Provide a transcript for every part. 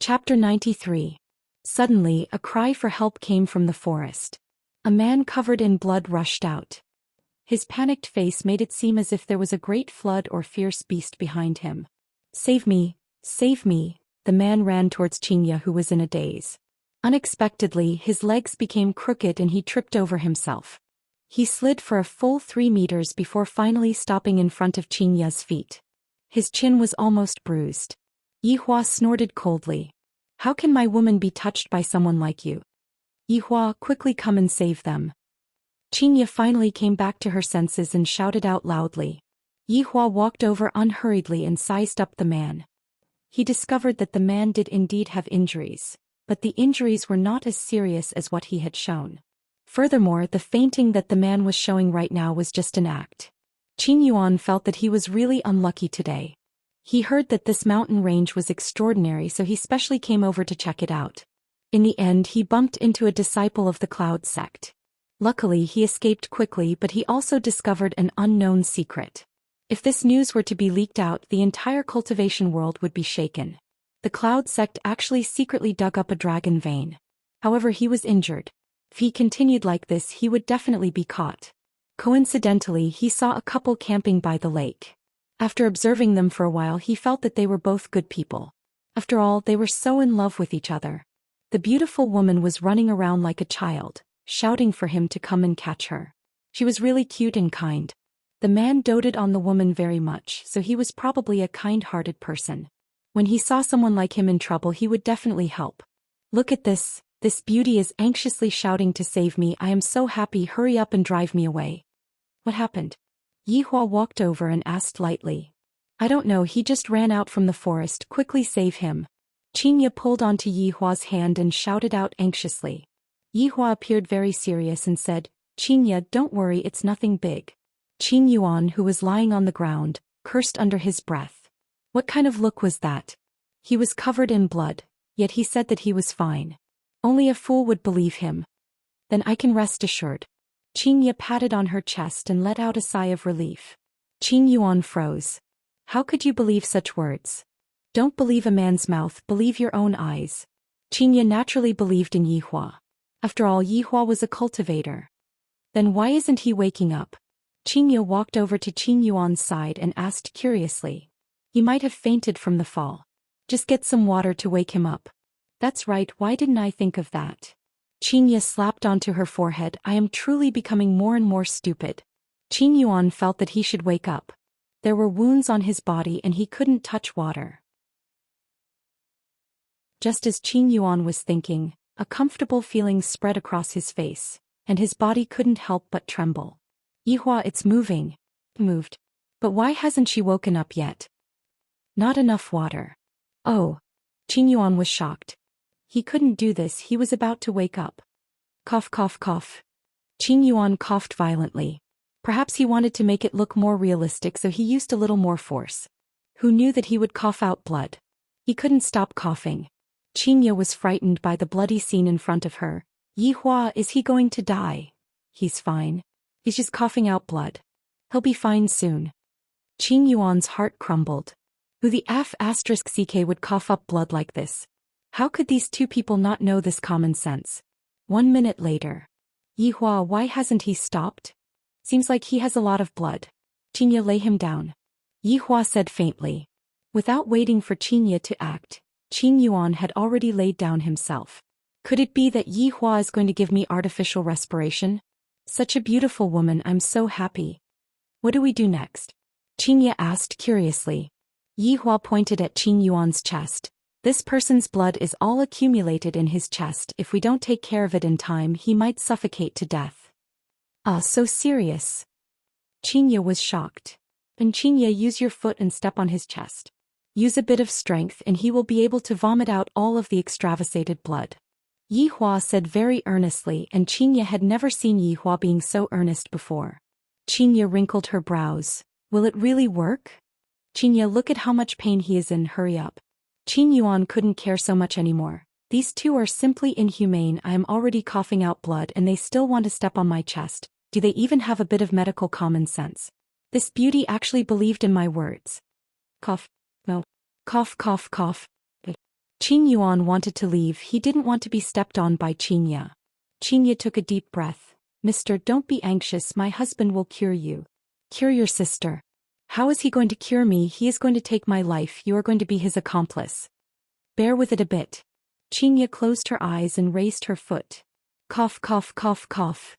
Chapter 93. Suddenly, a cry for help came from the forest. A man covered in blood rushed out. His panicked face made it seem as if there was a great flood or fierce beast behind him. "Save me! Save me!" The man ran towards Xianxia, who was in a daze. Unexpectedly, his legs became crooked and he tripped over himself. He slid for a full 3 meters before finally stopping in front of Xianxia's feet. His chin was almost bruised. Yihua snorted coldly. "How can my woman be touched by someone like you? Yihua, quickly come and save them." Xianxia finally came back to her senses and shouted out loudly. Yihua walked over unhurriedly and sized up the man. He discovered that the man did indeed have injuries, but the injuries were not as serious as what he had shown. Furthermore, the fainting that the man was showing right now was just an act. Qin Yuan felt that he was really unlucky today. He heard that this mountain range was extraordinary, so he specially came over to check it out. In the end, he bumped into a disciple of the Cloud sect. Luckily, he escaped quickly, but he also discovered an unknown secret. If this news were to be leaked out, the entire cultivation world would be shaken. The Cloud sect actually secretly dug up a dragon vein. However, he was injured. If he continued like this, he would definitely be caught. Coincidentally, he saw a couple camping by the lake. After observing them for a while, he felt that they were both good people. After all, they were so in love with each other. The beautiful woman was running around like a child, shouting for him to come and catch her. She was really cute and kind. The man doted on the woman very much, so he was probably a kind-hearted person. When he saw someone like him in trouble, he would definitely help. "Look at this. This beauty is anxiously shouting to save me. I am so happy. Hurry up and drive me away." "What happened?" Yihua walked over and asked lightly. "I don't know, he just ran out from the forest. Quickly save him." Xianxia pulled onto Yihua's hand and shouted out anxiously. Yihua appeared very serious and said, "Xianxia, don't worry, it's nothing big." Qin Yuan, who was lying on the ground, cursed under his breath. What kind of look was that? He was covered in blood, yet he said that he was fine. Only a fool would believe him. "Then I can rest assured." Xianxia patted on her chest and let out a sigh of relief. Qin Yuan froze. "How could you believe such words? Don't believe a man's mouth, believe your own eyes." Xianxia naturally believed in Yihua. After all, Yihua was a cultivator. Then why isn't he waking up? Xianxia walked over to Qin Yuan's side and asked curiously. "He might have fainted from the fall. Just get some water to wake him up." "That's right, why didn't I think of that?" Xianxia slapped onto her forehead. "I am truly becoming more and more stupid." Qin Yuan felt that he should wake up. There were wounds on his body and he couldn't touch water. Just as Qin Yuan was thinking, a comfortable feeling spread across his face, and his body couldn't help but tremble. "Yihua, it's moving." Moved. But why hasn't she woken up yet? Not enough water. Oh. Qin Yuan was shocked. He couldn't do this, he was about to wake up. Cough, cough, cough. Qin Yuan coughed violently. Perhaps he wanted to make it look more realistic, so he used a little more force. Who knew that he would cough out blood? He couldn't stop coughing. Xianxia was frightened by the bloody scene in front of her. "Yihua, is he going to die?" "He's fine. He's just coughing out blood. He'll be fine soon." Qin Yuan's heart crumbled. Who the *CK would cough up blood like this? How could these two people not know this common sense? 1 minute later. "Yihua, why hasn't he stopped? Seems like he has a lot of blood." "Xianxia, lay him down," Yihua said faintly. Without waiting for Xianxia to act, Qin Yuan had already laid down himself. Could it be that Yihua is going to give me artificial respiration? Such a beautiful woman, I'm so happy. "What do we do next?" Xianxia asked curiously. Yihua pointed at Qin Yuan's chest. "This person's blood is all accumulated in his chest. If we don't take care of it in time, he might suffocate to death." "Ah, so serious?" Xianxia was shocked. "And Xianxia, use your foot and step on his chest. Use a bit of strength and he will be able to vomit out all of the extravasated blood." Yihua said very earnestly, and Xianxia had never seen Yihua being so earnest before. Xianxia wrinkled her brows. "Will it really work?" "Xianxia, look at how much pain he is in, hurry up." Qin Yuan couldn't care so much anymore. "These two are simply inhumane. I am already coughing out blood and they still want to step on my chest. Do they even have a bit of medical common sense? This beauty actually believed in my words." Cough. No. Cough, cough, cough. Qin Yuan wanted to leave. He didn't want to be stepped on by Xianxia. Xianxia took a deep breath. Mister, don't be anxious, my husband will cure you. Cure your sister. How is he going to cure me? He is going to take my life. You are going to be his accomplice. Bear with it a bit. Xianxia closed her eyes and raised her foot. Cough, cough, cough, cough.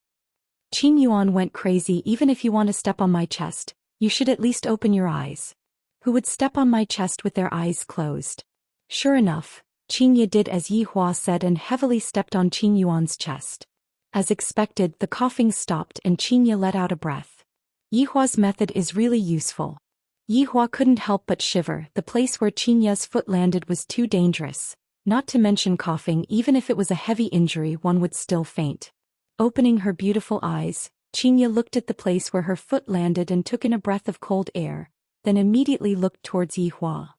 Qin Yuan went crazy. Even if you want to step on my chest, you should at least open your eyes. Who would step on my chest with their eyes closed? Sure enough, Xianxia did as Yi Hua said and heavily stepped on Qin Yuan's chest. As expected, the coughing stopped and Xianxia let out a breath. Yi Hua's method is really useful. Yi Hua couldn't help but shiver. The place where Xianxia's foot landed was too dangerous. Not to mention coughing. Even if it was a heavy injury, one would still faint. Opening her beautiful eyes, Xianxia looked at the place where her foot landed and took in a breath of cold air, then immediately looked towards Yi Hua.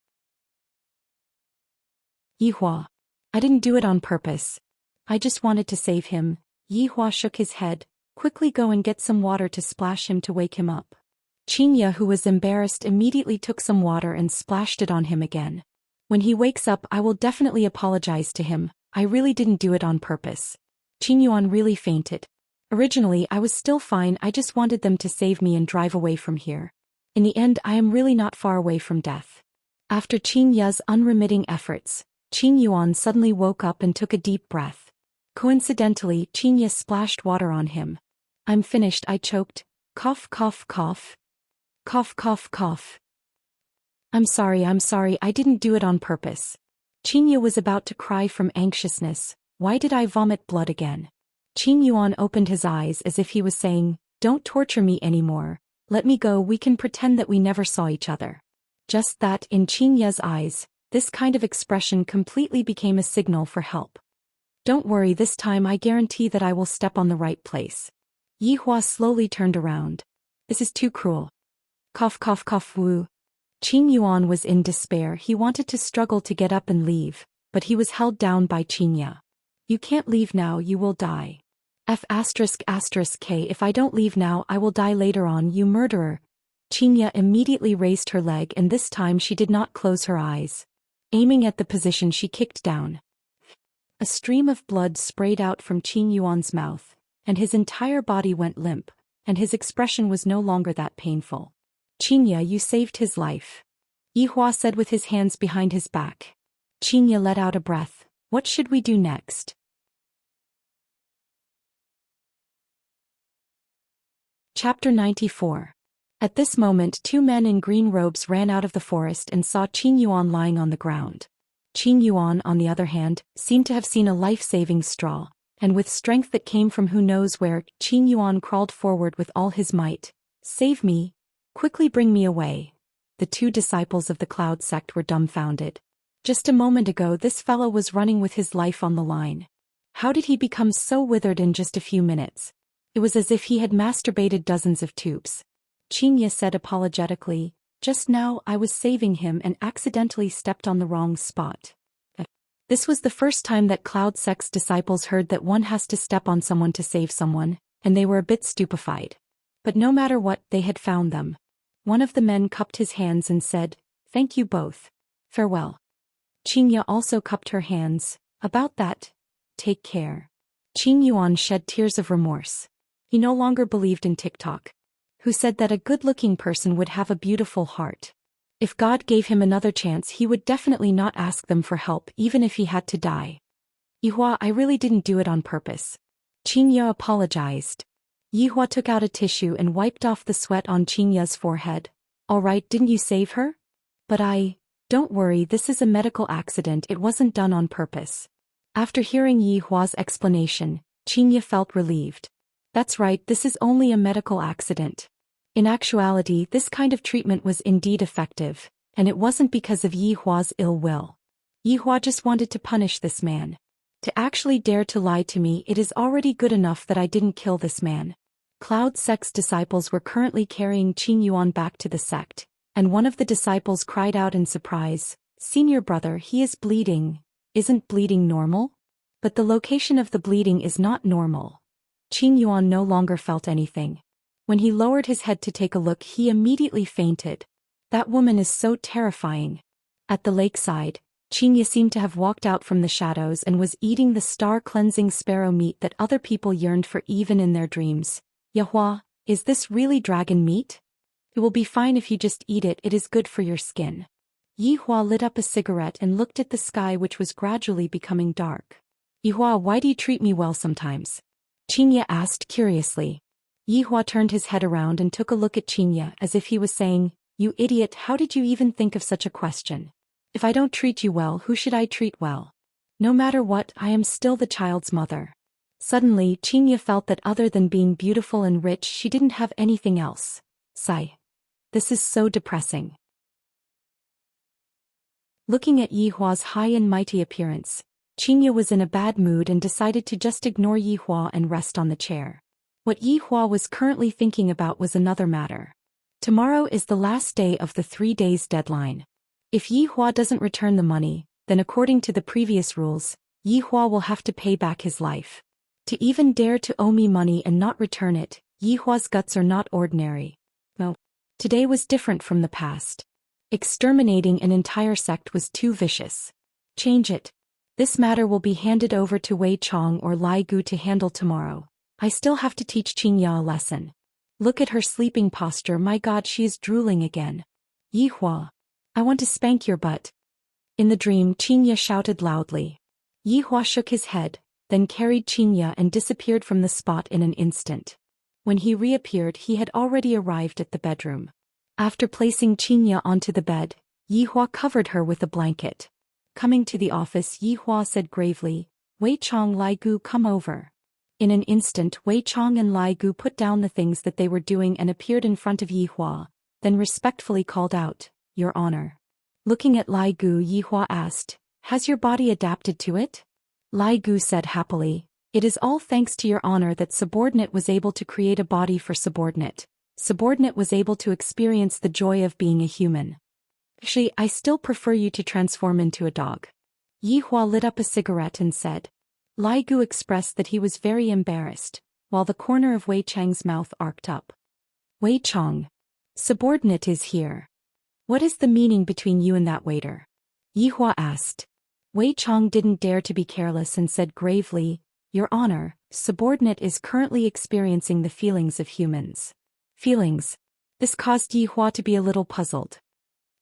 Yi Hua. I didn't do it on purpose. I just wanted to save him. Yi Hua shook his head. Quickly go and get some water to splash him to wake him up. Xianxia, who was embarrassed, immediately took some water and splashed it on him again. When he wakes up, I will definitely apologize to him. I really didn't do it on purpose. Qin Yuan really fainted. Originally, I was still fine. I just wanted them to save me and drive away from here. In the end, I am really not far away from death. After Xianxia's unremitting efforts, Qin Yuan suddenly woke up and took a deep breath. Coincidentally, Xianxia splashed water on him. I'm finished, I choked. Cough, cough, cough. Cough, cough, cough. I'm sorry, I didn't do it on purpose. Xianxia was about to cry from anxiousness. Why did I vomit blood again? Qin Yuan opened his eyes as if he was saying, don't torture me anymore. Let me go, we can pretend that we never saw each other. Just that, in Xianxia's eyes, this kind of expression completely became a signal for help. Don't worry, this time I guarantee that I will step on the right place. Yi Hua slowly turned around. This is too cruel. Cough, cough, cough, woo. Qin Yuan was in despair. He wanted to struggle to get up and leave, but he was held down by Xianxia. You can't leave now, you will die. K, if I don't leave now, I will die later on, you murderer. Xianxia immediately raised her leg, and this time she did not close her eyes. Aiming at the position, she kicked down. A stream of blood sprayed out from Qin Yuan's mouth, and his entire body went limp, and his expression was no longer that painful. Xianxia, you saved his life. Yi Hua said with his hands behind his back. Xianxia let out a breath. What should we do next? Chapter 94. At this moment, two men in green robes ran out of the forest and saw Qin Yuan lying on the ground. Qin Yuan, on the other hand, seemed to have seen a life-saving straw, and with strength that came from who knows where, Qin Yuan crawled forward with all his might. Save me! Quickly bring me away. The two disciples of the Cloud sect were dumbfounded. Just a moment ago, this fellow was running with his life on the line. How did he become so withered in just a few minutes? It was as if he had masturbated dozens of tubes. Xianxia said apologetically, just now I was saving him and accidentally stepped on the wrong spot. This was the first time that Cloud sect's disciples heard that one has to step on someone to save someone, and they were a bit stupefied. But no matter what, they had found them. One of the men cupped his hands and said, thank you both. Farewell. Xianxia also cupped her hands. About that, take care. Qin Yuan shed tears of remorse. He no longer believed in TikTok, who said that a good-looking person would have a beautiful heart. If God gave him another chance, he would definitely not ask them for help, even if he had to die. Yi Hua, I really didn't do it on purpose. Xianxia apologized. Yi Hua took out a tissue and wiped off the sweat on Xianxia's forehead. All right, didn't you save her? But don't worry, this is a medical accident, it wasn't done on purpose. After hearing Yi Hua's explanation, Xianxia felt relieved. That's right, this is only a medical accident. In actuality, this kind of treatment was indeed effective, and it wasn't because of Yi Hua's ill will. Yi Hua just wanted to punish this man. To actually dare to lie to me, it is already good enough that I didn't kill this man. Cloud sect's disciples were currently carrying Qin Yuan back to the sect, and one of the disciples cried out in surprise, Senior brother, he is bleeding. Isn't bleeding normal? But the location of the bleeding is not normal. Qin Yuan no longer felt anything. When he lowered his head to take a look, he immediately fainted. That woman is so terrifying. At the lakeside, Xianxia seemed to have walked out from the shadows and was eating the star-cleansing sparrow meat that other people yearned for even in their dreams. Yahua, is this really dragon meat? It will be fine if you just eat it, it is good for your skin. Yihua lit up a cigarette and looked at the sky, which was gradually becoming dark. Yihua, why do you treat me well sometimes? Xianxia asked curiously. Yihua turned his head around and took a look at Xianxia as if he was saying, "You idiot, how did you even think of such a question? If I don't treat you well, who should I treat well? No matter what, I am still the child's mother." Suddenly, Xianxia felt that other than being beautiful and rich, she didn't have anything else. Sigh. This is so depressing. Looking at Yihua's high and mighty appearance, Xianxia was in a bad mood and decided to just ignore Yihua and rest on the chair. What Yihua was currently thinking about was another matter. Tomorrow is the last day of the 3 days deadline. If Yihua doesn't return the money, then according to the previous rules, Yihua will have to pay back his life. To even dare to owe me money and not return it, Yihua's guts are not ordinary. No. Today was different from the past. Exterminating an entire sect was too vicious. Change it. This matter will be handed over to Wei Chong or Lai Gu to handle tomorrow. I still have to teach Xianxia a lesson. Look at her sleeping posture, my god, she is drooling again. Yihua. I want to spank your butt. In the dream, Xianxia shouted loudly. Yihua shook his head, then carried Xianxia and disappeared from the spot in an instant. When he reappeared, he had already arrived at the bedroom. After placing Xianxia onto the bed, Yihua covered her with a blanket. Coming to the office, Yihua said gravely, "Wei Chong, Lai Gu, come over." In an instant, Wei Chong and Lai Gu put down the things that they were doing and appeared in front of Yihua, then respectfully called out, "Your Honor." Looking at Lai Gu, Yihua asked, "Has your body adapted to it?" Lai Gu said happily, "It is all thanks to your honor that subordinate was able to create a body for subordinate. Subordinate was able to experience the joy of being a human. Actually, I still prefer you to transform into a dog." Yihua lit up a cigarette and said. Lai Gu expressed that he was very embarrassed, while the corner of Wei Chang's mouth arced up. "Wei Chong. Subordinate is here. What is the meaning between you and that waiter?" Yihua asked. Wei Chong didn't dare to be careless and said gravely, "Your Honor, subordinate is currently experiencing the feelings of humans." Feelings. This caused Yihua to be a little puzzled.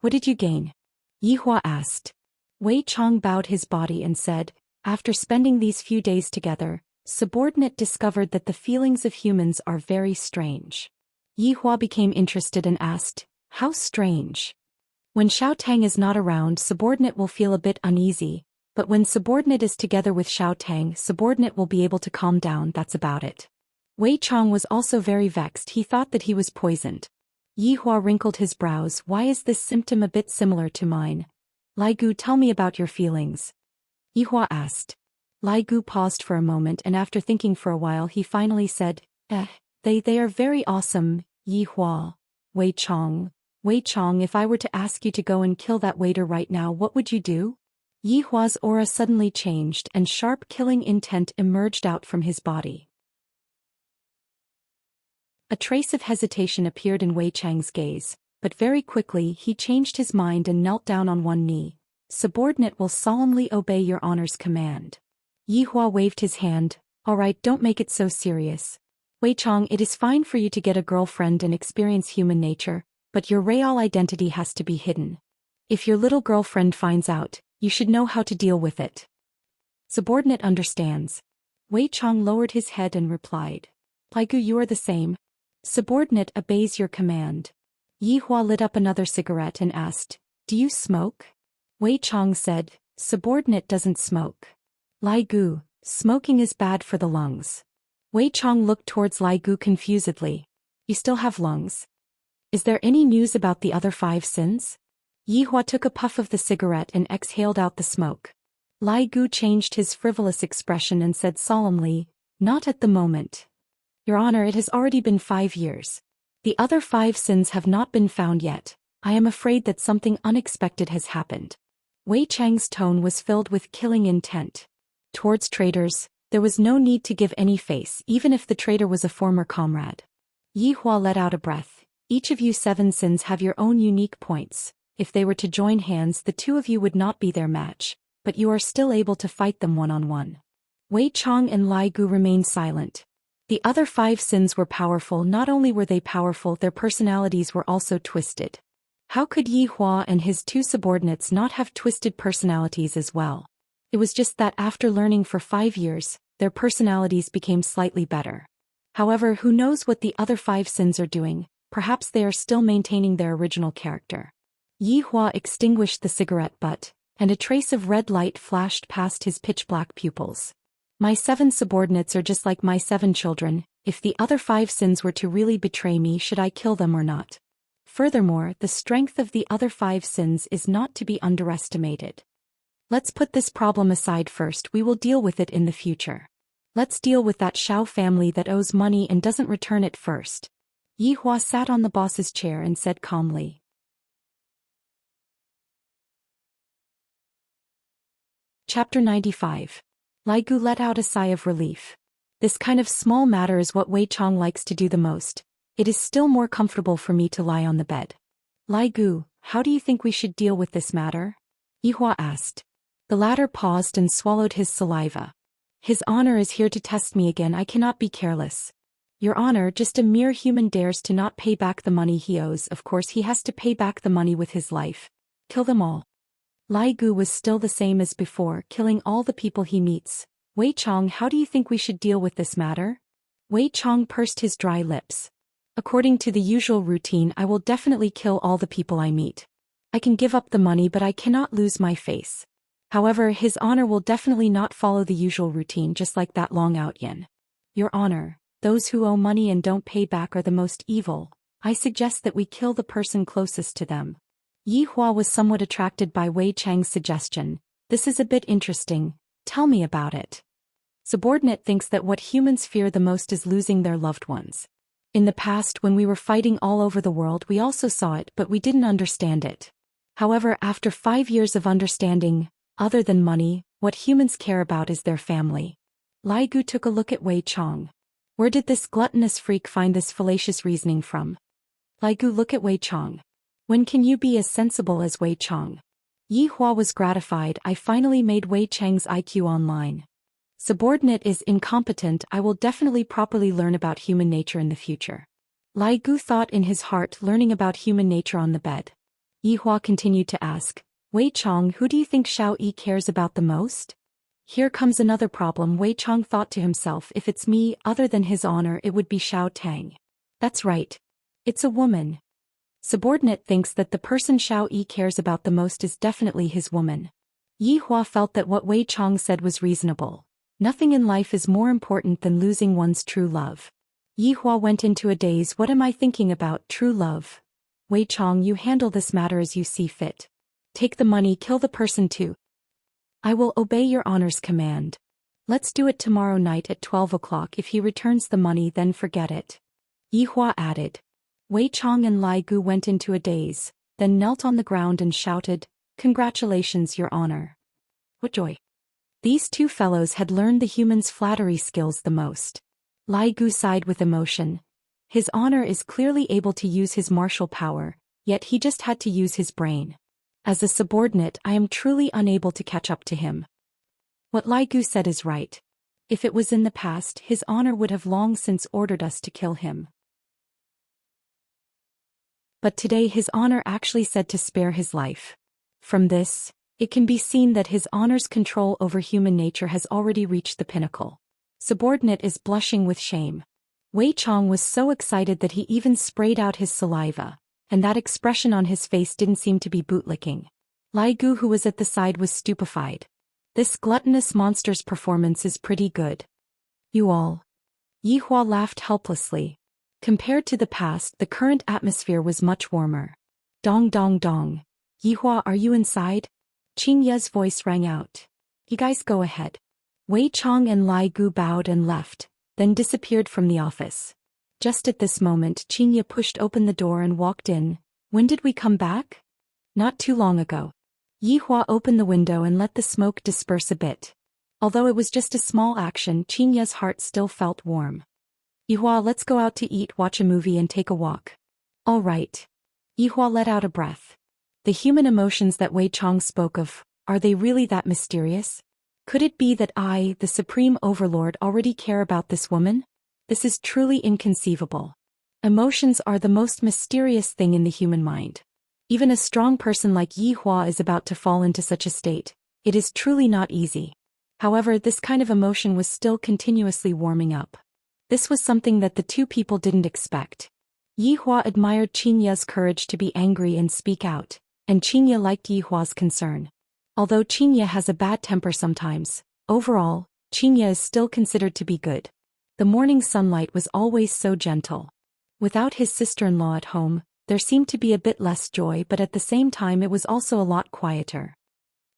"What did you gain?" Yihua asked. Wei Chong bowed his body and said, "After spending these few days together, subordinate discovered that the feelings of humans are very strange." Yihua became interested and asked, "How strange?" "When Xiao Tang is not around, subordinate will feel a bit uneasy, but when subordinate is together with Xiao Tang, subordinate will be able to calm down, that's about it." Wei Chong was also very vexed, he thought that he was poisoned. Yihua wrinkled his brows, "Why is this symptom a bit similar to mine? Lai Gu, tell me about your feelings." Yihua asked. Lai Gu paused for a moment and after thinking for a while he finally said, They are very awesome, Yihua. Wei Chong, if I were to ask you to go and kill that waiter right now, what would you do?" Yihua's aura suddenly changed and sharp killing intent emerged out from his body. A trace of hesitation appeared in Wei Chang's gaze, but very quickly he changed his mind and knelt down on one knee. "Subordinate will solemnly obey your honor's command." Yihua waved his hand. "All right, don't make it so serious. Wei Chong, it is fine for you to get a girlfriend and experience human nature, but your real identity has to be hidden. If your little girlfriend finds out, you should know how to deal with it." "Subordinate understands." Wei Chong lowered his head and replied. "Lai Gu, you are the same. Subordinate obeys your command." Yihua lit up another cigarette and asked, "Do you smoke?" Wei Chong said, "Subordinate doesn't smoke." "Lai Gu, smoking is bad for the lungs." Wei Chong looked towards Lai Gu confusedly. "You still have lungs? Is there any news about the other 5 sins?" Yihua took a puff of the cigarette and exhaled out the smoke. Lai Gu changed his frivolous expression and said solemnly, "Not at the moment. Your Honor, it has already been 5 years. The other 5 sins have not been found yet. I am afraid that something unexpected has happened." Wei Chang's tone was filled with killing intent. Towards traitors, there was no need to give any face, even if the traitor was a former comrade. Yihua let out a breath. "Each of you 7 sins have your own unique points. If they were to join hands, the two of you would not be their match, but you are still able to fight them one-on-one. Wei Chong and Lai Gu remained silent. The other 5 sins were powerful. Not only were they powerful, their personalities were also twisted. How could Yi Hua and his 2 subordinates not have twisted personalities as well? It was just that after learning for 5 years, their personalities became slightly better. However, who knows what the other 5 sins are doing? Perhaps they are still maintaining their original character. Yi Hua extinguished the cigarette butt, and a trace of red light flashed past his pitch-black pupils. My 7 subordinates are just like my 7 children. If the other 5 sins were to really betray me, should I kill them or not? Furthermore, the strength of the other 5 sins is not to be underestimated. Let's put this problem aside first. We will deal with it in the future. Let's deal with that Shao family that owes money and doesn't return it first. Yi Hua sat on the boss's chair and said calmly. Chapter 95. Lai Gu let out a sigh of relief. This kind of small matter is what Wei Chong likes to do the most. It is still more comfortable for me to lie on the bed. Lai Gu, how do you think we should deal with this matter? Yi Hua asked. The latter paused and swallowed his saliva. His honor is here to test me again. I cannot be careless. Your honor, just a mere human dares to not pay back the money he owes. Of course he has to pay back the money with his life. Kill them all. Lai Gu was still the same as before, killing all the people he meets. Wei Chong, how do you think we should deal with this matter? Wei Chong pursed his dry lips. According to the usual routine, I will definitely kill all the people I meet. I can give up the money, but I cannot lose my face. However, his honor will definitely not follow the usual routine, just like that Long Out Yen. Your honor, those who owe money and don't pay back are the most evil. I suggest that we kill the person closest to them. Yi Hua was somewhat attracted by Wei Chang's suggestion. This is a bit interesting. Tell me about it. Subordinate thinks that what humans fear the most is losing their loved ones. In the past, when we were fighting all over the world, we also saw it, but we didn't understand it. However, after 5 years of understanding, other than money, what humans care about is their family. Lai Gu took a look at Wei Chong. Where did this gluttonous freak find this fallacious reasoning from? Lai Gu, look at Wei Chong. When can you be as sensible as Wei Chong? Yi Hua was gratified. I finally made Wei Chang's IQ online. Subordinate is incompetent. I will definitely properly learn about human nature in the future. Lai Gu thought in his heart, learning about human nature on the bed. Yi Hua continued to ask, Wei Chong, who do you think Xiao Yi cares about the most? Here comes another problem. Wei Chong thought to himself, if it's me, other than his honor, it would be Xiao Tang. That's right. It's a woman. Subordinate thinks that the person Xiao Yi cares about the most is definitely his woman. Yi Hua felt that what Wei Chong said was reasonable. Nothing in life is more important than losing one's true love. Yi Hua went into a daze. What am I thinking about? True love. Wei Chong, you handle this matter as you see fit. Take the money, kill the person too. I will obey your honor's command. Let's do it tomorrow night at 12 o'clock. If he returns the money, then forget it. Yi Hua added. Wei Chong and Lai Gu went into a daze, then knelt on the ground and shouted, Congratulations, your honor. What joy. These 2 fellows had learned the human's flattery skills the most. Lai Gu sighed with emotion. His honor is clearly able to use his martial power, yet he just had to use his brain. As a subordinate, I am truly unable to catch up to him. What Lai Gu said is right. If it was in the past, his honor would have long since ordered us to kill him. But today his honor actually said to spare his life. From this, it can be seen that his honor's control over human nature has already reached the pinnacle. Subordinate is blushing with shame. Wei Chong was so excited that he even sprayed out his saliva, and that expression on his face didn't seem to be bootlicking. Lai Gu, who was at the side, was stupefied. This gluttonous monster's performance is pretty good. You all. Yi Hua laughed helplessly. Compared to the past, the current atmosphere was much warmer. Dong dong dong. Yi Hua, are you inside? Qing Ye's voice rang out. You guys go ahead. Wei Chong and Lai Gu bowed and left, then disappeared from the office. Just at this moment, Qing Ye pushed open the door and walked in. When did we come back? Not too long ago. Yi Hua opened the window and let the smoke disperse a bit. Although it was just a small action, Qing Ye's heart still felt warm. Yi Hua, let's go out to eat, watch a movie and take a walk. All right. Yi Hua let out a breath. The human emotions that Wei Chong spoke of, are they really that mysterious? Could it be that I, the Supreme Overlord, already care about this woman? This is truly inconceivable. Emotions are the most mysterious thing in the human mind. Even a strong person like Yi Hua is about to fall into such a state. It is truly not easy. However, this kind of emotion was still continuously warming up. This was something that the two people didn't expect. Yi Hua admired Xianxia's courage to be angry and speak out, and Xianxia liked Yi Hua's concern. Although Xianxia has a bad temper sometimes, overall, Xianxia is still considered to be good. The morning sunlight was always so gentle. Without his sister-in-law at home, there seemed to be a bit less joy, but at the same time it was also a lot quieter.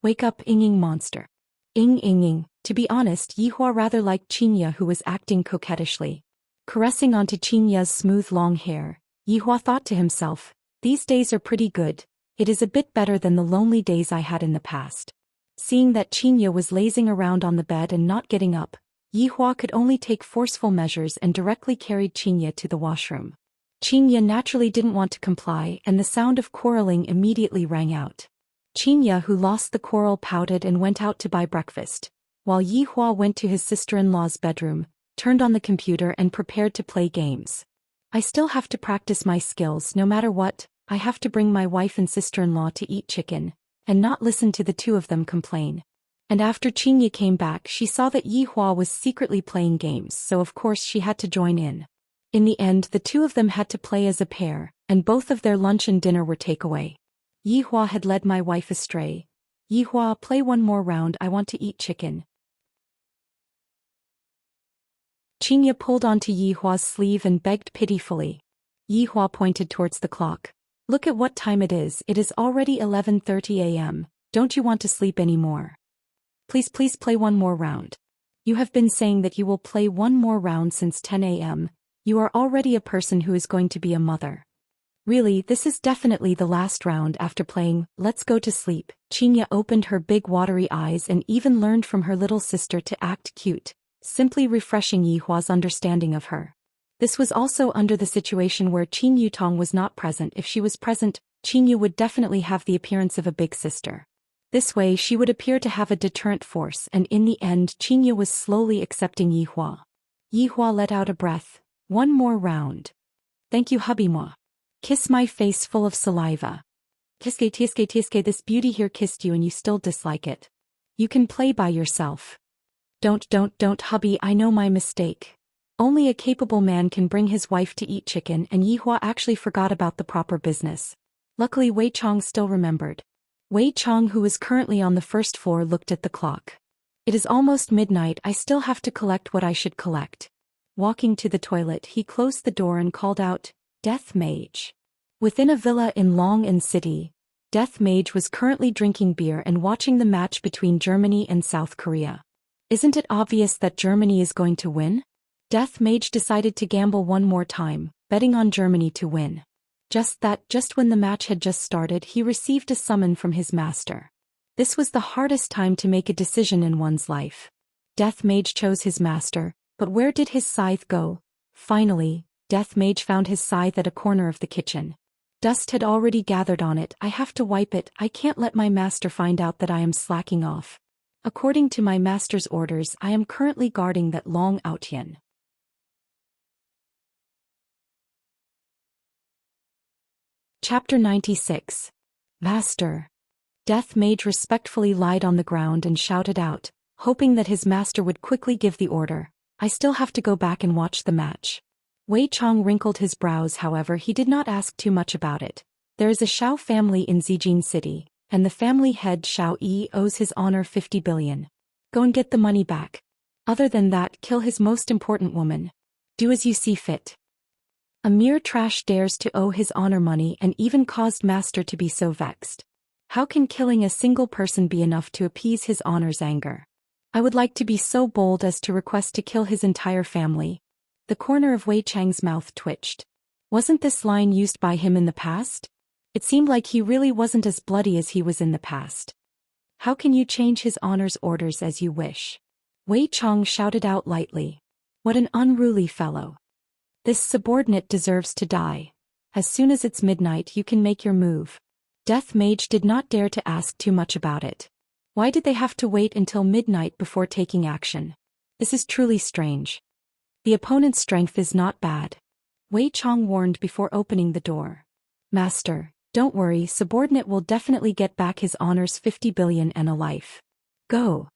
Wake up, Ying monster. Ying. To be honest, Yi Hua rather liked Xianxia, who was acting coquettishly. Caressing onto Xianxia's smooth long hair, Yi Hua thought to himself, these days are pretty good. It is a bit better than the lonely days I had in the past. Seeing that Xianxia was lazing around on the bed and not getting up, Yi Hua could only take forceful measures and directly carried Xianxia to the washroom. Xianxia naturally didn't want to comply, and the sound of quarreling immediately rang out. Xianxia, who lost the quarrel, pouted and went out to buy breakfast, while Yi Hua went to his sister-in-law's bedroom, turned on the computer and prepared to play games. I still have to practice my skills no matter what. I have to bring my wife and sister-in-law to eat chicken, and not listen to the two of them complain. And after Xianxia came back, she saw that Yi Hua was secretly playing games, so of course she had to join in. In the end, the two of them had to play as a pair, and both of their lunch and dinner were takeaway. Yi Hua had led my wife astray. Yi Hua, play one more round, I want to eat chicken. Xianxia pulled onto Yi Hua's sleeve and begged pitifully. Yi Hua pointed towards the clock. Look at what time it is already 11:30 a.m., don't you want to sleep anymore? Please play one more round. You have been saying that you will play one more round since 10 a.m., you are already a person who is going to be a mother. Really, this is definitely the last round after playing, let's go to sleep. Xianxia opened her big watery eyes and even learned from her little sister to act cute, simply refreshing Yi Hua's understanding of her. This was also under the situation where Qin Yutong was not present. If she was present, Xianxia would definitely have the appearance of a big sister. This way she would appear to have a deterrent force, and in the end Xianxia was slowly accepting Yi Hua. Yi Hua let out a breath. One more round. Thank you, hubby moi. Kiss my face full of saliva. Tiske, this beauty here kissed you and you still dislike it. You can play by yourself. Don't, hubby, I know my mistake. Only a capable man can bring his wife to eat chicken, and Yi Hua actually forgot about the proper business. Luckily Wei Chong still remembered. Wei Chong, who was currently on the first floor, looked at the clock. It is almost midnight, I still have to collect what I should collect. Walking to the toilet, he closed the door and called out, Death Mage. Within a villa in Long City, Death Mage was currently drinking beer and watching the match between Germany and South Korea. Isn't it obvious that Germany is going to win? Death Mage decided to gamble one more time, betting on Germany to win. Just when the match had just started, he received a summon from his master. This was the hardest time to make a decision in one's life. Death Mage chose his master, but where did his scythe go? Finally, Death Mage found his scythe at a corner of the kitchen. Dust had already gathered on it. I have to wipe it, I can't let my master find out that I am slacking off. According to my master's orders, I am currently guarding that Long Outyan. Chapter 96. Master. Death Mage respectfully lied on the ground and shouted out, hoping that his master would quickly give the order. I still have to go back and watch the match. Wei Chong wrinkled his brows, however he did not ask too much about it. There is a Shao family in Zijin City, and the family head Shao Yi owes his honor 50 billion. Go and get the money back. Other than that, kill his most important woman. Do as you see fit. A mere trash dares to owe his honor money and even caused master to be so vexed. How can killing a single person be enough to appease his honor's anger? I would like to be so bold as to request to kill his entire family. The corner of Wei Chang's mouth twitched. Wasn't this line used by him in the past? It seemed like he really wasn't as bloody as he was in the past. How can you change his honor's orders as you wish? Wei Chong shouted out lightly. What an unruly fellow. This subordinate deserves to die. As soon as it's midnight you can make your move. Death Mage did not dare to ask too much about it. Why did they have to wait until midnight before taking action? This is truly strange. The opponent's strength is not bad. Wei Chong warned before opening the door. Master, don't worry, subordinate will definitely get back his honors 50 billion and a life. Go.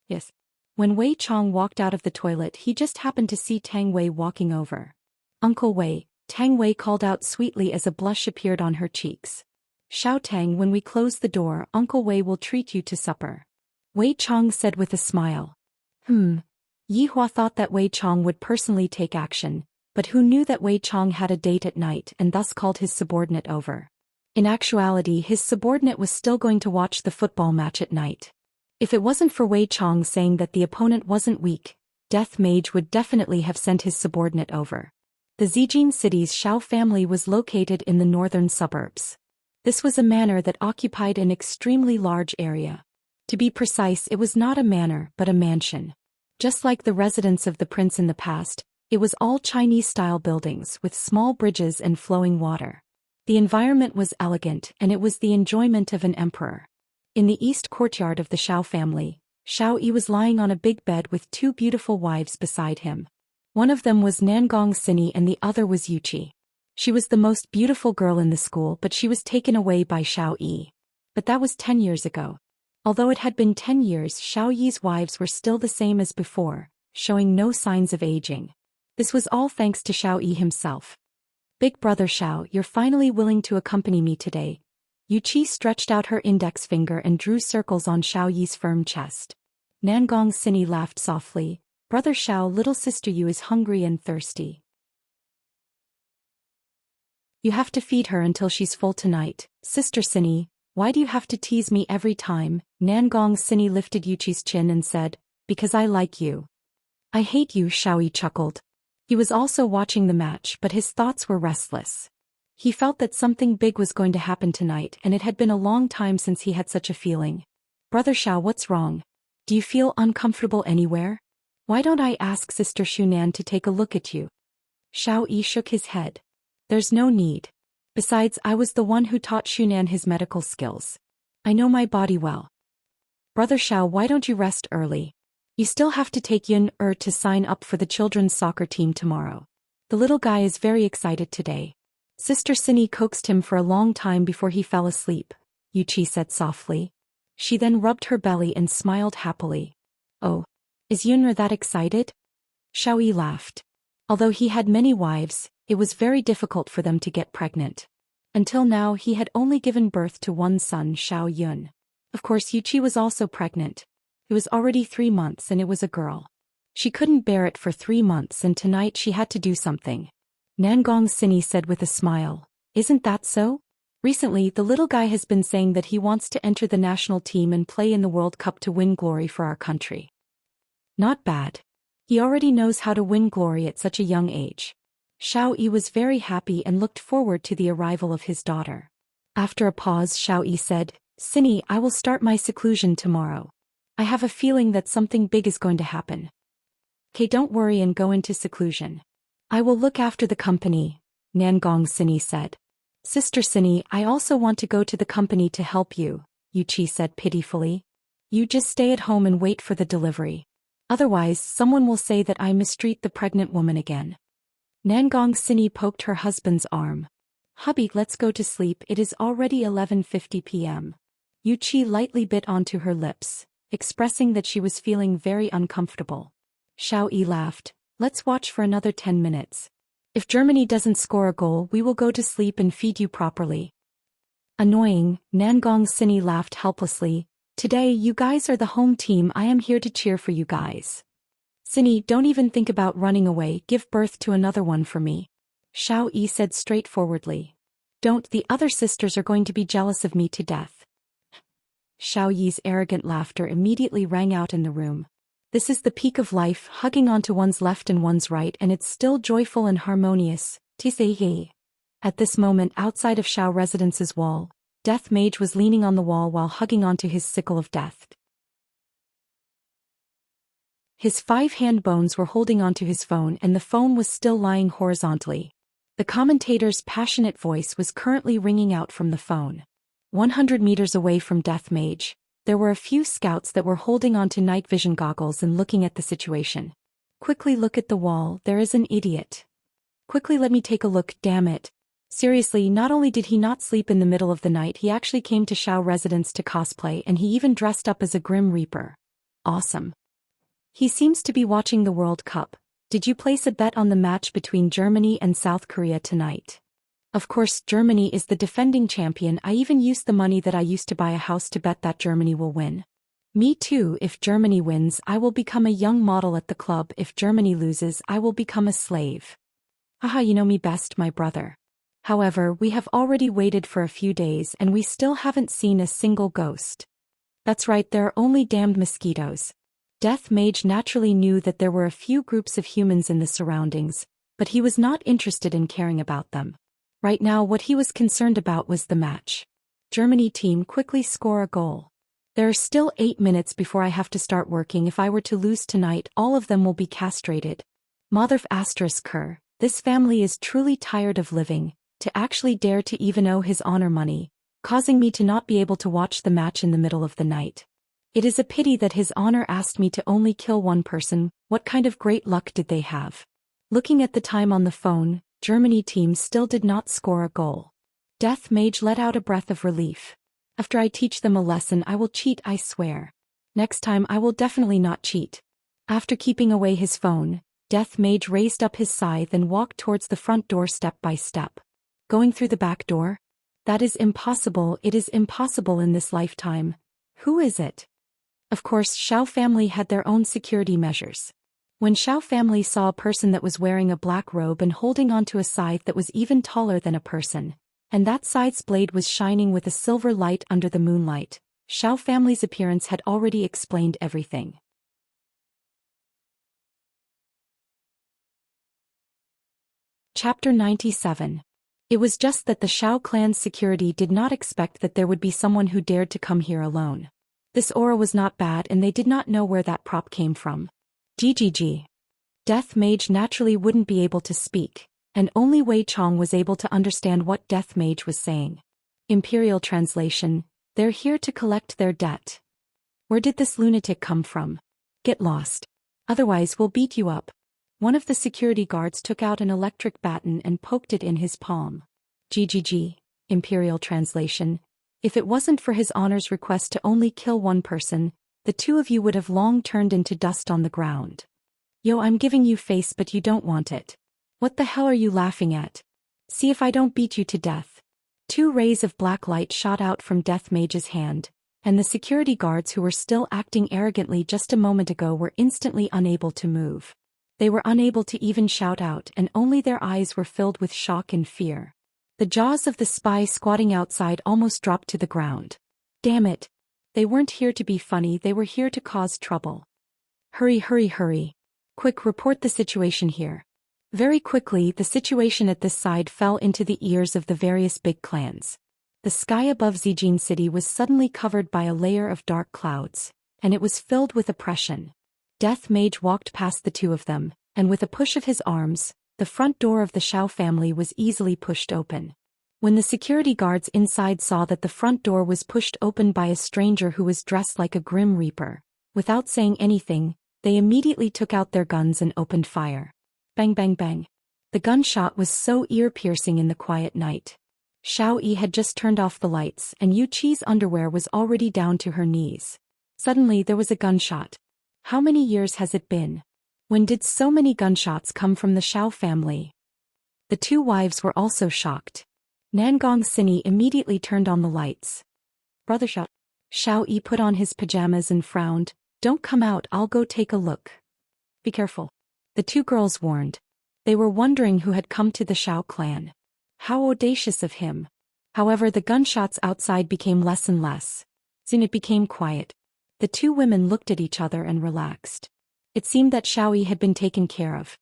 Yes. When Wei Chong walked out of the toilet, he just happened to see Tang Wei walking over. Uncle Wei, Tang Wei called out sweetly as a blush appeared on her cheeks. Xiao Tang, when we close the door, Uncle Wei will treat you to supper. Wei Chong said with a smile. Yi Hua thought that Wei Chong would personally take action, but who knew that Wei Chong had a date at night and thus called his subordinate over. In actuality, his subordinate was still going to watch the football match at night. If it wasn't for Wei Chong saying that the opponent wasn't weak, Death Mage would definitely have sent his subordinate over. The Zijin city's Xiao family was located in the northern suburbs. This was a manor that occupied an extremely large area. To be precise, it was not a manor but a mansion. Just like the residence of the prince in the past, it was all Chinese-style buildings with small bridges and flowing water. The environment was elegant and it was the enjoyment of an emperor. In the east courtyard of the Xiao family, Xiao Yi was lying on a big bed with two beautiful wives beside him. One of them was Nangong Sini and the other was Yuqi. She was the most beautiful girl in the school, but she was taken away by Xiao Yi. But that was 10 years ago. Although it had been 10 years, Xiao Yi's wives were still the same as before, showing no signs of aging. This was all thanks to Xiao Yi himself. Big brother Xiao, you're finally willing to accompany me today. Yuqi stretched out her index finger and drew circles on Xiao Yi's firm chest. Nangong Sini laughed softly. Brother Xiao, little sister Yu is hungry and thirsty. You have to feed her until she's full tonight. Sister Sini, why do you have to tease me every time? Nangong Sini lifted Yuqi's chin and said, because I like you. I hate you, Xiao Yi chuckled. He was also watching the match, but his thoughts were restless. He felt that something big was going to happen tonight, and it had been a long time since he had such a feeling. Brother Xiao, what's wrong? Do you feel uncomfortable anywhere? Why don't I ask Sister Shunan to take a look at you? Xiao Yi shook his head. There's no need. Besides, I was the one who taught Shunan his medical skills. I know my body well. Brother Xiao, why don't you rest early? You still have to take Yun to sign up for the children's soccer team tomorrow. The little guy is very excited today. Sister Sini coaxed him for a long time before he fell asleep, Yuqi said softly. She then rubbed her belly and smiled happily. Oh, is Yun'er that excited? Xiao Yi laughed. Although he had many wives, it was very difficult for them to get pregnant. Until now he had only given birth to one son, Xiao Yun. Of course Yuqi was also pregnant. It was already 3 months and it was a girl. She couldn't bear it for 3 months and tonight she had to do something. Nangong Sini said with a smile, isn't that so? Recently the little guy has been saying that he wants to enter the national team and play in the World Cup to win glory for our country. Not bad. He already knows how to win glory at such a young age. Xiao Yi was very happy and looked forward to the arrival of his daughter. After a pause, Xiao Yi said, Sini, I will start my seclusion tomorrow. I have a feeling that something big is going to happen. Okay, don't worry and go into seclusion. I will look after the company, Nangong Sini said. Sister Sini, I also want to go to the company to help you, Yuqi said pitifully. You just stay at home and wait for the delivery. Otherwise, someone will say that I mistreat the pregnant woman again. Nangong Sini poked her husband's arm. Hubby, let's go to sleep, it is already 11:50 p.m. Yuqi lightly bit onto her lips, expressing that she was feeling very uncomfortable. Xiao Yi laughed. Let's watch for another 10 minutes. If Germany doesn't score a goal, we will go to sleep and feed you properly. Annoying, Nangong Sini laughed helplessly. Today you guys are the home team, I am here to cheer for you guys. Sini, don't even think about running away, give birth to another one for me. Xiao Yi said straightforwardly. Don't, the other sisters are going to be jealous of me to death. Xiao Yi's arrogant laughter immediately rang out in the room. This is the peak of life, hugging onto one's left and one's right, and it's still joyful and harmonious. At this moment, outside of Xiao Residence's wall, Death Mage was leaning on the wall while hugging onto his sickle of death. His 5 hand bones were holding onto his phone and the phone was still lying horizontally. The commentator's passionate voice was currently ringing out from the phone. 100 meters away from Death Mage, there were a few scouts that were holding onto night vision goggles and looking at the situation. Quickly look at the wall, there is an idiot. Quickly let me take a look, damn it. Seriously, not only did he not sleep in the middle of the night, he actually came to Xiao residence to cosplay, and he even dressed up as a Grim Reaper. Awesome. He seems to be watching the World Cup. Did you place a bet on the match between Germany and South Korea tonight? Of course, Germany is the defending champion. I even used the money that I used to buy a house to bet that Germany will win. Me too, if Germany wins, I will become a young model at the club. If Germany loses, I will become a slave. Haha, you know me best, my brother. However, we have already waited for a few days and we still haven't seen a single ghost. That's right, there are only damned mosquitoes. Death Mage naturally knew that there were a few groups of humans in the surroundings, but he was not interested in caring about them. Right now what he was concerned about was the match. Germany team, quickly score a goal. There are still 8 minutes before I have to start working. If I were to lose tonight, all of them will be castrated. Motherf asterisk her, this family is truly tired of living, to actually dare to even owe his honor money, causing me to not be able to watch the match in the middle of the night. It is a pity that his honor asked me to only kill one person. What kind of great luck did they have? Looking at the time on the phone, Germany team still did not score a goal. Death Mage let out a breath of relief. After I teach them a lesson, I will cheat, I swear. Next time I will definitely not cheat. After keeping away his phone, Death Mage raised up his scythe and walked towards the front door step by step. Going through the back door? That is impossible. It is impossible in this lifetime. Who is it? Of course, Xiao family had their own security measures. When Xiao family saw a person that was wearing a black robe and holding onto a scythe that was even taller than a person, and that scythe's blade was shining with a silver light under the moonlight, Xiao family's appearance had already explained everything. Chapter 97. It was just that the Xiao clan's security did not expect that there would be someone who dared to come here alone. This aura was not bad and they did not know where that prop came from. GGG. Death Mage naturally wouldn't be able to speak, and only Wei Chong was able to understand what Death Mage was saying. Imperial translation, they're here to collect their debt. Where did this lunatic come from? Get lost. Otherwise we'll beat you up. One of the security guards took out an electric baton and poked it in his palm. GGG. Imperial translation, if it wasn't for his honor's request to only kill one person, the two of you would have long turned into dust on the ground. Yo, I'm giving you face but you don't want it. What the hell are you laughing at? See if I don't beat you to death. 2 rays of black light shot out from Death Mage's hand, and the security guards who were still acting arrogantly just a moment ago were instantly unable to move. They were unable to even shout out and only their eyes were filled with shock and fear. The jaws of the spy squatting outside almost dropped to the ground. Damn it. They weren't here to be funny, they were here to cause trouble. Hurry, hurry, hurry. Quick, report the situation here. Very quickly, the situation at this side fell into the ears of the various big clans. The sky above Zijin City was suddenly covered by a layer of dark clouds, and it was filled with oppression. Death Mage walked past the two of them, and with a push of his arms, the front door of the Xiao family was easily pushed open. When the security guards inside saw that the front door was pushed open by a stranger who was dressed like a Grim Reaper, without saying anything, they immediately took out their guns and opened fire. Bang bang bang. The gunshot was so ear-piercing in the quiet night. Xiao Yi had just turned off the lights and Yu Qi's underwear was already down to her knees. Suddenly there was a gunshot. How many years has it been? When did so many gunshots come from the Xiao family? The two wives were also shocked. Nangong Sini immediately turned on the lights. Brother Xiao. Xiao Yi put on his pajamas and frowned. Don't come out, I'll go take a look. Be careful. The two girls warned. They were wondering who had come to the Xiao clan. How audacious of him. However, the gunshots outside became less and less. Soon it became quiet. The two women looked at each other and relaxed. It seemed that Xiao Yi had been taken care of.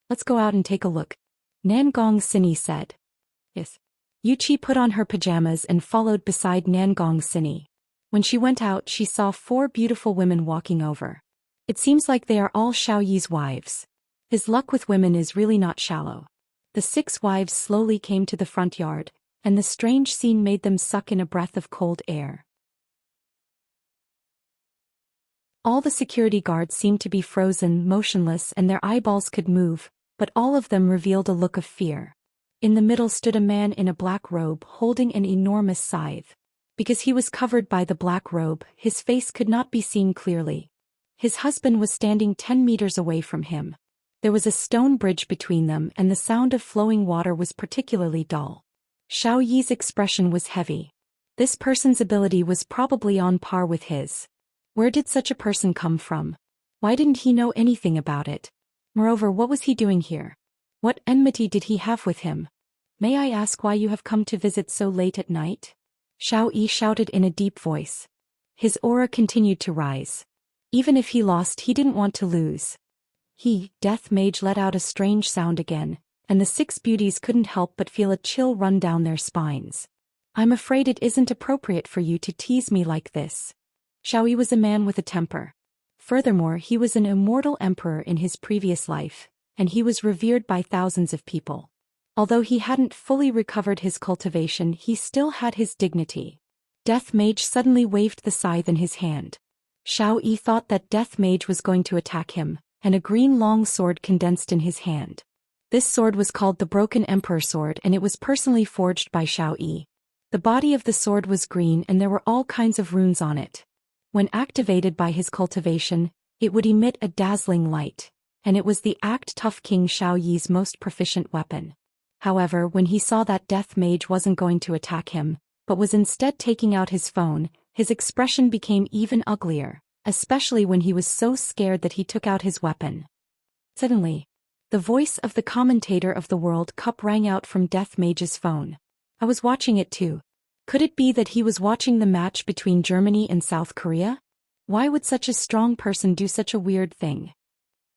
Let's go out and take a look. Nangong Sini said. Yes. Yu Qi put on her pajamas and followed beside Nangong Sini. When she went out, she saw 4 beautiful women walking over. It seems like they are all Xiao Yi's wives. His luck with women is really not shallow. The 6 wives slowly came to the front yard, and the strange scene made them suck in a breath of cold air. All the security guards seemed to be frozen, motionless, and their eyeballs could move, but all of them revealed a look of fear. In the middle stood a man in a black robe holding an enormous scythe. Because he was covered by the black robe, his face could not be seen clearly. His husband was standing 10 meters away from him. There was a stone bridge between them, and the sound of flowing water was particularly dull. Xiao Yi's expression was heavy. This person's ability was probably on par with his. Where did such a person come from? Why didn't he know anything about it? Moreover, what was he doing here? What enmity did he have with him? May I ask why you have come to visit so late at night? Xiao Yi shouted in a deep voice. His aura continued to rise. Even if he lost, he didn't want to lose. Death Mage let out a strange sound again, and the 6 beauties couldn't help but feel a chill run down their spines. I'm afraid it isn't appropriate for you to tease me like this. Xiao Yi was a man with a temper. Furthermore, he was an immortal emperor in his previous life, and he was revered by thousands of people. Although he hadn't fully recovered his cultivation, he still had his dignity. Death Mage suddenly waved the scythe in his hand. Xiao Yi thought that Death Mage was going to attack him, and a green long sword condensed in his hand. This sword was called the Broken Emperor Sword, and it was personally forged by Xiao Yi. The body of the sword was green and there were all kinds of runes on it. When activated by his cultivation, it would emit a dazzling light, and it was the Act Tough King Xiao Yi's most proficient weapon. However, when he saw that Death Mage wasn't going to attack him, but was instead taking out his phone, his expression became even uglier, especially when he was so scared that he took out his weapon. Suddenly, the voice of the commentator of the World Cup rang out from Death Mage's phone. I was watching it too. Could it be that he was watching the match between Germany and South Korea? Why would such a strong person do such a weird thing?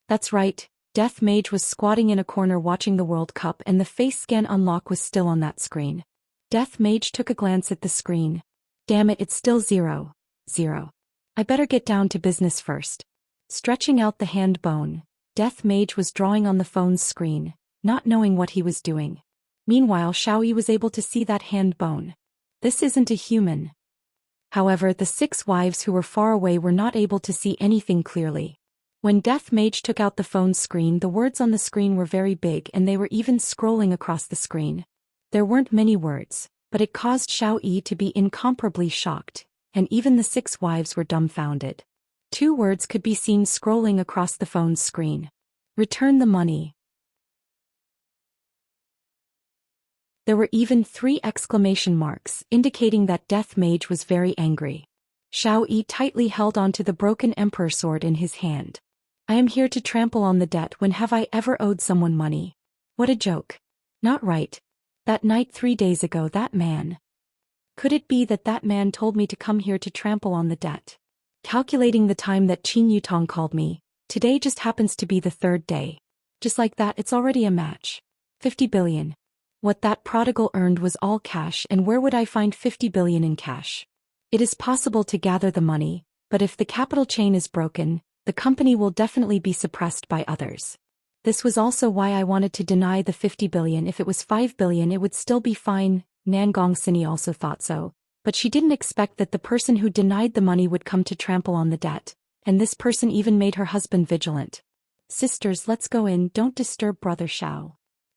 That's right, Death Mage was squatting in a corner watching the World Cup, and the face scan unlock was still on that screen. Death Mage took a glance at the screen. Damn it, it's still 0. I better get down to business first. Stretching out the hand bone, Death Mage was drawing on the phone's screen, not knowing what he was doing. Meanwhile, Xiao Yi was able to see that hand bone. This isn't a human. However, the 6 wives who were far away were not able to see anything clearly. When Death Mage took out the phone screen, the words on the screen were very big and they were even scrolling across the screen. There weren't many words, but it caused Xiao Yi to be incomparably shocked, and even the 6 wives were dumbfounded. 2 words could be seen scrolling across the phone's screen. Return the money. There were even 3 exclamation marks, indicating that Death Mage was very angry. Xiao Yi tightly held onto the Broken Emperor Sword in his hand. I am here to trample on the debt. When have I ever owed someone money? What a joke. Not right. That night 3 days ago, that man. Could it be that that man told me to come here to trample on the debt? Calculating the time that Qin Yutong called me, today just happens to be the 3rd day. Just like that, it's already a match. 50 billion. What that prodigal earned was all cash, and where would I find 50 billion in cash? It is possible to gather the money, but if the capital chain is broken, the company will definitely be suppressed by others. This was also why I wanted to deny the 50 billion. If it was 5 billion, it would still be fine. Nangong Sini also thought so, but she didn't expect that the person who denied the money would come to trample on the debt, and this person even made her husband vigilant. Sisters, let's go in, don't disturb Brother Xiao.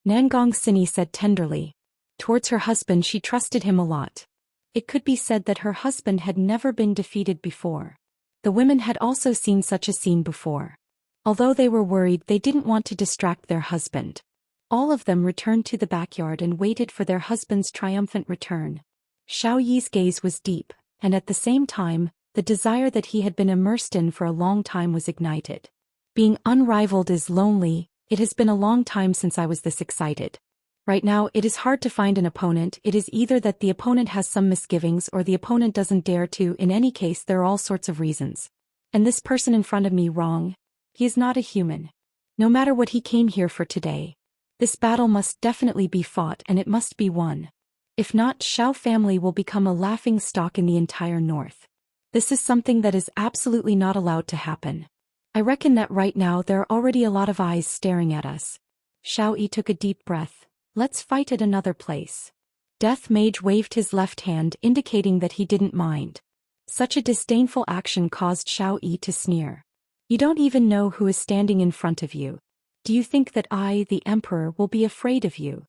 Nangong Sini said tenderly. Towards her husband, she trusted him a lot. It could be said that her husband had never been defeated before. The women had also seen such a scene before. Although they were worried, they didn't want to distract their husband. All of them returned to the backyard and waited for their husband's triumphant return. Xiao Yi's gaze was deep, and at the same time, the desire that he had been immersed in for a long time was ignited. Being unrivaled is lonely. It has been a long time since I was this excited. Right now, it is hard to find an opponent. It is either that the opponent has some misgivings or the opponent doesn't dare to. In any case, there are all sorts of reasons. And this person in front of me, wrong. He is not a human. No matter what he came here for today. This battle must definitely be fought, and it must be won. If not, Xiao family will become a laughing stock in the entire north. This is something that is absolutely not allowed to happen. I reckon that right now there are already a lot of eyes staring at us. Xiao Yi took a deep breath. Let's fight at another place. Death Mage waved his left hand indicating that he didn't mind. Such a disdainful action caused Xiao Yi to sneer. You don't even know who is standing in front of you. Do you think that I, the Emperor, will be afraid of you?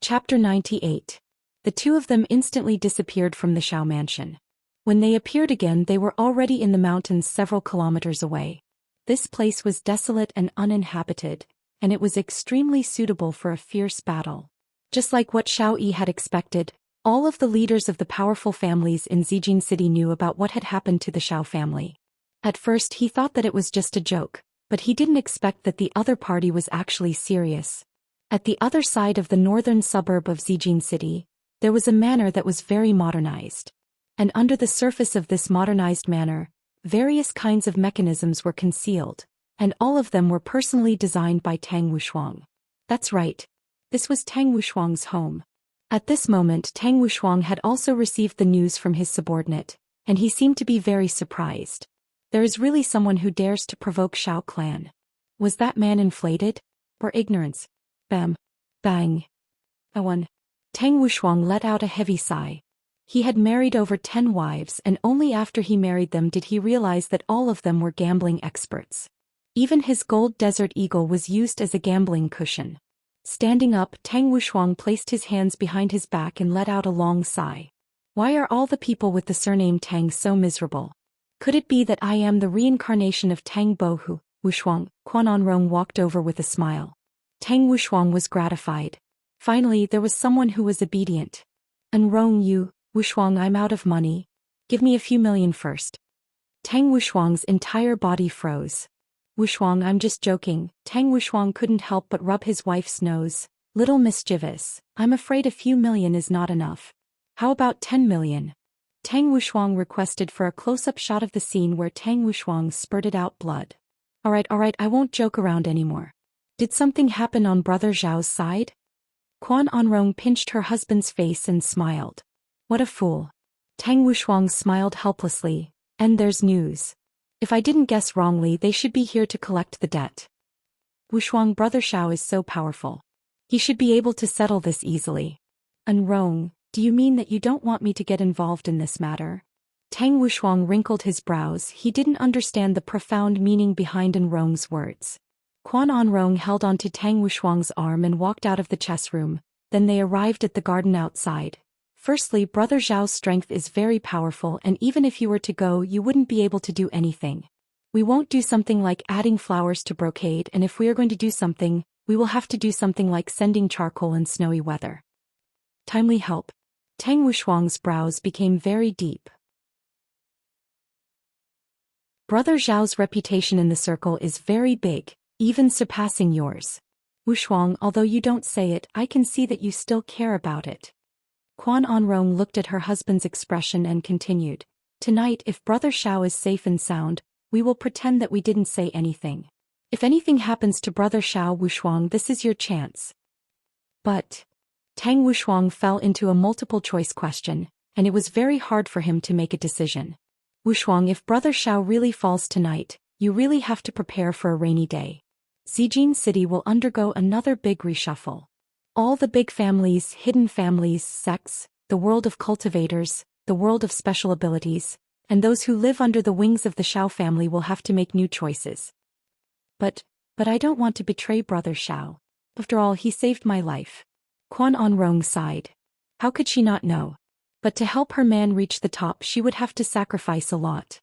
Chapter 98. The two of them instantly disappeared from the Xiao mansion. When they appeared again, they were already in the mountains several kilometers away. This place was desolate and uninhabited, and it was extremely suitable for a fierce battle. Just like what Xiao Yi had expected, all of the leaders of the powerful families in Zijin City knew about what had happened to the Xiao family. At first he thought that it was just a joke, but he didn't expect that the other party was actually serious. At the other side of the northern suburb of Zijin City, there was a manor that was very modernized. And under the surface of this modernized manor, various kinds of mechanisms were concealed, and all of them were personally designed by Tang Wushuang. That's right. This was Tang Wushuang's home. At this moment Tang Wushuang had also received the news from his subordinate, and he seemed to be very surprised. There is really someone who dares to provoke Xiao clan. Was that man inflated? Or ignorance? Bam. Bang. A one. Tang Wushuang let out a heavy sigh. He had married over 10 wives, and only after he married them did he realize that all of them were gambling experts. Even his gold desert eagle was used as a gambling cushion. Standing up, Tang Wushuang placed his hands behind his back and let out a long sigh. Why are all the people with the surname Tang so miserable? Could it be that I am the reincarnation of Tang Bohu? Wushuang? Quan Anrong walked over with a smile. Tang Wushuang was gratified. Finally there was someone who was obedient. Anrong you, Wushuang, I'm out of money. Give me a few million first. Tang Wushuang's entire body froze. Wushuang, I'm just joking. Tang Wushuang couldn't help but rub his wife's nose. Little mischievous, I'm afraid a few million is not enough. How about 10 million? Tang Wushuang requested for a close-up shot of the scene where Tang Wushuang spurted out blood. Alright, I won't joke around anymore. Did something happen on Brother Zhao's side? Quan Anrong pinched her husband's face and smiled. What a fool. Tang Wushuang smiled helplessly. And there's news. If I didn't guess wrongly, they should be here to collect the debt. Wushuang, Brother Xiao is so powerful. He should be able to settle this easily. Anrong, do you mean that you don't want me to get involved in this matter? Tang Wushuang wrinkled his brows. He didn't understand the profound meaning behind Anrong's words. Quan Anrong held onto Tang Wushuang's arm and walked out of the chess room. Then they arrived at the garden outside. Firstly, Brother Zhao's strength is very powerful, and even if you were to go, you wouldn't be able to do anything. We won't do something like adding flowers to brocade, and if we are going to do something, we will have to do something like sending charcoal in snowy weather. Timely help. Tang Wushuang's brows became very deep. Brother Zhao's reputation in the circle is very big, even surpassing yours. Wushuang, although you don't say it, I can see that you still care about it. Quan Anrong looked at her husband's expression and continued. Tonight, if Brother Xiao is safe and sound, we will pretend that we didn't say anything. If anything happens to Brother Xiao, Wushuang, this is your chance. But Tang Wushuang fell into a multiple-choice question, and it was very hard for him to make a decision. Wushuang, if Brother Xiao really falls tonight, you really have to prepare for a rainy day. Zijin City will undergo another big reshuffle. All the big families, hidden families, sects, the world of cultivators, the world of special abilities, and those who live under the wings of the Xiao family will have to make new choices. But I don't want to betray Brother Xiao. After all, he saved my life. Quan Anrong sighed. How could she not know? But to help her man reach the top, she would have to sacrifice a lot.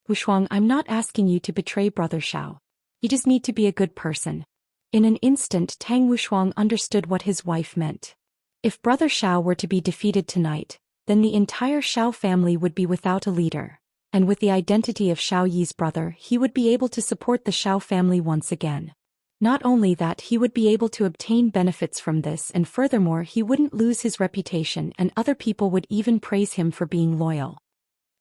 Wushuang, I'm not asking you to betray Brother Xiao. You just need to be a good person. In an instant, Tang Wushuang understood what his wife meant. If Brother Xiao were to be defeated tonight, then the entire Xiao family would be without a leader, and with the identity of Xiao Yi's brother, he would be able to support the Xiao family once again. Not only that, he would be able to obtain benefits from this, and furthermore, he wouldn't lose his reputation, and other people would even praise him for being loyal.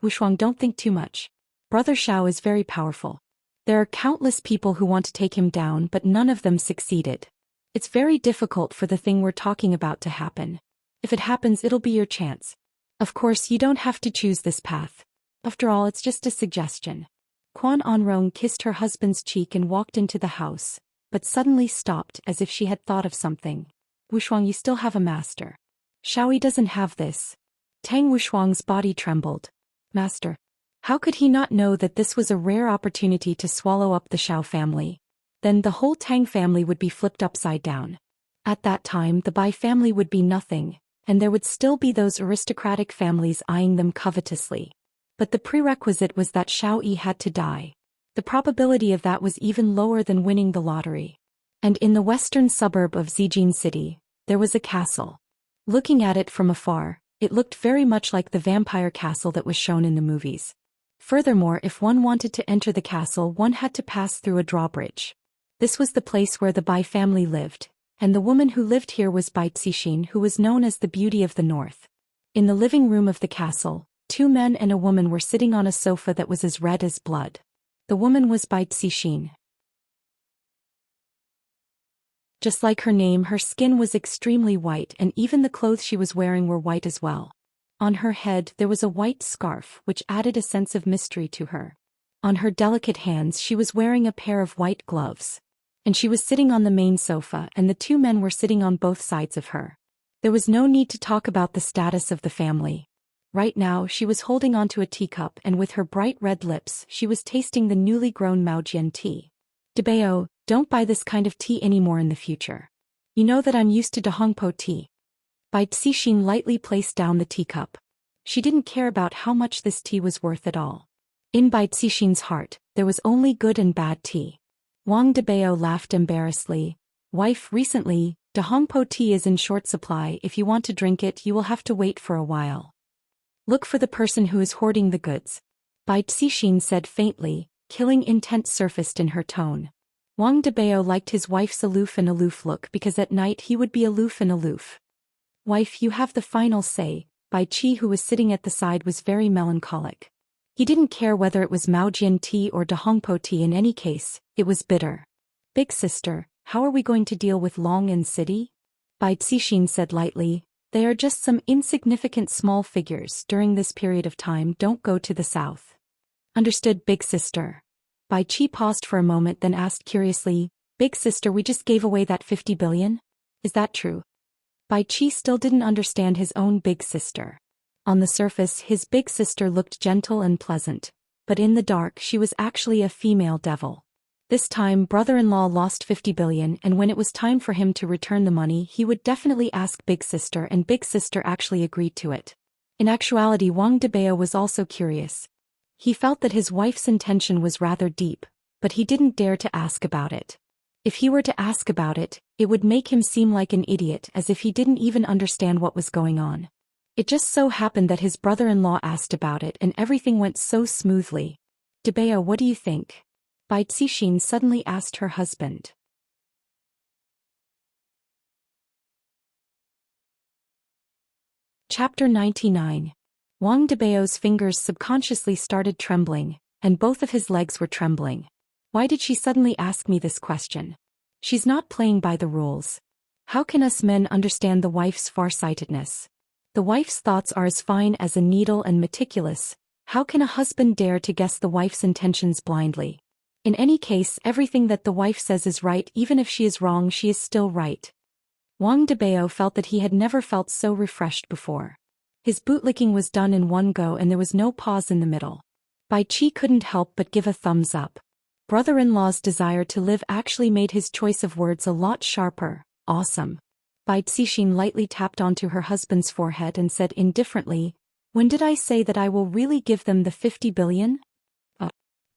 Wushuang, don't think too much. Brother Xiao is very powerful. There are countless people who want to take him down, but none of them succeeded. It's very difficult for the thing we're talking about to happen. If it happens, it'll be your chance. Of course, you don't have to choose this path. After all, it's just a suggestion. Quan Anrong kissed her husband's cheek and walked into the house. but suddenly stopped as if she had thought of something. Wushuang, you still have a master. Shaoyi doesn't have this. Tang Wushuang's body trembled. Master. How could he not know that this was a rare opportunity to swallow up the Xiao family? Then the whole Tang family would be flipped upside down. At that time the Bai family would be nothing, and there would still be those aristocratic families eyeing them covetously. But the prerequisite was that Shaoyi had to die. The probability of that was even lower than winning the lottery. And in the western suburb of Zijin City, there was a castle. Looking at it from afar, it looked very much like the vampire castle that was shown in the movies. Furthermore, if one wanted to enter the castle, one had to pass through a drawbridge. This was the place where the Bai family lived, and the woman who lived here was Bai Cixin, who was known as the Beauty of the North. In the living room of the castle, 2 men and a woman were sitting on a sofa that was as red as blood. The woman was Bai Cixin. Just like her name, her skin was extremely white, and even the clothes she was wearing were white as well. On her head there was a white scarf which added a sense of mystery to her. On her delicate hands she was wearing a pair of white gloves. And she was sitting on the main sofa, and the 2 men were sitting on both sides of her. There was no need to talk about the status of the family. Right now she was holding onto a teacup, and with her bright red lips she was tasting the newly grown Maojian tea. Debao, don't buy this kind of tea anymore in the future. You know that I'm used to Dahongpo tea. Bai Cixin lightly placed down the teacup. She didn't care about how much this tea was worth at all. In Bai Cixin's heart, there was only good and bad tea. Wang Debao laughed embarrassedly. Wife, recently, Dahongpo tea is in short supply. If you want to drink it, you will have to wait for a while. Look for the person who is hoarding the goods. Bai Cixin said faintly, killing intent surfaced in her tone. Wang Debao liked his wife's aloof look because at night he would be aloof. Wife, you have the final say. Bai Qi, who was sitting at the side, was very melancholic. He didn't care whether it was Maojian tea or Dahongpo tea. In any case, it was bitter. Big sister, how are we going to deal with Long and City? Bai Cixin said lightly, they are just some insignificant small figures during this period of time. Don't go to the south. Understood, big sister. Bai Qi paused for a moment, then asked curiously, big sister, we just gave away that 50 billion? Is that true? Bai Qi still didn't understand his own big sister. On the surface, his big sister looked gentle and pleasant, but in the dark she was actually a female devil. This time brother-in-law lost 50 billion, and when it was time for him to return the money, he would definitely ask big sister, and big sister actually agreed to it. In actuality, Wang Debao was also curious. He felt that his wife's intention was rather deep, but he didn't dare to ask about it. If he were to ask about it, it would make him seem like an idiot, as if he didn't even understand what was going on. It just so happened that his brother-in-law asked about it, and everything went so smoothly. Debao, what do you think? Bai Cixin suddenly asked her husband. Chapter 99. Wang Debao's fingers subconsciously started trembling, and both of his legs were trembling. Why did she suddenly ask me this question? She's not playing by the rules. How can us men understand the wife's farsightedness? The wife's thoughts are as fine as a needle and meticulous. How can a husband dare to guess the wife's intentions blindly? In any case, everything that the wife says is right. Even if she is wrong, she is still right. Wang Debao felt that he had never felt so refreshed before. His bootlicking was done in one go, and there was no pause in the middle. Bai Qi couldn't help but give a thumbs up. Brother-in-law's desire to live actually made his choice of words a lot sharper. Awesome. Bai Cixin lightly tapped onto her husband's forehead and said indifferently, when did I say that I will really give them the 50 billion?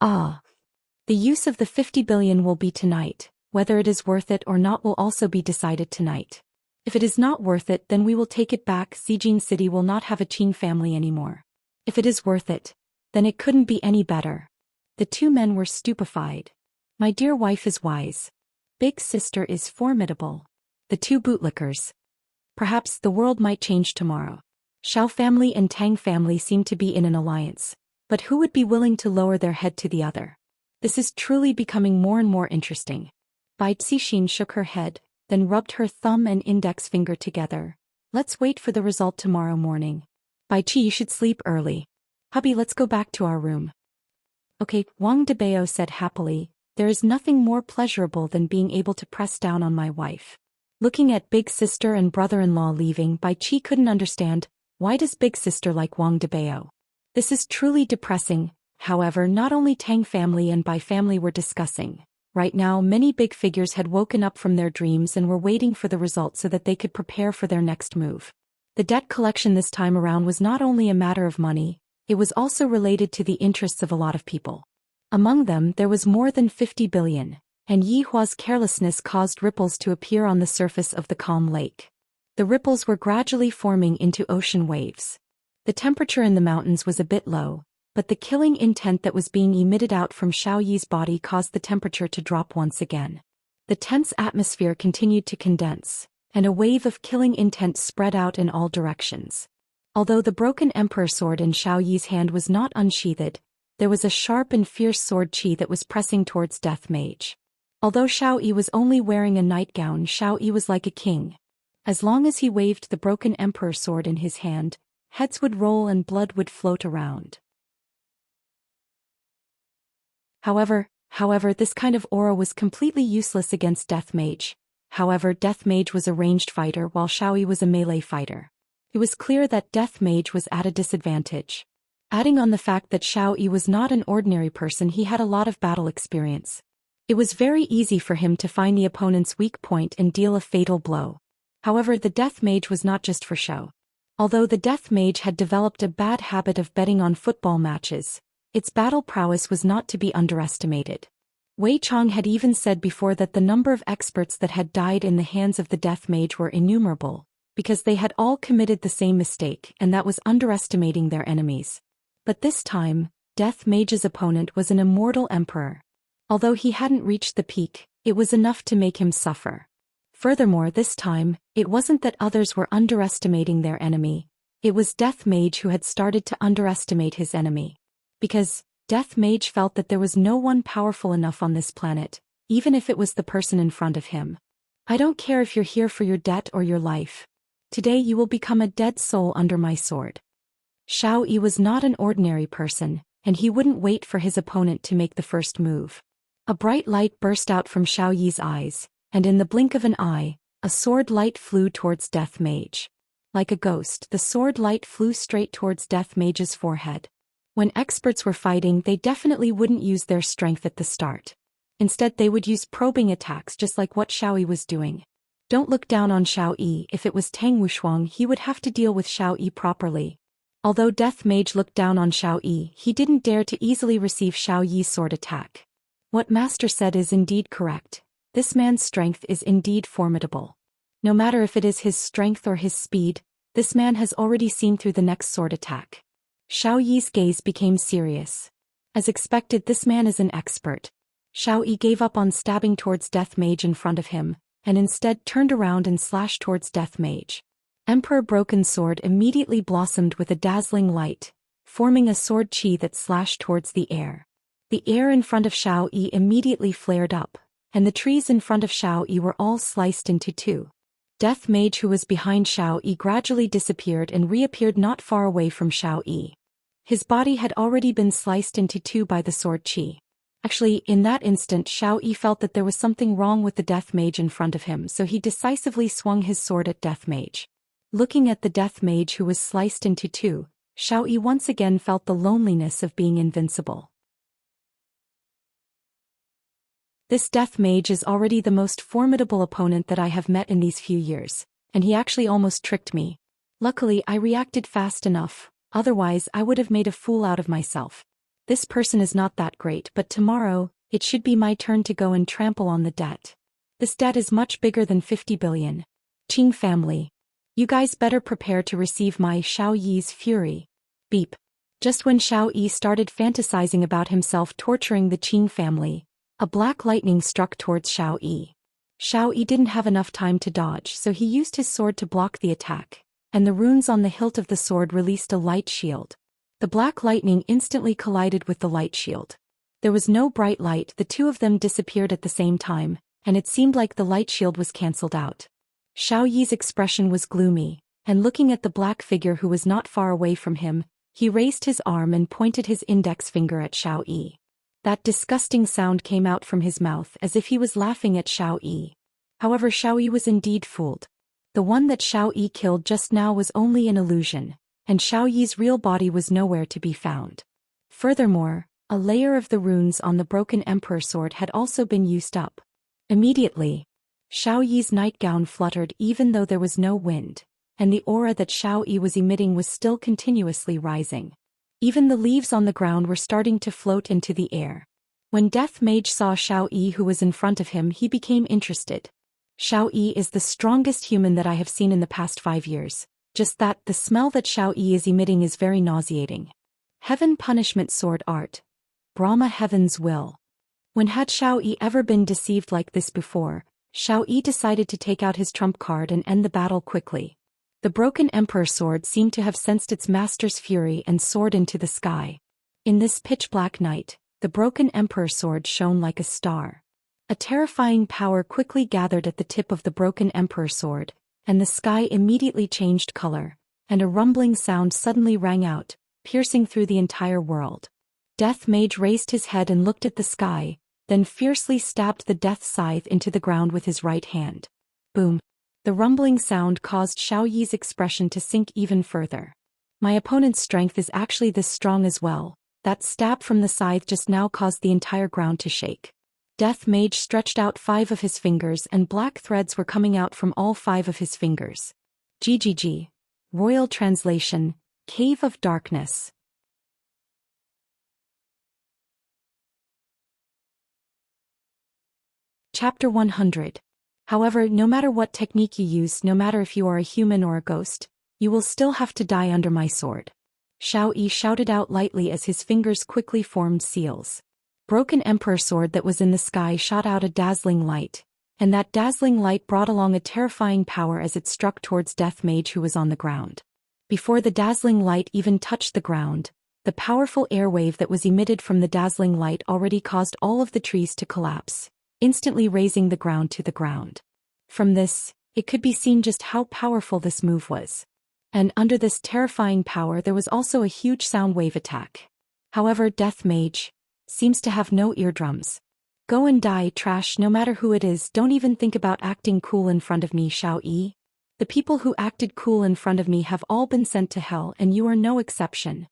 The use of the 50 billion will be tonight. Whether it is worth it or not will also be decided tonight. If it is not worth it, then we will take it back. Zijin City will not have a Qing family anymore. If it is worth it, then it couldn't be any better. The 2 men were stupefied. My dear wife is wise. Big sister is formidable. The 2 bootlickers. Perhaps the world might change tomorrow. Xiao family and Tang family seem to be in an alliance. But who would be willing to lower their head to the other? This is truly becoming more and more interesting. Bai Cixin shook her head, then rubbed her thumb and index finger together. Let's wait for the result tomorrow morning. Bai Qi, you should sleep early. Hubby, let's go back to our room. Okay, Wang Debao said happily, there is nothing more pleasurable than being able to press down on my wife. Looking at big sister and brother-in-law leaving, Bai Qi couldn't understand, why does big sister like Wang Debao? This is truly depressing. However, not only Tang family and Bai family were discussing. Right now, many big figures had woken up from their dreams and were waiting for the result so that they could prepare for their next move. The debt collection this time around was not only a matter of money, it was also related to the interests of a lot of people. Among them, there was more than 50 billion, and Yi Hua's carelessness caused ripples to appear on the surface of the calm lake. The ripples were gradually forming into ocean waves. The temperature in the mountains was a bit low, but the killing intent that was being emitted out from Xiao Yi's body caused the temperature to drop once again. The tense atmosphere continued to condense, and a wave of killing intent spread out in all directions. Although the broken emperor sword in Xiao Yi's hand was not unsheathed, there was a sharp and fierce sword qi that was pressing towards Death Mage. Although Xiao Yi was only wearing a nightgown, Xiao Yi was like a king. As long as he waved the broken emperor sword in his hand, heads would roll and blood would float around. However, this kind of aura was completely useless against Death Mage. However, Death Mage was a ranged fighter while Xiao Yi was a melee fighter. It was clear that Death Mage was at a disadvantage. Adding on the fact that Xiao Yi was not an ordinary person, he had a lot of battle experience. It was very easy for him to find the opponent's weak point and deal a fatal blow. However, the Death Mage was not just for show. Although the Death Mage had developed a bad habit of betting on football matches, its battle prowess was not to be underestimated. Wei Chong had even said before that the number of experts that had died in the hands of the Death Mage were innumerable, because they had all committed the same mistake, and that was underestimating their enemies. But this time, Death Mage's opponent was an immortal emperor. Although he hadn't reached the peak, it was enough to make him suffer. Furthermore, this time, it wasn't that others were underestimating their enemy, it was Death Mage who had started to underestimate his enemy. Because Death Mage felt that there was no one powerful enough on this planet, even if it was the person in front of him. I don't care if you're here for your debt or your life. Today you will become a dead soul under my sword. Xiao Yi was not an ordinary person, and he wouldn't wait for his opponent to make the first move. A bright light burst out from Xiao Yi's eyes, and in the blink of an eye, a sword light flew towards Death Mage. Like a ghost, the sword light flew straight towards Death Mage's forehead. When experts were fighting, they definitely wouldn't use their strength at the start. Instead, they would use probing attacks just like what Xiao Yi was doing. Don't look down on Xiao Yi. If it was Tang Wushuang, he would have to deal with Xiao Yi properly. Although Death Mage looked down on Xiao Yi, he didn't dare to easily receive Xiao Yi's sword attack. What Master said is indeed correct. This man's strength is indeed formidable. No matter if it is his strength or his speed, this man has already seen through the next sword attack. Xiao Yi's gaze became serious. As expected, this man is an expert. Xiao Yi gave up on stabbing towards Death Mage in front of him, and instead turned around and slashed towards Death Mage. Emperor Broken Sword immediately blossomed with a dazzling light, forming a sword qi that slashed towards the air. The air in front of Xiao Yi immediately flared up, and the trees in front of Xiao Yi were all sliced into two. Death Mage, who was behind Xiao Yi, gradually disappeared and reappeared not far away from Xiao Yi. His body had already been sliced into two by the sword qi. Actually, in that instant, Xiao Yi felt that there was something wrong with the Death Mage in front of him, so he decisively swung his sword at Death Mage. Looking at the Death Mage who was sliced into two, Xiao Yi once again felt the loneliness of being invincible. This Death Mage is already the most formidable opponent that I have met in these few years, and he actually almost tricked me. Luckily, I reacted fast enough, otherwise I would have made a fool out of myself. This person is not that great, but tomorrow, it should be my turn to go and trample on the debt. This debt is much bigger than 50 billion. Qing family. You guys better prepare to receive my Xiao Yi's fury. Beep. Just when Xiao Yi started fantasizing about himself torturing the Qing family, a black lightning struck towards Xiao Yi. Xiao Yi didn't have enough time to dodge, so he used his sword to block the attack, and the runes on the hilt of the sword released a light shield. The black lightning instantly collided with the light shield. There was no bright light, the two of them disappeared at the same time, and it seemed like the light shield was cancelled out. Xiao Yi's expression was gloomy, and looking at the black figure who was not far away from him, he raised his arm and pointed his index finger at Xiao Yi. That disgusting sound came out from his mouth as if he was laughing at Xiao Yi. However, Xiao Yi was indeed fooled. The one that Xiao Yi killed just now was only an illusion, and Xiao Yi's real body was nowhere to be found. Furthermore, a layer of the runes on the broken emperor sword had also been used up. Immediately, Xiao Yi's nightgown fluttered even though there was no wind, and the aura that Xiao Yi was emitting was still continuously rising. Even the leaves on the ground were starting to float into the air. When Death Mage saw Xiao Yi who was in front of him, he became interested. Xiao Yi is the strongest human that I have seen in the past 5 years. Just that, the smell that Xiao Yi is emitting is very nauseating. Heaven Punishment Sword Art. Brahma Heaven's Will. When had Xiao Yi ever been deceived like this before, Xiao Yi decided to take out his trump card and end the battle quickly. The broken emperor sword seemed to have sensed its master's fury and soared into the sky. In this pitch-black night, the broken emperor sword shone like a star. A terrifying power quickly gathered at the tip of the broken emperor sword, and the sky immediately changed color, and a rumbling sound suddenly rang out, piercing through the entire world. Death Mage raised his head and looked at the sky, then fiercely stabbed the death scythe into the ground with his right hand. Boom. The rumbling sound caused Xiao Yi's expression to sink even further. My opponent's strength is actually this strong as well. That stab from the scythe just now caused the entire ground to shake. Death Mage stretched out 5 of his fingers and black threads were coming out from all 5 of his fingers. GGG. Royal Translation, Cave of Darkness. Chapter 100. However, no matter what technique you use, no matter if you are a human or a ghost, you will still have to die under my sword. Xiao Yi shouted out lightly as his fingers quickly formed seals. Broken emperor sword that was in the sky shot out a dazzling light, and that dazzling light brought along a terrifying power as it struck towards Death Mage who was on the ground. Before the dazzling light even touched the ground, the powerful airwave that was emitted from the dazzling light already caused all of the trees to collapse, instantly raising the ground to the ground. From this, it could be seen just how powerful this move was. And under this terrifying power there was also a huge sound wave attack. However, Death Mage seems to have no eardrums. Go and die, trash, no matter who it is. Don't even think about acting cool in front of me, Xiao Yi. The people who acted cool in front of me have all been sent to hell and you are no exception.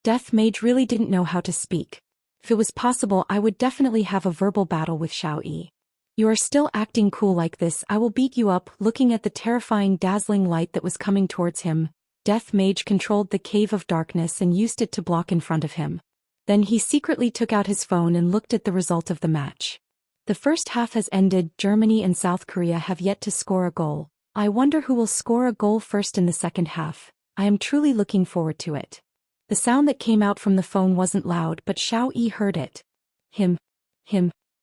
Death Mage really didn't know how to speak. If it was possible, I would definitely have a verbal battle with Xiao Yi. You are still acting cool like this, I will beat you up. Looking at the terrifying dazzling light that was coming towards him, Death Mage controlled the Cave of Darkness and used it to block in front of him. Then he secretly took out his phone and looked at the result of the match. The first half has ended. Germany and South Korea have yet to score a goal. I wonder who will score a goal first in the second half. I am truly looking forward to it. The sound that came out from the phone wasn't loud, but Xiao Yi heard it. Him.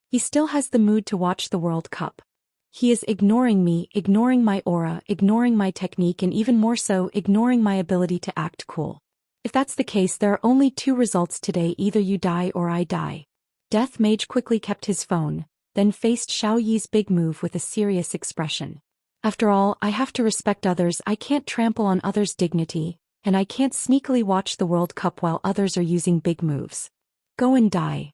He still has the mood to watch the World Cup. He is ignoring me, ignoring my aura, ignoring my technique, and even more so, ignoring my ability to act cool. If that's the case, there are only 2 results today: either you die or I die. Death Mage quickly kept his phone, then faced Xiao Yi's big move with a serious expression. After all, I have to respect others. I can't trample on others' dignity. And I can't sneakily watch the World Cup while others are using big moves. Go and die.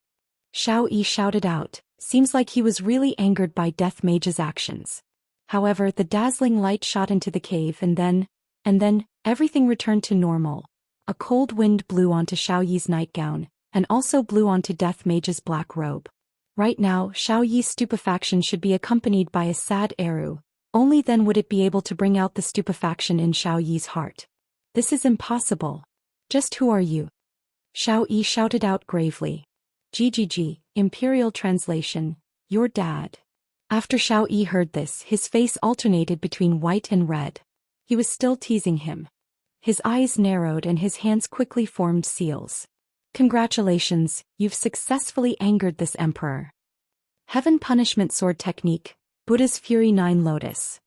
Xiao Yi shouted out. Seems like he was really angered by Death Mage's actions. However, the dazzling light shot into the cave and then, everything returned to normal. A cold wind blew onto Xiao Yi's nightgown, and also blew onto Death Mage's black robe. Right now, Xiao Yi's stupefaction should be accompanied by a sad eru. Only then would it be able to bring out the stupefaction in Xiao Yi's heart. This is impossible. Just who are you? Xiao Yi shouted out gravely. GGG, Imperial Translation, your dad. After Xiao Yi heard this, his face alternated between white and red. He was still teasing him. His eyes narrowed and his hands quickly formed seals. Congratulations, you've successfully angered this emperor. Heaven Punishment Sword Technique, Buddha's Fury 9 Lotus.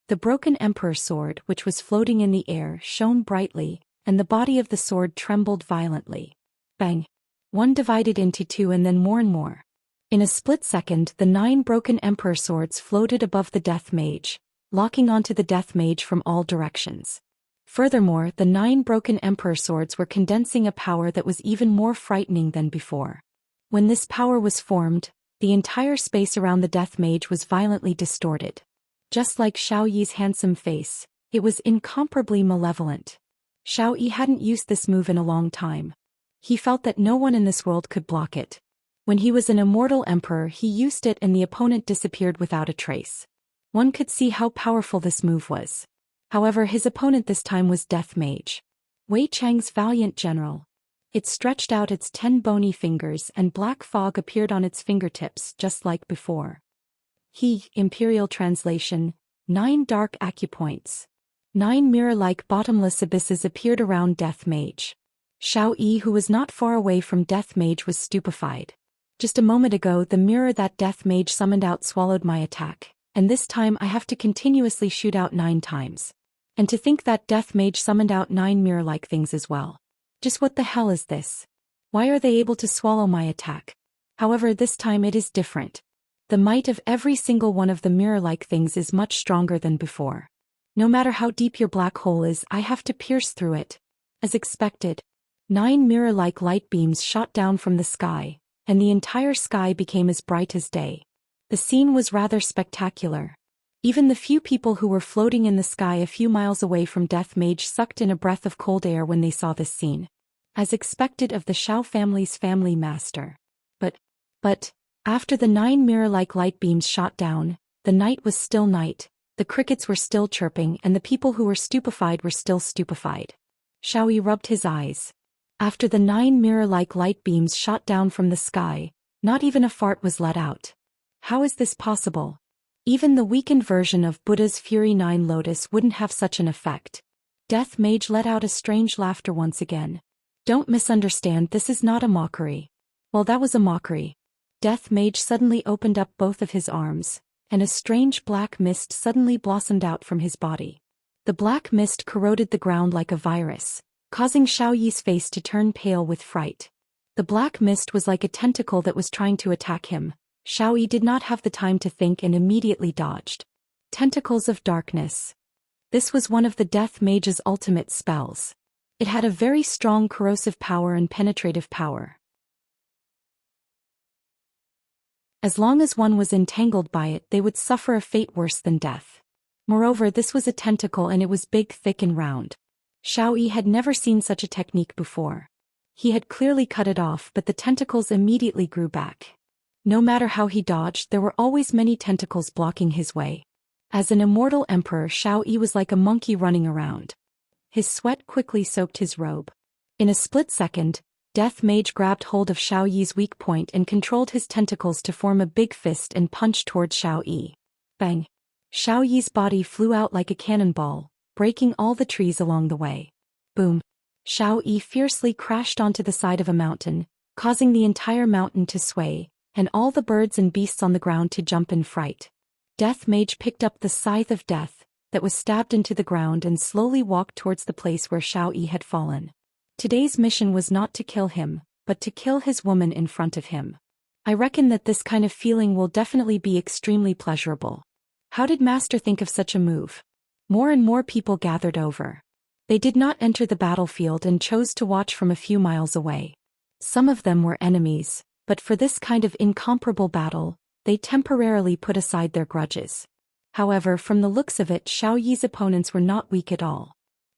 The broken emperor sword, which was floating in the air, shone brightly, and the body of the sword trembled violently. Bang! One divided into 2 and then more and more. In a split second, the 9 broken emperor swords floated above the Death Mage, locking onto the Death Mage from all directions. Furthermore, the 9 broken emperor swords were condensing a power that was even more frightening than before. When this power was formed, the entire space around the death mage was violently distorted. Just like Xiao Yi's handsome face, it was incomparably malevolent. Xiao Yi hadn't used this move in a long time. He felt that no one in this world could block it. When he was an immortal emperor, he used it and the opponent disappeared without a trace. One could see how powerful this move was. However, his opponent this time was Death Mage, Wei Chang's valiant general. It stretched out its 10 bony fingers and black fog appeared on its fingertips just like before. Imperial translation, 9 dark acupoints. 9 mirror-like bottomless abysses appeared around Death Mage. Xiao Yi, who was not far away from Death Mage, was stupefied. Just a moment ago, the mirror that Death Mage summoned out swallowed my attack, and this time I have to continuously shoot out 9 times. And to think that Death Mage summoned out 9 mirror-like things as well. Just what the hell is this? Why are they able to swallow my attack? However, this time it is different. The might of every single one of the mirror-like things is much stronger than before. No matter how deep your black hole is, I have to pierce through it. As expected, 9 mirror-like light beams shot down from the sky, and the entire sky became as bright as day. The scene was rather spectacular. Even the few people who were floating in the sky a few miles away from Death Mage sucked in a breath of cold air when they saw this scene. As expected of the Xiao family's family master. But, after the 9 mirror-like light beams shot down, the night was still night, the crickets were still chirping and the people who were stupefied were still stupefied. Xiao Yi rubbed his eyes. After the 9 mirror-like light beams shot down from the sky, not even a fart was let out. How is this possible? Even the weakened version of Buddha's Fury 9 Lotus wouldn't have such an effect. Death Mage let out a strange laughter once again. Don't misunderstand, this is not a mockery. Well, that was a mockery. Death Mage suddenly opened up both of his arms, and a strange black mist suddenly blossomed out from his body. The black mist corroded the ground like a virus, causing Xiao Yi's face to turn pale with fright. The black mist was like a tentacle that was trying to attack him. Xiao Yi did not have the time to think and immediately dodged. Tentacles of Darkness. This was one of the Death Mage's ultimate spells. It had a very strong corrosive power and penetrative power. As long as one was entangled by it, they would suffer a fate worse than death. Moreover, this was a tentacle and it was big, thick and round. Xiao Yi had never seen such a technique before. He had clearly cut it off, but the tentacles immediately grew back. No matter how he dodged, there were always many tentacles blocking his way. As an immortal emperor, Xiao Yi was like a monkey running around. His sweat quickly soaked his robe. In a split second, Death Mage grabbed hold of Xiao Yi's weak point and controlled his tentacles to form a big fist and punch towards Xiao Yi. Bang! Xiao Yi's body flew out like a cannonball, breaking all the trees along the way. Boom! Xiao Yi fiercely crashed onto the side of a mountain, causing the entire mountain to sway, and all the birds and beasts on the ground to jump in fright. Death Mage picked up the scythe of death that was stabbed into the ground and slowly walked towards the place where Xiao Yi had fallen. Today's mission was not to kill him, but to kill his woman in front of him. I reckon that this kind of feeling will definitely be extremely pleasurable. How did Master think of such a move? More and more people gathered over. They did not enter the battlefield and chose to watch from a few miles away. Some of them were enemies, but for this kind of incomparable battle, they temporarily put aside their grudges. However, from the looks of it, Xiao Yi's opponents were not weak at all.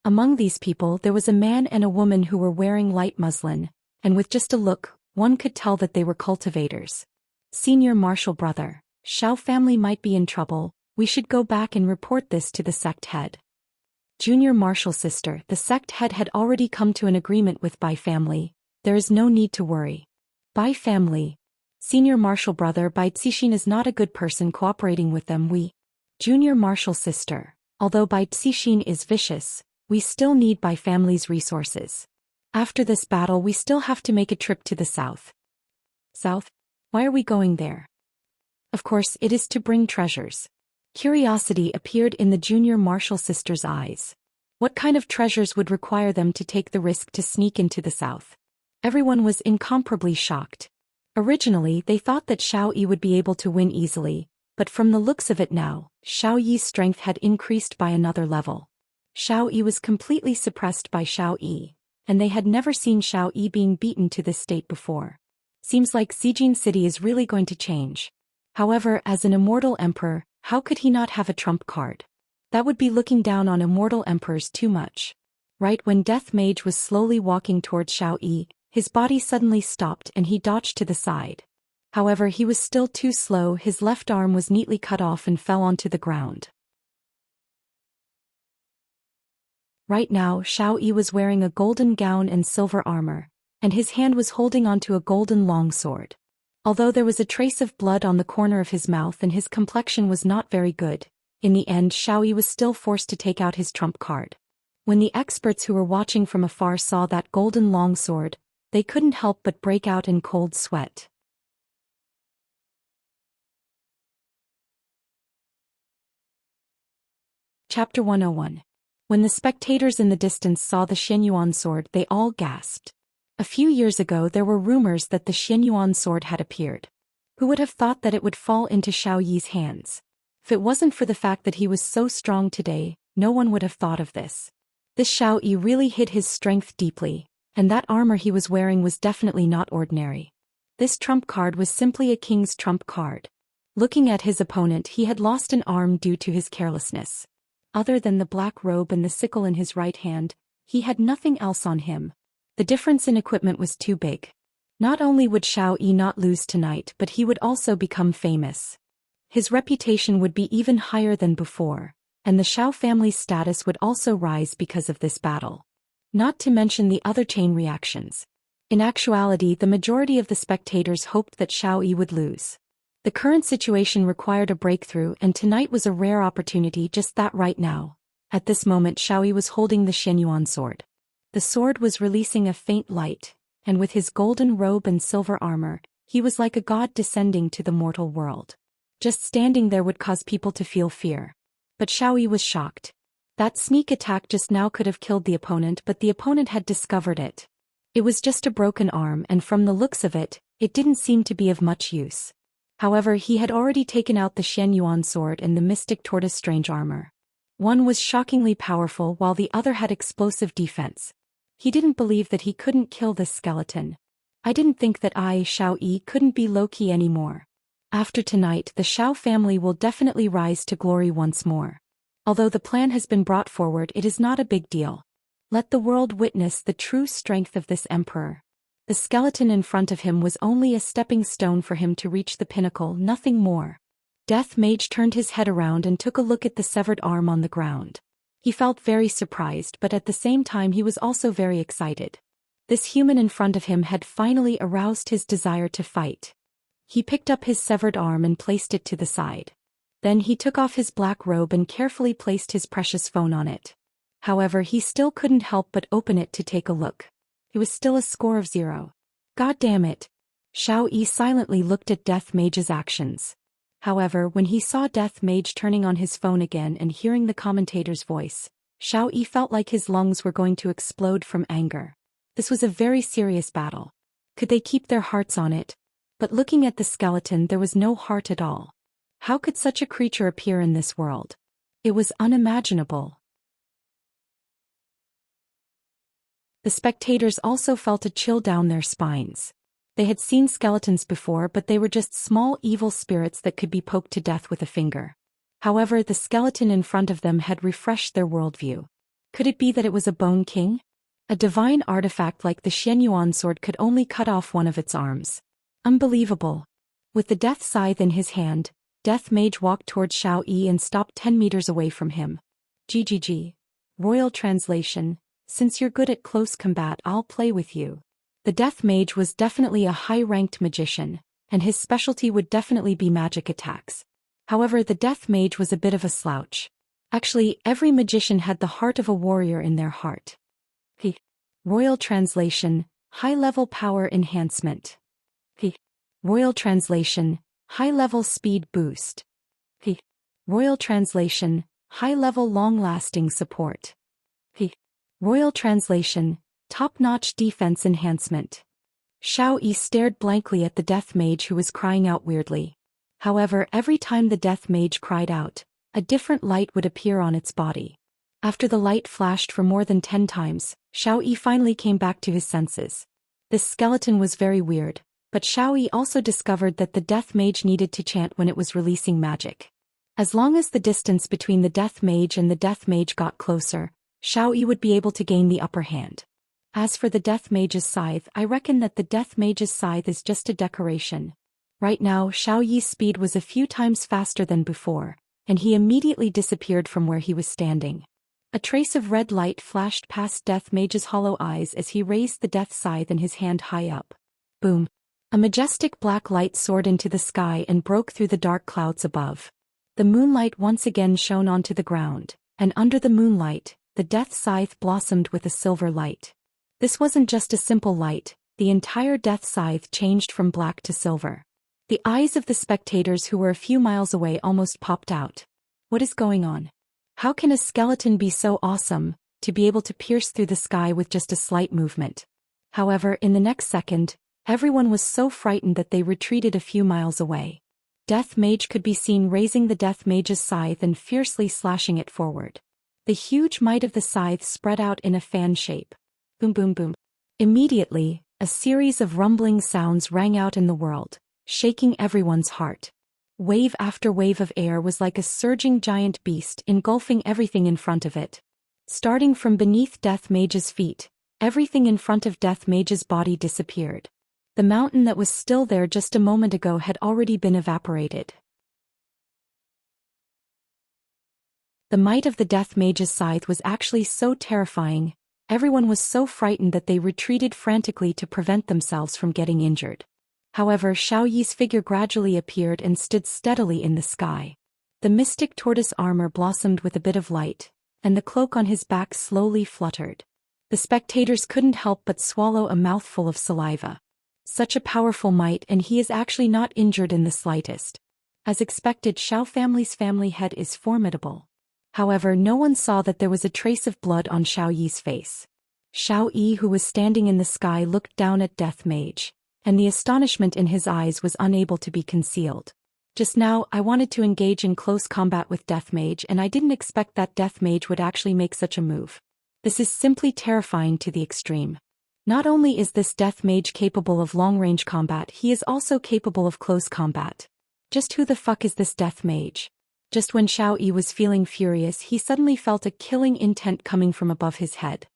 Among these people, there was a man and a woman who were wearing light muslin, and with just a look, one could tell that they were cultivators. Senior Marshal Brother, Xiao family might be in trouble, we should go back and report this to the sect head. Junior Marshal Sister, the sect head had already come to an agreement with Bai family. There is no need to worry. Bai family. Senior Marshal Brother, Bai Cixin is not a good person cooperating with them. Junior Marshal Sister, although Bai Cixin is vicious, we still need Bai family's resources. After this battle we still have to make a trip to the south. South? Why are we going there? Of course, it is to bring treasures. Curiosity appeared in the Junior Marshal Sister's eyes. What kind of treasures would require them to take the risk to sneak into the south? Everyone was incomparably shocked. Originally, they thought that Xiao Yi would be able to win easily, but from the looks of it now, Xiao Yi's strength had increased by another level. Xiao Yi was completely suppressed by Xiao Yi, and they had never seen Xiao Yi being beaten to this state before. Seems like Xijin City is really going to change. However, as an immortal emperor, how could he not have a trump card? That would be looking down on immortal emperors too much. Right when Death Mage was slowly walking towards Xiao Yi, his body suddenly stopped and he dodged to the side. However, he was still too slow. His left arm was neatly cut off and fell onto the ground. Right now, Xiao Yi was wearing a golden gown and silver armor, and his hand was holding onto a golden longsword. Although there was a trace of blood on the corner of his mouth and his complexion was not very good, in the end Xiao Yi was still forced to take out his trump card. When the experts who were watching from afar saw that golden longsword, they couldn't help but break out in cold sweat. Chapter 101. When the spectators in the distance saw the Xianyuan sword, they all gasped. A few years ago there were rumors that the Xianyuan sword had appeared. Who would have thought that it would fall into Xiao Yi's hands? If it wasn't for the fact that he was so strong today, no one would have thought of this. This Xiao Yi really hid his strength deeply, and that armor he was wearing was definitely not ordinary. This trump card was simply a king's trump card. Looking at his opponent, he had lost an arm due to his carelessness. Other than the black robe and the sickle in his right hand, he had nothing else on him. The difference in equipment was too big. Not only would Xiao Yi not lose tonight, but he would also become famous. His reputation would be even higher than before, and the Xiao family's status would also rise because of this battle. Not to mention the other chain reactions. In actuality, the majority of the spectators hoped that Xiao Yi would lose. The current situation required a breakthrough, and tonight was a rare opportunity, just that right now. At this moment Xiao Yi was holding the Xianyuan sword. The sword was releasing a faint light, and with his golden robe and silver armor, he was like a god descending to the mortal world. Just standing there would cause people to feel fear. But Xiao Yi was shocked. That sneak attack just now could have killed the opponent, but the opponent had discovered it. It was just a broken arm, and from the looks of it, it didn't seem to be of much use. However, he had already taken out the Xianyuan sword and the mystic tortoise strange armor. One was shockingly powerful while the other had explosive defense. He didn't believe that he couldn't kill this skeleton. I didn't think that I, Xiao Yi, couldn't be low-key anymore. After tonight, the Xiao family will definitely rise to glory once more. Although the plan has been brought forward, it is not a big deal. Let the world witness the true strength of this emperor. The skeleton in front of him was only a stepping stone for him to reach the pinnacle, nothing more. Death Mage turned his head around and took a look at the severed arm on the ground. He felt very surprised, but at the same time he was also very excited. This human in front of him had finally aroused his desire to fight. He picked up his severed arm and placed it to the side. Then he took off his black robe and carefully placed his precious phone on it. However, he still couldn't help but open it to take a look. It was still a score of 0. God damn it. Xiao Yi silently looked at Death Mage's actions. However, when he saw Death Mage turning on his phone again and hearing the commentator's voice, Xiao Yi felt like his lungs were going to explode from anger. This was a very serious battle. Could they keep their hearts on it? But looking at the skeleton, there was no heart at all. How could such a creature appear in this world? It was unimaginable. The spectators also felt a chill down their spines. They had seen skeletons before, but they were just small evil spirits that could be poked to death with a finger. However, the skeleton in front of them had refreshed their worldview. Could it be that it was a Bone King? A divine artifact like the Xianyuan sword could only cut off one of its arms. Unbelievable. With the death scythe in his hand, Death Mage walked towards Xiao Yi and stopped 10 meters away from him. GGG. Royal Translation. Since you're good at close combat, I'll play with you. The Death Mage was definitely a high-ranked magician, and his specialty would definitely be magic attacks. However, the Death Mage was a bit of a slouch. Actually, every magician had the heart of a warrior in their heart. Royal Translation. High-level power enhancement. Royal Translation. High-level speed boost. Royal Translation. High-level long-lasting support. Royal Translation. Top-notch defense enhancement. Xiao Yi stared blankly at the Death Mage, who was crying out weirdly. However, every time the Death Mage cried out, a different light would appear on its body. After the light flashed for more than 10 times, Xiao Yi finally came back to his senses. This skeleton was very weird, but Xiao Yi also discovered that the death mage needed to chant when it was releasing magic. As long as the distance between the death mage and the death mage got closer, Xiao Yi would be able to gain the upper hand. As for the death mage's scythe, I reckon that the death mage's scythe is just a decoration. Right now, Xiao Yi's speed was a few times faster than before, and he immediately disappeared from where he was standing. A trace of red light flashed past death mage's hollow eyes as he raised the death scythe in his hand high up. Boom! A majestic black light soared into the sky and broke through the dark clouds above. The moonlight once again shone onto the ground, and under the moonlight, the death scythe blossomed with a silver light. This wasn't just a simple light, the entire death scythe changed from black to silver. The eyes of the spectators who were a few miles away almost popped out. What is going on? How can a skeleton be so awesome, to be able to pierce through the sky with just a slight movement? However, in the next second, everyone was so frightened that they retreated a few miles away. Death Mage could be seen raising the Death Mage's scythe and fiercely slashing it forward. The huge might of the scythe spread out in a fan shape. Boom boom boom. Immediately, a series of rumbling sounds rang out in the world, shaking everyone's heart. Wave after wave of air was like a surging giant beast engulfing everything in front of it. Starting from beneath Death Mage's feet, everything in front of Death Mage's body disappeared. The mountain that was still there just a moment ago had already been evaporated. The might of the Death Mage's scythe was actually so terrifying, everyone was so frightened that they retreated frantically to prevent themselves from getting injured. However, Xiao Yi's figure gradually appeared and stood steadily in the sky. The mystic tortoise armor blossomed with a bit of light, and the cloak on his back slowly fluttered. The spectators couldn't help but swallow a mouthful of saliva. Such a powerful might, and he is actually not injured in the slightest. As expected, Xiao family's family head is formidable. However, no one saw that there was a trace of blood on Xiao Yi's face. Xiao Yi, who was standing in the sky, looked down at Death Mage, and the astonishment in his eyes was unable to be concealed. Just now, I wanted to engage in close combat with Death Mage, and I didn't expect that Death Mage would actually make such a move. This is simply terrifying to the extreme. Not only is this Death Mage capable of long-range combat, he is also capable of close combat. Just who the fuck is this Death Mage? Just when Xiao Yi was feeling furious, he suddenly felt a killing intent coming from above his head.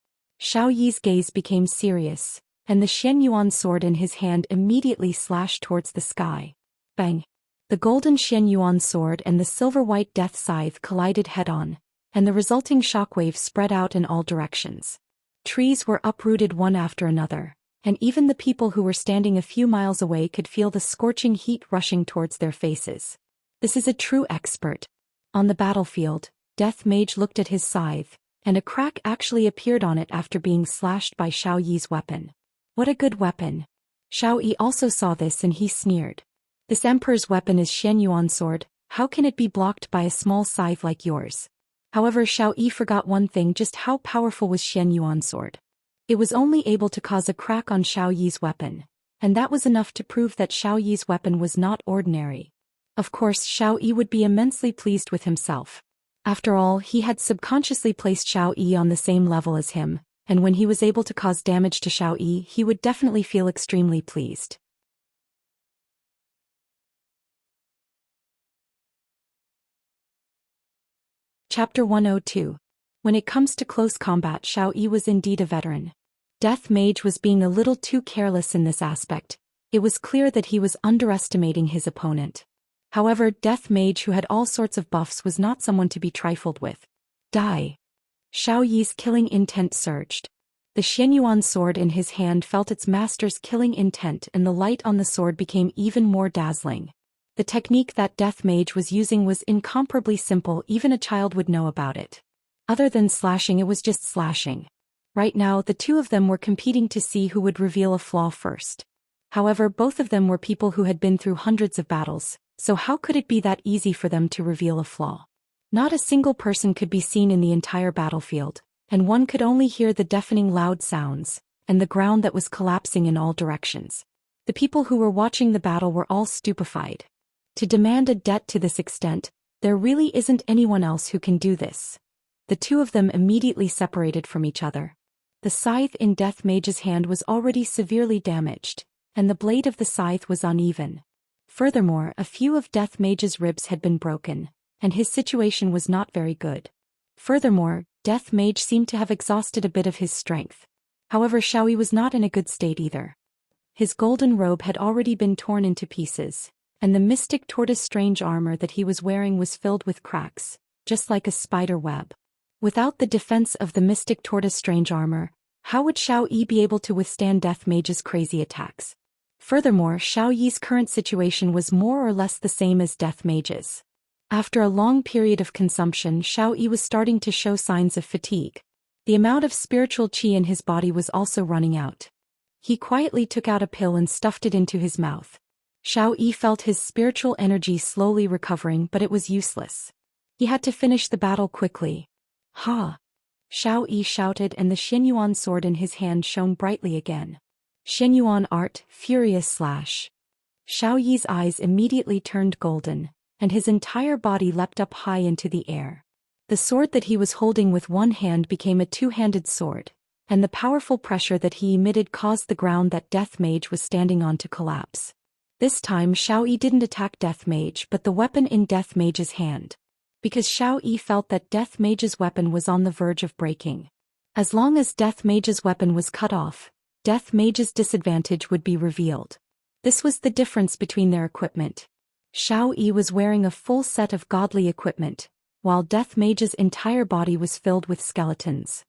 Xiao Yi's gaze became serious, and the Xianyuan sword in his hand immediately slashed towards the sky. Bang! The golden Xianyuan sword and the silver-white death scythe collided head-on, and the resulting shockwave spread out in all directions. Trees were uprooted one after another, and even the people who were standing a few miles away could feel the scorching heat rushing towards their faces. This is a true expert. On the battlefield, Death Mage looked at his scythe, and a crack actually appeared on it after being slashed by Xiao Yi's weapon. What a good weapon! Xiao Yi also saw this and he sneered. This emperor's weapon is Xianyuan sword, how can it be blocked by a small scythe like yours? However, Xiao Yi forgot one thing: just how powerful was Xianyuan sword. It was only able to cause a crack on Xiao Yi's weapon, and that was enough to prove that Xiao Yi's weapon was not ordinary. Of course, Xiao Yi would be immensely pleased with himself. After all, he had subconsciously placed Xiao Yi on the same level as him, and when he was able to cause damage to Xiao Yi, he would definitely feel extremely pleased. Chapter 102. When it comes to close combat, Xiao Yi was indeed a veteran. Death Mage was being a little too careless in this aspect. It was clear that he was underestimating his opponent. However, Death Mage, who had all sorts of buffs, was not someone to be trifled with. Die! Xiao Yi's killing intent surged. The Xianyuan sword in his hand felt its master's killing intent, and the light on the sword became even more dazzling. The technique that Death Mage was using was incomparably simple, even a child would know about it. Other than slashing, it was just slashing. Right now, the two of them were competing to see who would reveal a flaw first. However, both of them were people who had been through hundreds of battles, so how could it be that easy for them to reveal a flaw? Not a single person could be seen in the entire battlefield, and one could only hear the deafening loud sounds, and the ground that was collapsing in all directions. The people who were watching the battle were all stupefied. To demand a debt to this extent, there really isn't anyone else who can do this. The two of them immediately separated from each other. The scythe in Death Mage's hand was already severely damaged, and the blade of the scythe was uneven. Furthermore, a few of Death Mage's ribs had been broken, and his situation was not very good. Furthermore, Death Mage seemed to have exhausted a bit of his strength. However, Xiaoyi was not in a good state either. His golden robe had already been torn into pieces, and the mystic tortoise strange armor that he was wearing was filled with cracks, just like a spider web. Without the defense of the mystic tortoise strange armor, how would Xiaoyi be able to withstand Death Mage's crazy attacks? Furthermore, Xiaoyi's current situation was more or less the same as Death Mage's. After a long period of consumption, Xiaoyi was starting to show signs of fatigue. The amount of spiritual qi in his body was also running out. He quietly took out a pill and stuffed it into his mouth. Xiaoyi felt his spiritual energy slowly recovering, but it was useless. He had to finish the battle quickly. Ha! Xiaoyi shouted, and the Xianyuan sword in his hand shone brightly again. Xianyuan art, furious slash. Xiaoyi's eyes immediately turned golden, and his entire body leapt up high into the air. The sword that he was holding with one hand became a two-handed sword, and the powerful pressure that he emitted caused the ground that Death Mage was standing on to collapse. This time Xiaoyi didn't attack Death Mage but the weapon in Death Mage's hand. Because Xiaoyi felt that Death Mage's weapon was on the verge of breaking. As long as Death Mage's weapon was cut off, Death Mage's disadvantage would be revealed. This was the difference between their equipment. Xiaoyi was wearing a full set of godly equipment, while Death Mage's entire body was filled with skeletons.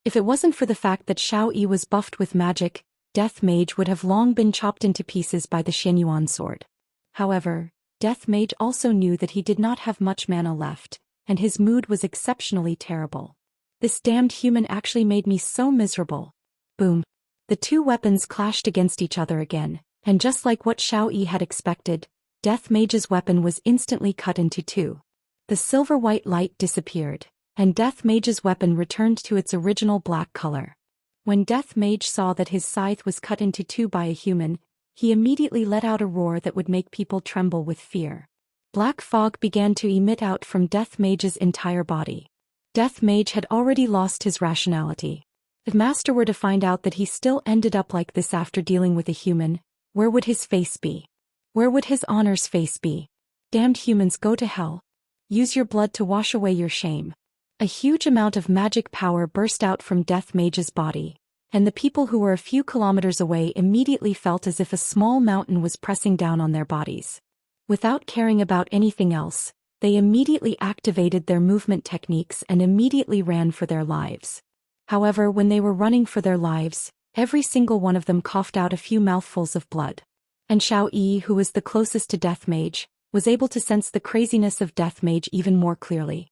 If it wasn't for the fact that Xiaoyi was buffed with magic, Death Mage would have long been chopped into pieces by the Xianyuan sword. However, Death Mage also knew that he did not have much mana left, and his mood was exceptionally terrible. This damned human actually made me so miserable. Boom. The two weapons clashed against each other again, and just like what Xiaoyi had expected, Death Mage's weapon was instantly cut into two. The silver-white light disappeared, and Death Mage's weapon returned to its original black color. When Death Mage saw that his scythe was cut into two by a human, he immediately let out a roar that would make people tremble with fear. Black fog began to emit out from Death Mage's entire body. Death Mage had already lost his rationality. If Master were to find out that he still ended up like this after dealing with a human, where would his face be? Where would his honor's face be? Damned humans, go to hell. Use your blood to wash away your shame. A huge amount of magic power burst out from Death Mage's body, and the people who were a few kilometers away immediately felt as if a small mountain was pressing down on their bodies. Without caring about anything else, they immediately activated their movement techniques and immediately ran for their lives. However, when they were running for their lives, every single one of them coughed out a few mouthfuls of blood. And Xiaoyi, who was the closest to Death Mage, was able to sense the craziness of Death Mage even more clearly.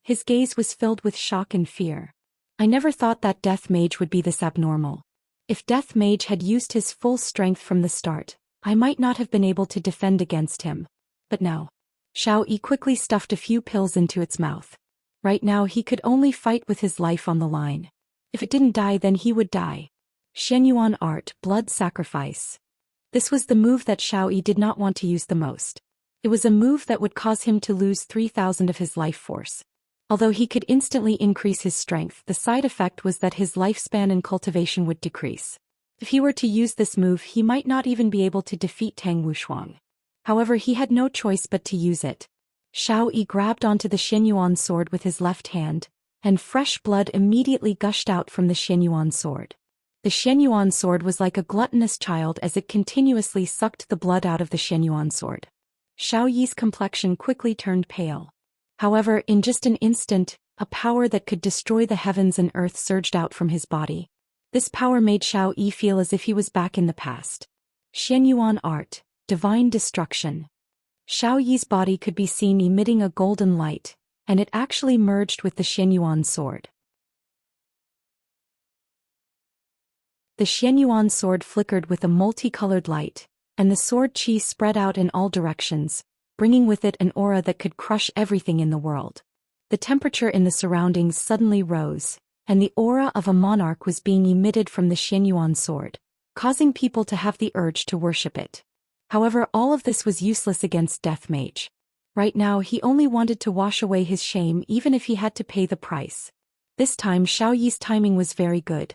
His gaze was filled with shock and fear. I never thought that Death Mage would be this abnormal. If Death Mage had used his full strength from the start, I might not have been able to defend against him. But no. Xiaoyi quickly stuffed a few pills into its mouth. Right now he could only fight with his life on the line. If it didn't die, then he would die. Xianyuan art, blood sacrifice. This was the move that Xiaoyi did not want to use the most. It was a move that would cause him to lose 3,000 of his life force. Although he could instantly increase his strength, the side effect was that his lifespan and cultivation would decrease. If he were to use this move, he might not even be able to defeat Tang Wushuang. However, he had no choice but to use it. Xiaoyi grabbed onto the Xianyuan sword with his left hand, and fresh blood immediately gushed out from the Xianyuan sword. The Xianyuan sword was like a gluttonous child as it continuously sucked the blood out of the Xianyuan sword. Xiaoyi's complexion quickly turned pale. However, in just an instant, a power that could destroy the heavens and earth surged out from his body. This power made Xiaoyi feel as if he was back in the past. Xianyuan art, divine destruction. Xiaoyi's body could be seen emitting a golden light, and it actually merged with the Xianyuan sword. The Xianyuan sword flickered with a multicolored light, and the sword qi spread out in all directions, bringing with it an aura that could crush everything in the world. The temperature in the surroundings suddenly rose, and the aura of a monarch was being emitted from the Xianyuan sword, causing people to have the urge to worship it. However, all of this was useless against Death Mage. Right now he only wanted to wash away his shame even if he had to pay the price. This time Xiao Yi's timing was very good.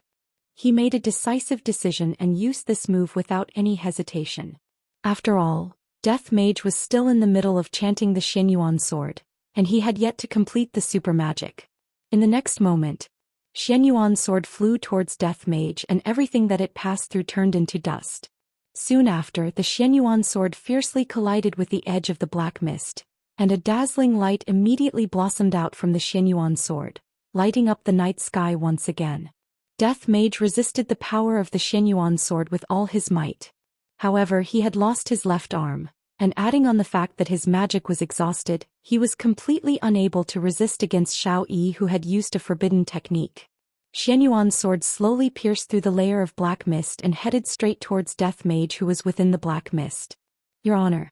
He made a decisive decision and used this move without any hesitation. After all, Death Mage was still in the middle of chanting the Xianyuan sword, and he had yet to complete the super magic. In the next moment, Xianyuan sword flew towards Death Mage and everything that it passed through turned into dust. Soon after, the Xianyuan sword fiercely collided with the edge of the black mist, and a dazzling light immediately blossomed out from the Xianyuan sword, lighting up the night sky once again. Death Mage resisted the power of the Xianyuan sword with all his might. However, he had lost his left arm, and adding on the fact that his magic was exhausted, he was completely unable to resist against Xiao Yi, who had used a forbidden technique. Xianyuan's sword slowly pierced through the layer of black mist and headed straight towards Death Mage, who was within the black mist. Your Honor.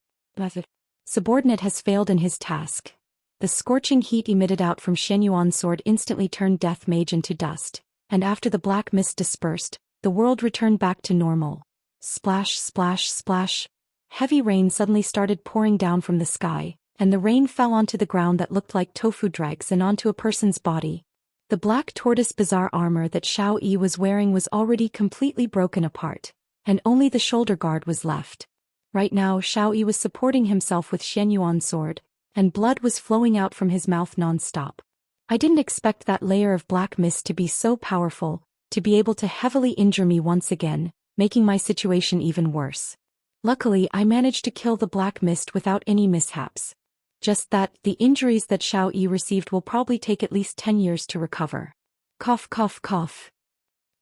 Subordinate has failed in his task. The scorching heat emitted out from Xianyuan's sword instantly turned Death Mage into dust, and after the black mist dispersed, the world returned back to normal. Splash, splash, splash. Heavy rain suddenly started pouring down from the sky, and the rain fell onto the ground that looked like tofu dregs and onto a person's body. The black tortoise bizarre armor that Xiao Yi was wearing was already completely broken apart, and only the shoulder guard was left. Right now Xiao Yi was supporting himself with Xianyuan's sword, and blood was flowing out from his mouth non-stop. I didn't expect that layer of black mist to be so powerful, to be able to heavily injure me once again, making my situation even worse. Luckily, I managed to kill the black mist without any mishaps. Just that, the injuries that Xiao Yi received will probably take at least 10 years to recover. Cough, cough, cough.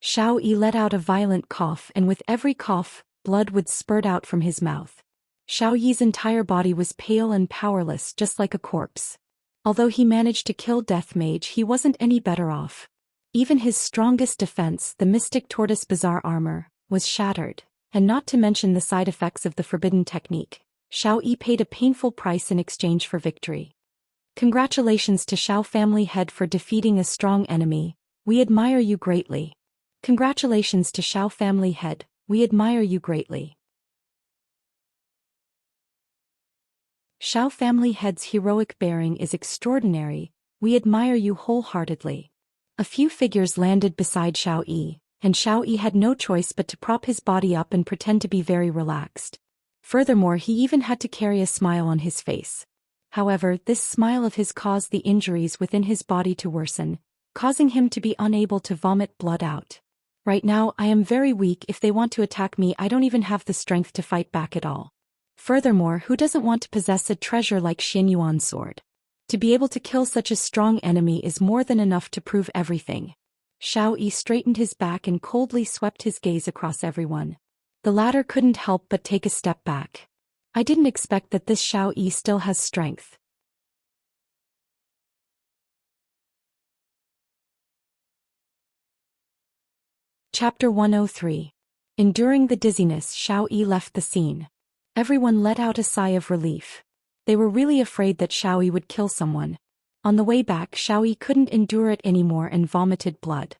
Xiao Yi let out a violent cough, and with every cough, blood would spurt out from his mouth. Xiao Yi's entire body was pale and powerless, just like a corpse. Although he managed to kill Death Mage, he wasn't any better off. Even his strongest defense, the Mystic Tortoise Bizarre Armor, was shattered, and not to mention the side effects of the forbidden technique. Xiao Yi paid a painful price in exchange for victory. Congratulations to Xiao family head for defeating a strong enemy. We admire you greatly. Congratulations to Xiao family head. We admire you greatly. Xiao family head's heroic bearing is extraordinary. We admire you wholeheartedly. A few figures landed beside Xiao Yi, and Xiao Yi had no choice but to prop his body up and pretend to be very relaxed. Furthermore, he even had to carry a smile on his face. However, this smile of his caused the injuries within his body to worsen, causing him to be unable to vomit blood out. Right now, I am very weak. If they want to attack me, I don't even have the strength to fight back at all. Furthermore, who doesn't want to possess a treasure like Xianyuan's sword? To be able to kill such a strong enemy is more than enough to prove everything. Xiao Yi straightened his back and coldly swept his gaze across everyone. The latter couldn't help but take a step back. I didn't expect that this Xiao Yi still has strength. Chapter 103. Enduring the dizziness, Xiao Yi left the scene. Everyone let out a sigh of relief. They were really afraid that Xiao Yi would kill someone. On the way back, Xiao Yi couldn't endure it anymore and vomited blood.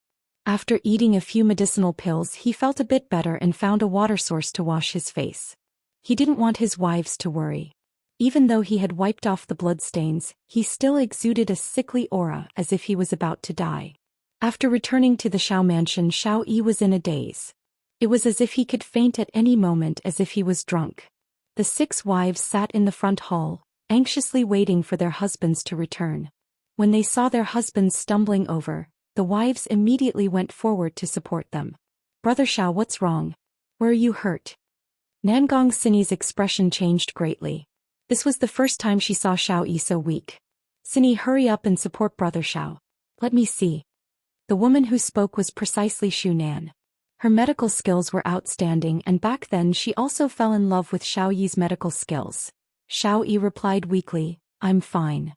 After eating a few medicinal pills, he felt a bit better and found a water source to wash his face. He didn't want his wives to worry. Even though he had wiped off the bloodstains, he still exuded a sickly aura as if he was about to die. After returning to the Xiao mansion, Xiao Yi was in a daze. It was as if he could faint at any moment, as if he was drunk. The 6 wives sat in the front hall, anxiously waiting for their husbands to return. When they saw their husbands stumbling over, the wives immediately went forward to support them. Brother Xiao, what's wrong? Where are you hurt? Nangong Sini's expression changed greatly. This was the first time she saw Xiao Yi so weak. Sini, hurry up and support Brother Xiao. Let me see. The woman who spoke was precisely Xu Nan. Her medical skills were outstanding, and back then she also fell in love with Xiao Yi's medical skills. Xiao Yi replied weakly, I'm fine.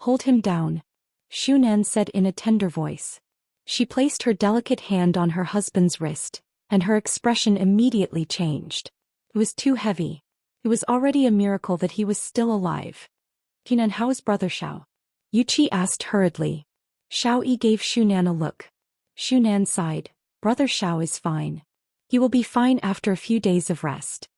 Hold him down, Xu Nan said in a tender voice. She placed her delicate hand on her husband's wrist, and her expression immediately changed. It was too heavy. It was already a miracle that he was still alive. Qinan, how is Brother Xiao? Yuqi asked hurriedly. Xiao Yi gave Xu Nan a look. Xu Nan sighed. Brother Xiao is fine. He will be fine after a few days of rest.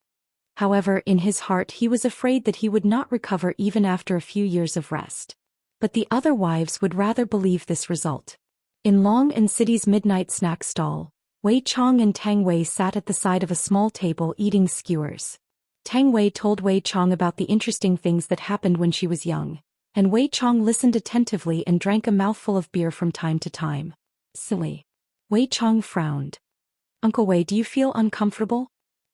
However, in his heart he was afraid that he would not recover even after a few years of rest. But the other wives would rather believe this result. In Long and City's midnight snack stall, Wei Chong and Tang Wei sat at the side of a small table eating skewers. Tang Wei told Wei Chong about the interesting things that happened when she was young, and Wei Chong listened attentively and drank a mouthful of beer from time to time. Silly. Wei Chong frowned. Uncle Wei, do you feel uncomfortable?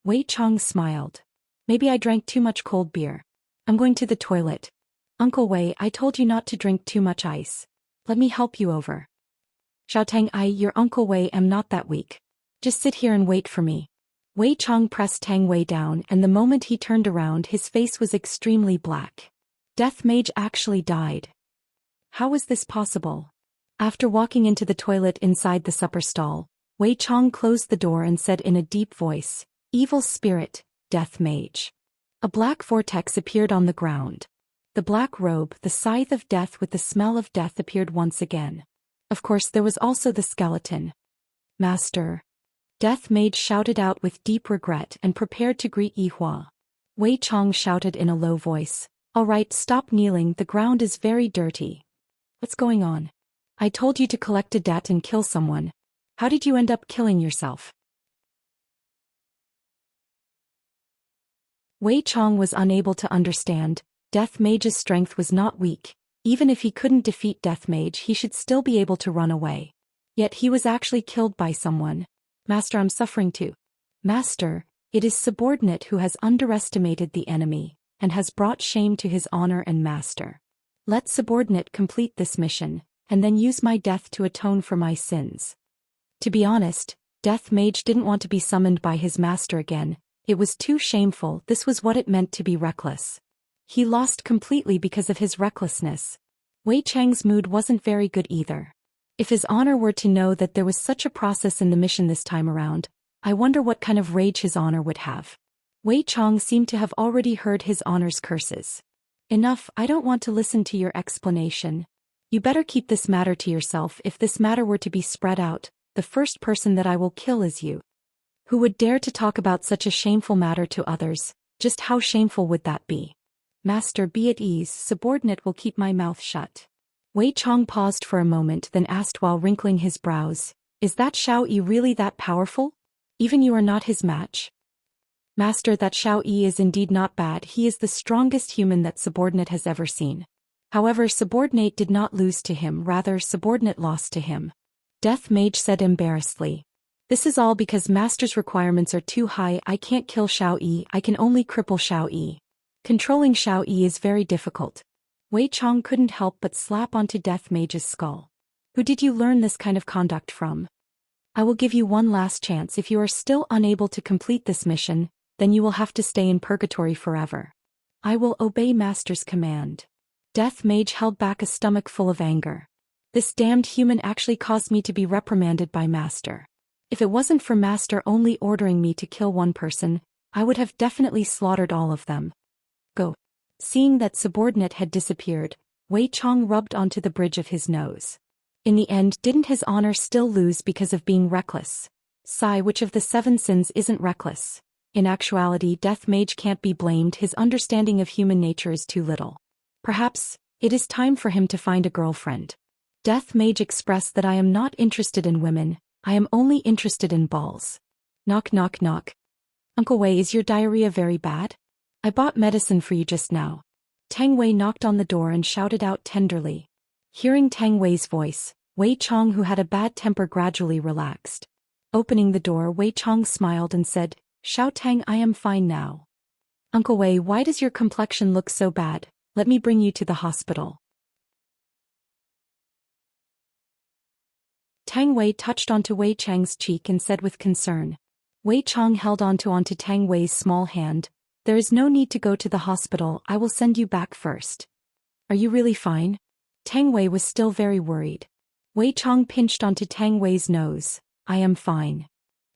Wei Chong smiled. Maybe I drank too much cold beer. I'm going to the toilet. Uncle Wei, I told you not to drink too much ice. Let me help you over. Xiaotang, your Uncle Wei, am not that weak. Just sit here and wait for me. Wei Chong pressed Tang Wei down, and the moment he turned around his face was extremely black. Death Mage actually died. How was this possible? After walking into the toilet inside the supper stall, Wei Chong closed the door and said in a deep voice, "Evil spirit, Death Mage." A black vortex appeared on the ground. The black robe, the scythe of death with the smell of death, appeared once again. Of course, there was also the skeleton. Master. Death Mage shouted out with deep regret and prepared to greet Yi Hua. Wei Chong shouted in a low voice, "All right, stop kneeling, the ground is very dirty." What's going on? I told you to collect a debt and kill someone. How did you end up killing yourself? Wei Chong was unable to understand. Death Mage's strength was not weak. Even if he couldn't defeat Death Mage, he should still be able to run away. Yet he was actually killed by someone. Master, I'm suffering too. Master, it is subordinate who has underestimated the enemy, and has brought shame to his honor and master. Let subordinate complete this mission, and then use my death to atone for my sins. To be honest, Death Mage didn't want to be summoned by his master again. It was too shameful. This was what it meant to be reckless. He lost completely because of his recklessness. Wei Chang's mood wasn't very good either. If his honor were to know that there was such a process in the mission this time around, I wonder what kind of rage his honor would have. Wei Chong seemed to have already heard his honor's curses. Enough, I don't want to listen to your explanation. You better keep this matter to yourself. If this matter were to be spread out, the first person that I will kill is you. Who would dare to talk about such a shameful matter to others? Just how shameful would that be? Master, be at ease, subordinate will keep my mouth shut. Wei Chong paused for a moment, then asked while wrinkling his brows, "Is that Xiao Yi really that powerful? Even you are not his match?" Master, that Xiao Yi is indeed not bad. He is the strongest human that subordinate has ever seen. However, subordinate did not lose to him, rather subordinate lost to him. Death Mage said embarrassedly. This is all because Master's requirements are too high. I can't kill Xiao Yi, I can only cripple Xiao Yi. Controlling Xiao Yi is very difficult. Wei Chong couldn't help but slap onto Death Mage's skull. Who did you learn this kind of conduct from? I will give you one last chance. If you are still unable to complete this mission, then you will have to stay in purgatory forever. I will obey Master's command. Death Mage held back a stomach full of anger. This damned human actually caused me to be reprimanded by Master. If it wasn't for Master only ordering me to kill one person, I would have definitely slaughtered all of them. Go. Seeing that subordinate had disappeared, Wei Chong rubbed onto the bridge of his nose. In the end, didn't his honor still lose because of being reckless? Sigh, which of the 7 sins isn't reckless? In actuality, Death Mage can't be blamed. His understanding of human nature is too little. Perhaps it is time for him to find a girlfriend. Death Mage expressed that I am not interested in women, I am only interested in balls. Knock knock knock. Uncle Wei, is your diarrhea very bad? I bought medicine for you just now. Tang Wei knocked on the door and shouted out tenderly. Hearing Tang Wei's voice, Wei Chong, who had a bad temper, gradually relaxed. Opening the door, Wei Chong smiled and said, "Xiao Tang, I am fine now." Uncle Wei, why does your complexion look so bad? Let me bring you to the hospital. Tang Wei touched onto Wei Chang's cheek and said with concern. Wei Chong held onto Tang Wei's small hand. There is no need to go to the hospital, I will send you back first. Are you really fine? Tang Wei was still very worried. Wei Chong pinched onto Tang Wei's nose. I am fine.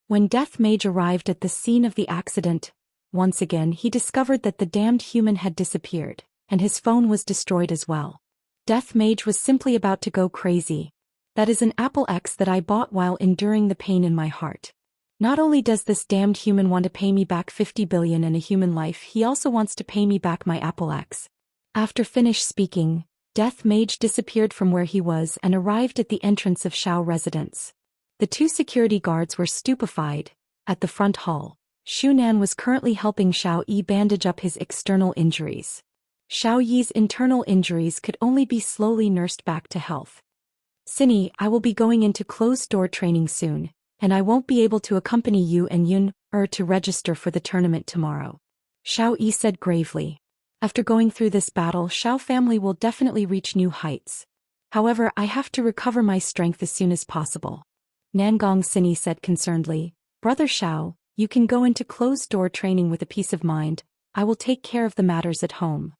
When Death Mage arrived at the scene of the accident, once again he discovered that the damned human had disappeared, and his phone was destroyed as well. Death Mage was simply about to go crazy. That is an Apple X that I bought while enduring the pain in my heart. Not only does this damned human want to pay me back 50 billion and a human life, he also wants to pay me back my apple axe. After finished speaking, Death Mage disappeared from where he was and arrived at the entrance of Xiao residence. The two security guards were stupefied. At the front hall, Shunan was currently helping Xiao Yi bandage up his external injuries. Xiao Yi's internal injuries could only be slowly nursed back to health. Cinny, I will be going into closed-door training soon, and I won't be able to accompany you and Yun to register for the tournament tomorrow. Xiao Yi said gravely. After going through this battle, Xiao family will definitely reach new heights. However, I have to recover my strength as soon as possible. Nangong Cinny said concernedly, Brother Xiao, you can go into closed-door training with a peace of mind. I will take care of the matters at home.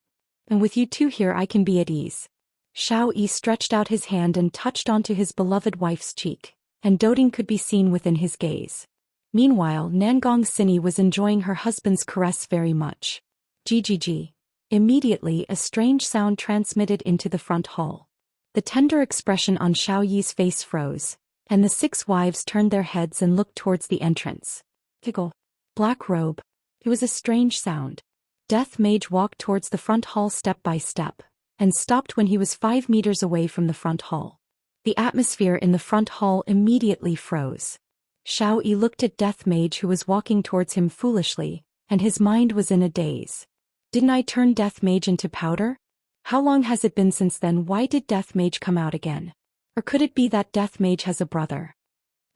And with you two here I can be at ease. Xiao Yi stretched out his hand and touched onto his beloved wife's cheek, and doting could be seen within his gaze. Meanwhile, Nangong Cinny was enjoying her husband's caress very much. GGG. Immediately a strange sound transmitted into the front hall. The tender expression on Xiao Yi's face froze, and the 6 wives turned their heads and looked towards the entrance. Tickle. Black robe. It was a strange sound. Death Mage walked towards the front hall step by step, and stopped when he was 5 meters away from the front hall. The atmosphere in the front hall immediately froze. Xiao Yi looked at Death Mage who was walking towards him foolishly, and his mind was in a daze. Didn't I turn Death Mage into powder? How long has it been since then? Why did Death Mage come out again? Or could it be that Death Mage has a brother?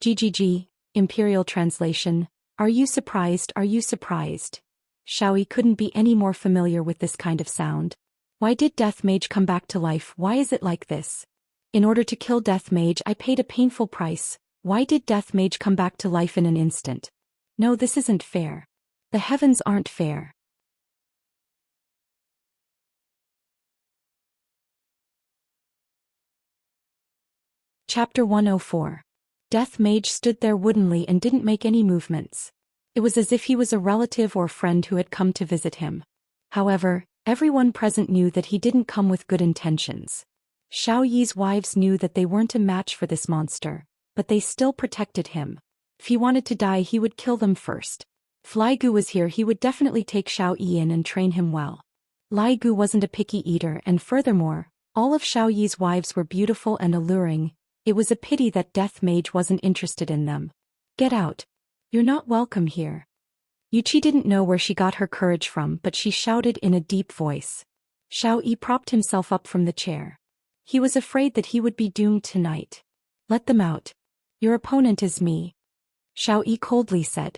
GGG, Imperial Translation, Are you surprised? Are you surprised? Xiao Yi couldn't be any more familiar with this kind of sound. Why did Death Mage come back to life? Why is it like this? In order to kill Death Mage I paid a painful price. Why did Death Mage come back to life in an instant? No, this isn't fair. The heavens aren't fair. Chapter 104. Death Mage stood there woodenly and didn't make any movements. It was as if he was a relative or friend who had come to visit him. However, everyone present knew that he didn't come with good intentions. Xiao Yi's wives knew that they weren't a match for this monster, but they still protected him. If he wanted to die he would kill them first. If Lai Gu was here he would definitely take Xiao Yi in and train him well. Lai Gu wasn't a picky eater and furthermore, all of Xiao Yi's wives were beautiful and alluring. It was a pity that Death Mage wasn't interested in them. Get out. You're not welcome here. Yuqi didn't know where she got her courage from but she shouted in a deep voice. Xiao Yi propped himself up from the chair. He was afraid that he would be doomed tonight. Let them out. Your opponent is me. Xiao Yi coldly said.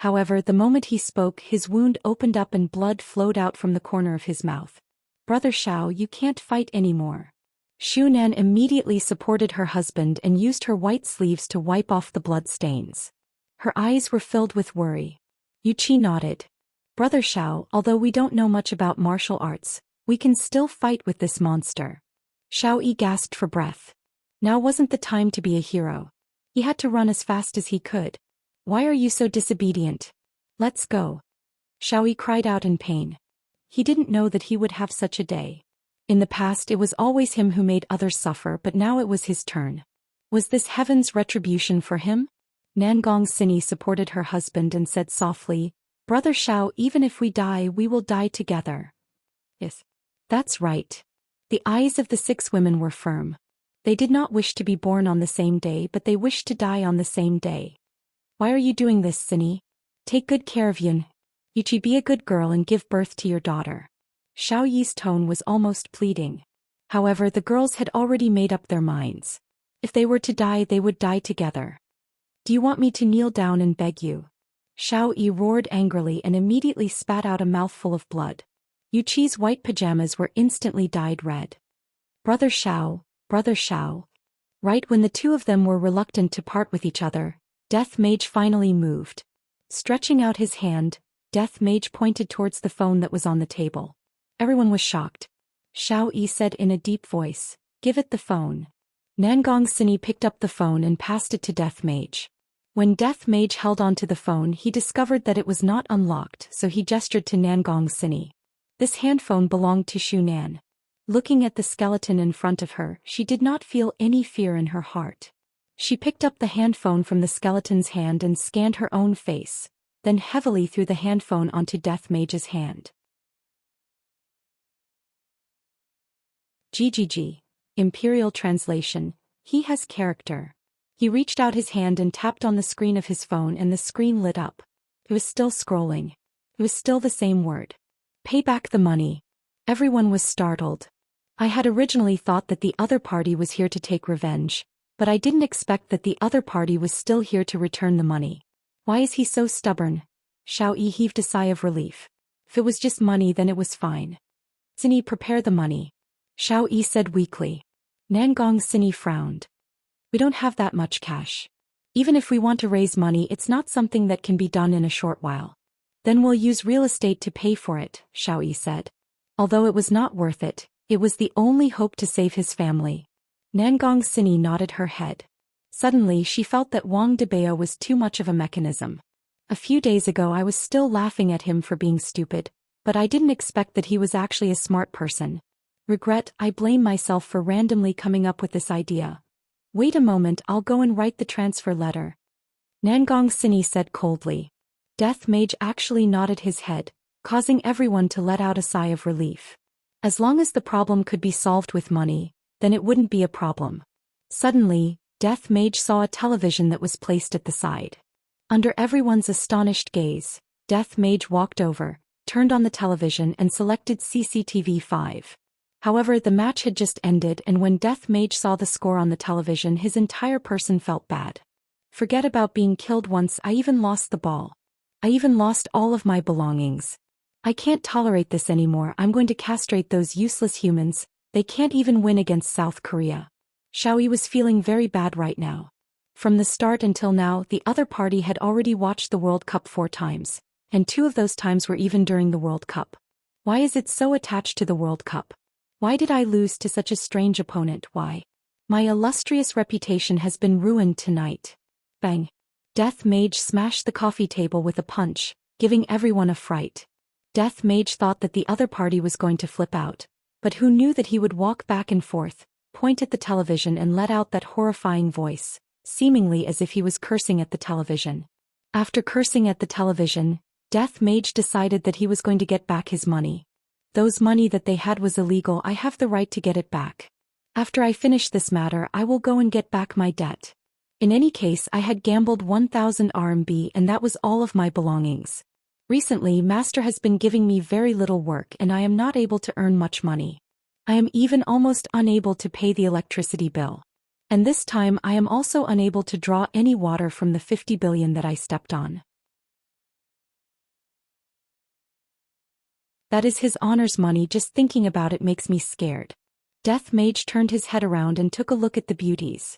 However, the moment he spoke his wound opened up and blood flowed out from the corner of his mouth. Brother Xiao, you can't fight anymore. Shunan immediately supported her husband and used her white sleeves to wipe off the blood stains. Her eyes were filled with worry. Yuqi nodded. Brother Xiao, although we don't know much about martial arts, we can still fight with this monster. Xiao Yi gasped for breath. Now wasn't the time to be a hero. He had to run as fast as he could. Why are you so disobedient? Let's go. Xiao Yi cried out in pain. He didn't know that he would have such a day. In the past it was always him who made others suffer but now it was his turn. Was this heaven's retribution for him? Nangong Cinny supported her husband and said softly, Brother Xiao, even if we die we will die together. Yes. That's right. The eyes of the 6 women were firm. They did not wish to be born on the same day but they wished to die on the same day. Why are you doing this, Cinny? Take good care of Yun. Yuqi, be a good girl and give birth to your daughter. Xiao Yi's tone was almost pleading. However, the girls had already made up their minds. If they were to die they would die together. Do you want me to kneel down and beg you? Xiao Yi roared angrily and immediately spat out a mouthful of blood. Yuqi's white pajamas were instantly dyed red. Brother Xiao, Brother Xiao. Right when the two of them were reluctant to part with each other, Death Mage finally moved. Stretching out his hand, Death Mage pointed towards the phone that was on the table. Everyone was shocked. Xiao Yi said in a deep voice, Give it the phone. Nangong Cinny picked up the phone and passed it to Death Mage. When Death Mage held onto the phone he discovered that it was not unlocked so he gestured to Nangong Cinny. This handphone belonged to Shunan. Looking at the skeleton in front of her, she did not feel any fear in her heart. She picked up the handphone from the skeleton's hand and scanned her own face, then heavily threw the handphone onto Death Mage's hand. GGG. Imperial translation. He has character. He reached out his hand and tapped on the screen of his phone and the screen lit up. It was still scrolling. It was still the same word. Pay back the money. Everyone was startled. I had originally thought that the other party was here to take revenge, but I didn't expect that the other party was still here to return the money. Why is he so stubborn? Xiao Yi heaved a sigh of relief. If it was just money then it was fine. Sini, prepare the money. Xiao Yi said weakly. Nangong Sini frowned. We don't have that much cash. Even if we want to raise money, it's not something that can be done in a short while. Then we'll use real estate to pay for it, Xiao Yi said. Although it was not worth it, it was the only hope to save his family. Nangong Sini nodded her head. Suddenly she felt that Wang Debao was too much of a mechanism. A few days ago I was still laughing at him for being stupid, but I didn't expect that he was actually a smart person. Regret, I blame myself for randomly coming up with this idea. Wait a moment, I'll go and write the transfer letter. Nangong Sini said coldly. Death Mage actually nodded his head, causing everyone to let out a sigh of relief. As long as the problem could be solved with money, then it wouldn't be a problem. Suddenly, Death Mage saw a television that was placed at the side. Under everyone's astonished gaze, Death Mage walked over, turned on the television and selected CCTV 5. However, the match had just ended and when Death Mage saw the score on the television his entire person felt bad. Forget about being killed once, I even lost the ball. I even lost all of my belongings. I can't tolerate this anymore, I'm going to castrate those useless humans, they can't even win against South Korea. Xiao Yi was feeling very bad right now. From the start until now, the other party had already watched the World Cup 4 times, and 2 of those times were even during the World Cup. Why is it so attached to the World Cup? Why did I lose to such a strange opponent? Why? My illustrious reputation has been ruined tonight. Bang. Death Mage smashed the coffee table with a punch, giving everyone a fright. Death Mage thought that the other party was going to flip out, but who knew that he would walk back and forth, point at the television and let out that horrifying voice, seemingly as if he was cursing at the television. After cursing at the television, Death Mage decided that he was going to get back his money. Those money that they had was illegal, I have the right to get it back. After I finish this matter I will go and get back my debt. In any case I had gambled 1,000 RMB and that was all of my belongings. Recently Master has been giving me very little work and I am not able to earn much money. I am even almost unable to pay the electricity bill. And this time I am also unable to draw any water from the 50 billion that I stepped on. That is his honor's money, just thinking about it makes me scared. Death Mage turned his head around and took a look at the beauties.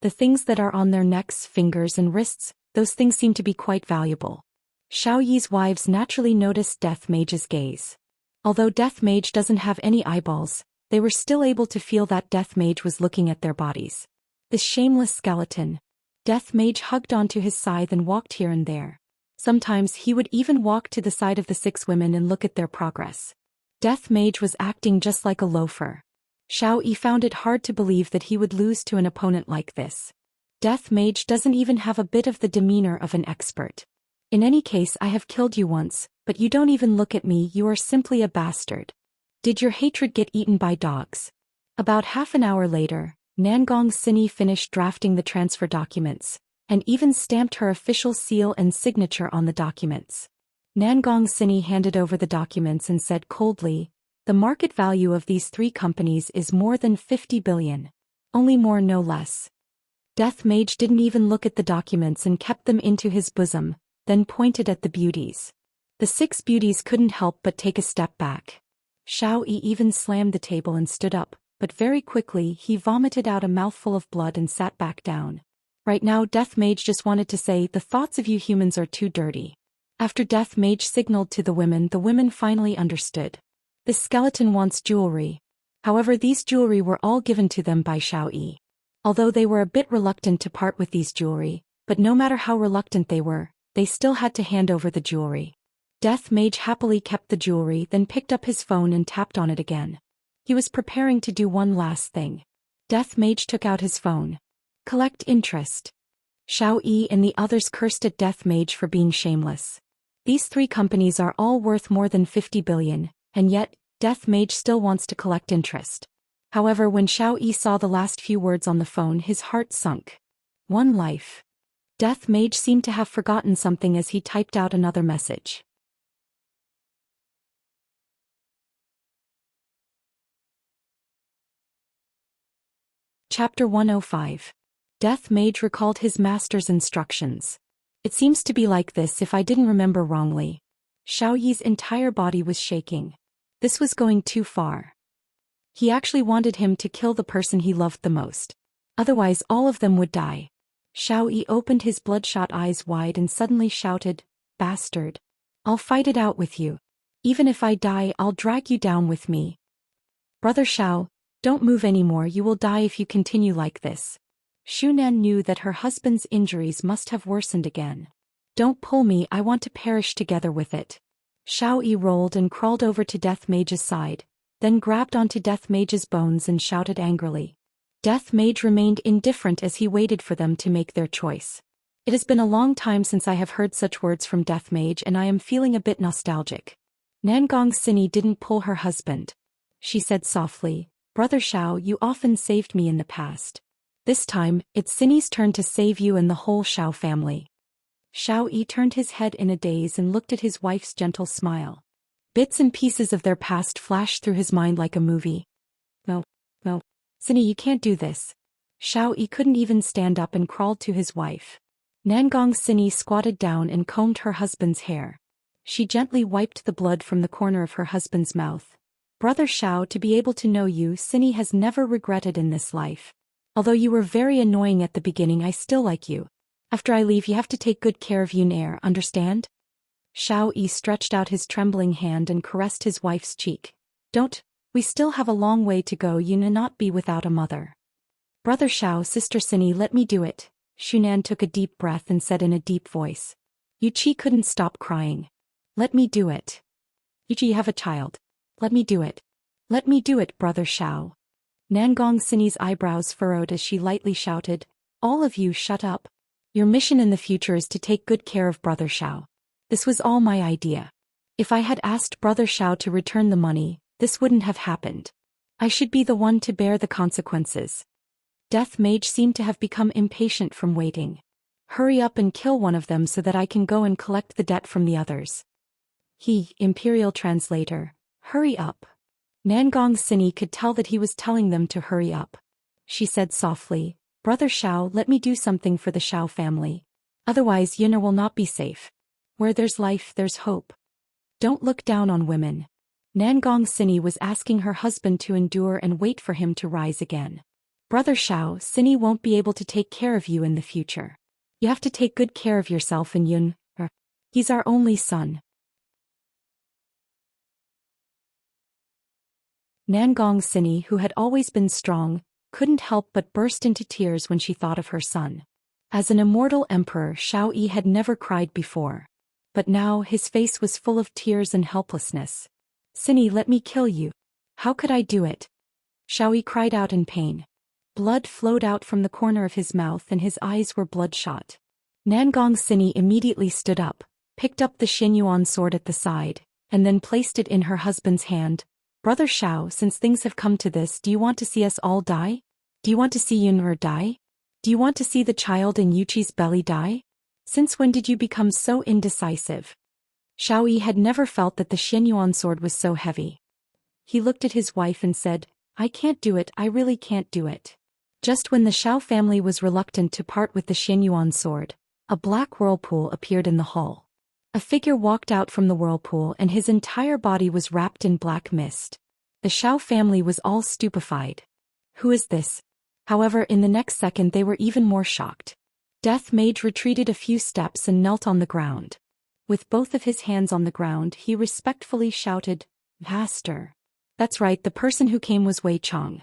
The things that are on their necks, fingers and wrists, those things seem to be quite valuable. Xiao Yi's wives naturally noticed Death Mage's gaze. Although Death Mage doesn't have any eyeballs, they were still able to feel that Death Mage was looking at their bodies. This shameless skeleton. Death Mage hugged onto his scythe and walked here and there. Sometimes he would even walk to the side of the 6 women and look at their progress. Death Mage was acting just like a loafer. Xiao Yi found it hard to believe that he would lose to an opponent like this. Death Mage doesn't even have a bit of the demeanor of an expert. In any case, I have killed you once, but you don't even look at me, you are simply a bastard. Did your hatred get eaten by dogs? About half an hour later, Nangong Sini finished drafting the transfer documents, and even stamped her official seal and signature on the documents. Nangong Sini handed over the documents and said coldly, the market value of these 3 companies is more than 50 billion. Only more, no less. Death Mage didn't even look at the documents and kept them into his bosom, then pointed at the beauties. The 6 beauties couldn't help but take a step back. Xiao Yi even slammed the table and stood up, but very quickly he vomited out a mouthful of blood and sat back down. Right now Death Mage just wanted to say, the thoughts of you humans are too dirty. After Death Mage signaled to the women finally understood. This skeleton wants jewelry. However, these jewelry were all given to them by Xiao Yi. Although they were a bit reluctant to part with these jewelry, but no matter how reluctant they were, they still had to hand over the jewelry. Death Mage happily kept the jewelry, then picked up his phone and tapped on it again. He was preparing to do one last thing. Death Mage took out his phone. Collect interest. Xiao Yi and the others cursed at Death Mage for being shameless. These three companies are all worth more than 50 billion, and yet, Death Mage still wants to collect interest. However, when Xiao Yi saw the last few words on the phone, his heart sunk. One life. Death Mage seemed to have forgotten something as he typed out another message. Chapter 105. Death Mage recalled his master's instructions. It seems to be like this if I didn't remember wrongly. Xiao Yi's entire body was shaking. This was going too far. He actually wanted him to kill the person he loved the most. Otherwise all of them would die. Xiao Yi opened his bloodshot eyes wide and suddenly shouted, "Bastard! I'll fight it out with you. Even if I die, I'll drag you down with me. Brother Xiao, don't move anymore, you will die if you continue like this." Shunan knew that her husband's injuries must have worsened again. "Don't pull me, I want to perish together with it." Xiao Yi rolled and crawled over to Death Mage's side, then grabbed onto Death Mage's bones and shouted angrily. Death Mage remained indifferent as he waited for them to make their choice. "It has been a long time since I have heard such words from Death Mage and I am feeling a bit nostalgic." Nangong Sini didn't pull her husband. She said softly, "Brother Xiao, you often saved me in the past. This time, it's Sini's turn to save you and the whole Xiao family." Xiao Yi turned his head in a daze and looked at his wife's gentle smile. Bits and pieces of their past flashed through his mind like a movie. No, Sini, you can't do this." Xiao Yi couldn't even stand up and crawled to his wife. Nangong Sini squatted down and combed her husband's hair. She gently wiped the blood from the corner of her husband's mouth. "Brother Xiao, to be able to know you, Sini has never regretted in this life. Although you were very annoying at the beginning, I still like you. After I leave, you have to take good care of Yun Air, understand?" Xiao Yi stretched out his trembling hand and caressed his wife's cheek. "Don't, we still have a long way to go, you cannot be without a mother." "Brother Xiao, Sister Sini, let me do it." Shunan took a deep breath and said in a deep voice. Yuqi couldn't stop crying. "Let me do it. Yuqi, you have a child. Let me do it. Let me do it, Brother Xiao." Nangong Sini's eyebrows furrowed as she lightly shouted, "All of you shut up. Your mission in the future is to take good care of Brother Xiao. This was all my idea. If I had asked Brother Xiao to return the money, this wouldn't have happened. I should be the one to bear the consequences." Death Mage seemed to have become impatient from waiting. "Hurry up and kill one of them so that I can go and collect the debt from the others." Imperial translator, hurry up. Nangong Sini could tell that he was telling them to hurry up. She said softly, "Brother Xiao, let me do something for the Xiao family. Otherwise Yun'er will not be safe. Where there's life, there's hope. Don't look down on women." Nangong Sini was asking her husband to endure and wait for him to rise again. "Brother Xiao, Sini won't be able to take care of you in the future. You have to take good care of yourself and Yun'er. He's our only son." Nangong Sini, who had always been strong, couldn't help but burst into tears when she thought of her son. As an immortal emperor, Xiao Yi had never cried before. But now his face was full of tears and helplessness. "Sini, let me kill you. How could I do it?" Xiao Yi cried out in pain. Blood flowed out from the corner of his mouth and his eyes were bloodshot. Nangong Sini immediately stood up, picked up the Xianyuan sword at the side, and then placed it in her husband's hand. "Brother Xiao, since things have come to this, do you want to see us all die? Do you want to see Yun'er die? Do you want to see the child in Yuqi's belly die? Since when did you become so indecisive?" Xiao Yi had never felt that the Xianyuan sword was so heavy. He looked at his wife and said, "I can't do it, I really can't do it." Just when the Xiao family was reluctant to part with the Xianyuan sword, a black whirlpool appeared in the hall. A figure walked out from the whirlpool and his entire body was wrapped in black mist. The Xiao family was all stupefied. "Who is this?" However, in the next second they were even more shocked. Death Mage retreated a few steps and knelt on the ground. With both of his hands on the ground, he respectfully shouted, "Master." That's right, the person who came was Wei Chong.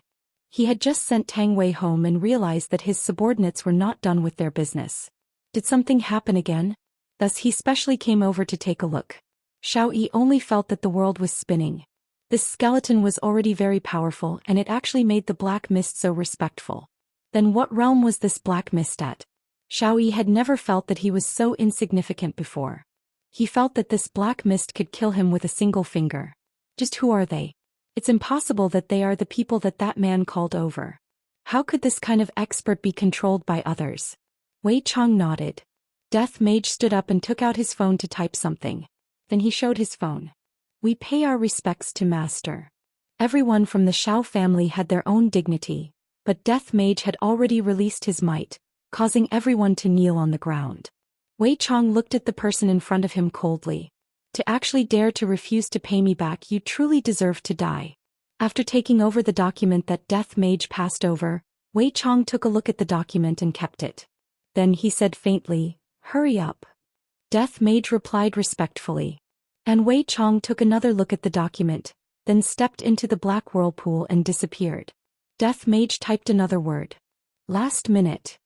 He had just sent Tang Wei home and realized that his subordinates were not done with their business. Did something happen again? Thus he specially came over to take a look. Xiao Yi only felt that the world was spinning. This skeleton was already very powerful and it actually made the black mist so respectful. Then what realm was this black mist at? Xiao Yi had never felt that he was so insignificant before. He felt that this black mist could kill him with a single finger. Just who are they? It's impossible that they are the people that man called over. How could this kind of expert be controlled by others? Wei Chong nodded. Death Mage stood up and took out his phone to type something. Then he showed his phone. We pay our respects to Master. Everyone from the Xiao family had their own dignity, but Death Mage had already released his might, causing everyone to kneel on the ground. Wei Chong looked at the person in front of him coldly. To actually dare to refuse to pay me back, you truly deserve to die. After taking over the document that Death Mage passed over, Wei Chong took a look at the document and kept it. Then he said faintly, "Hurry up." Death Mage replied respectfully. And Wei Chong took another look at the document, then stepped into the black whirlpool and disappeared. Death Mage typed another word. Last minute.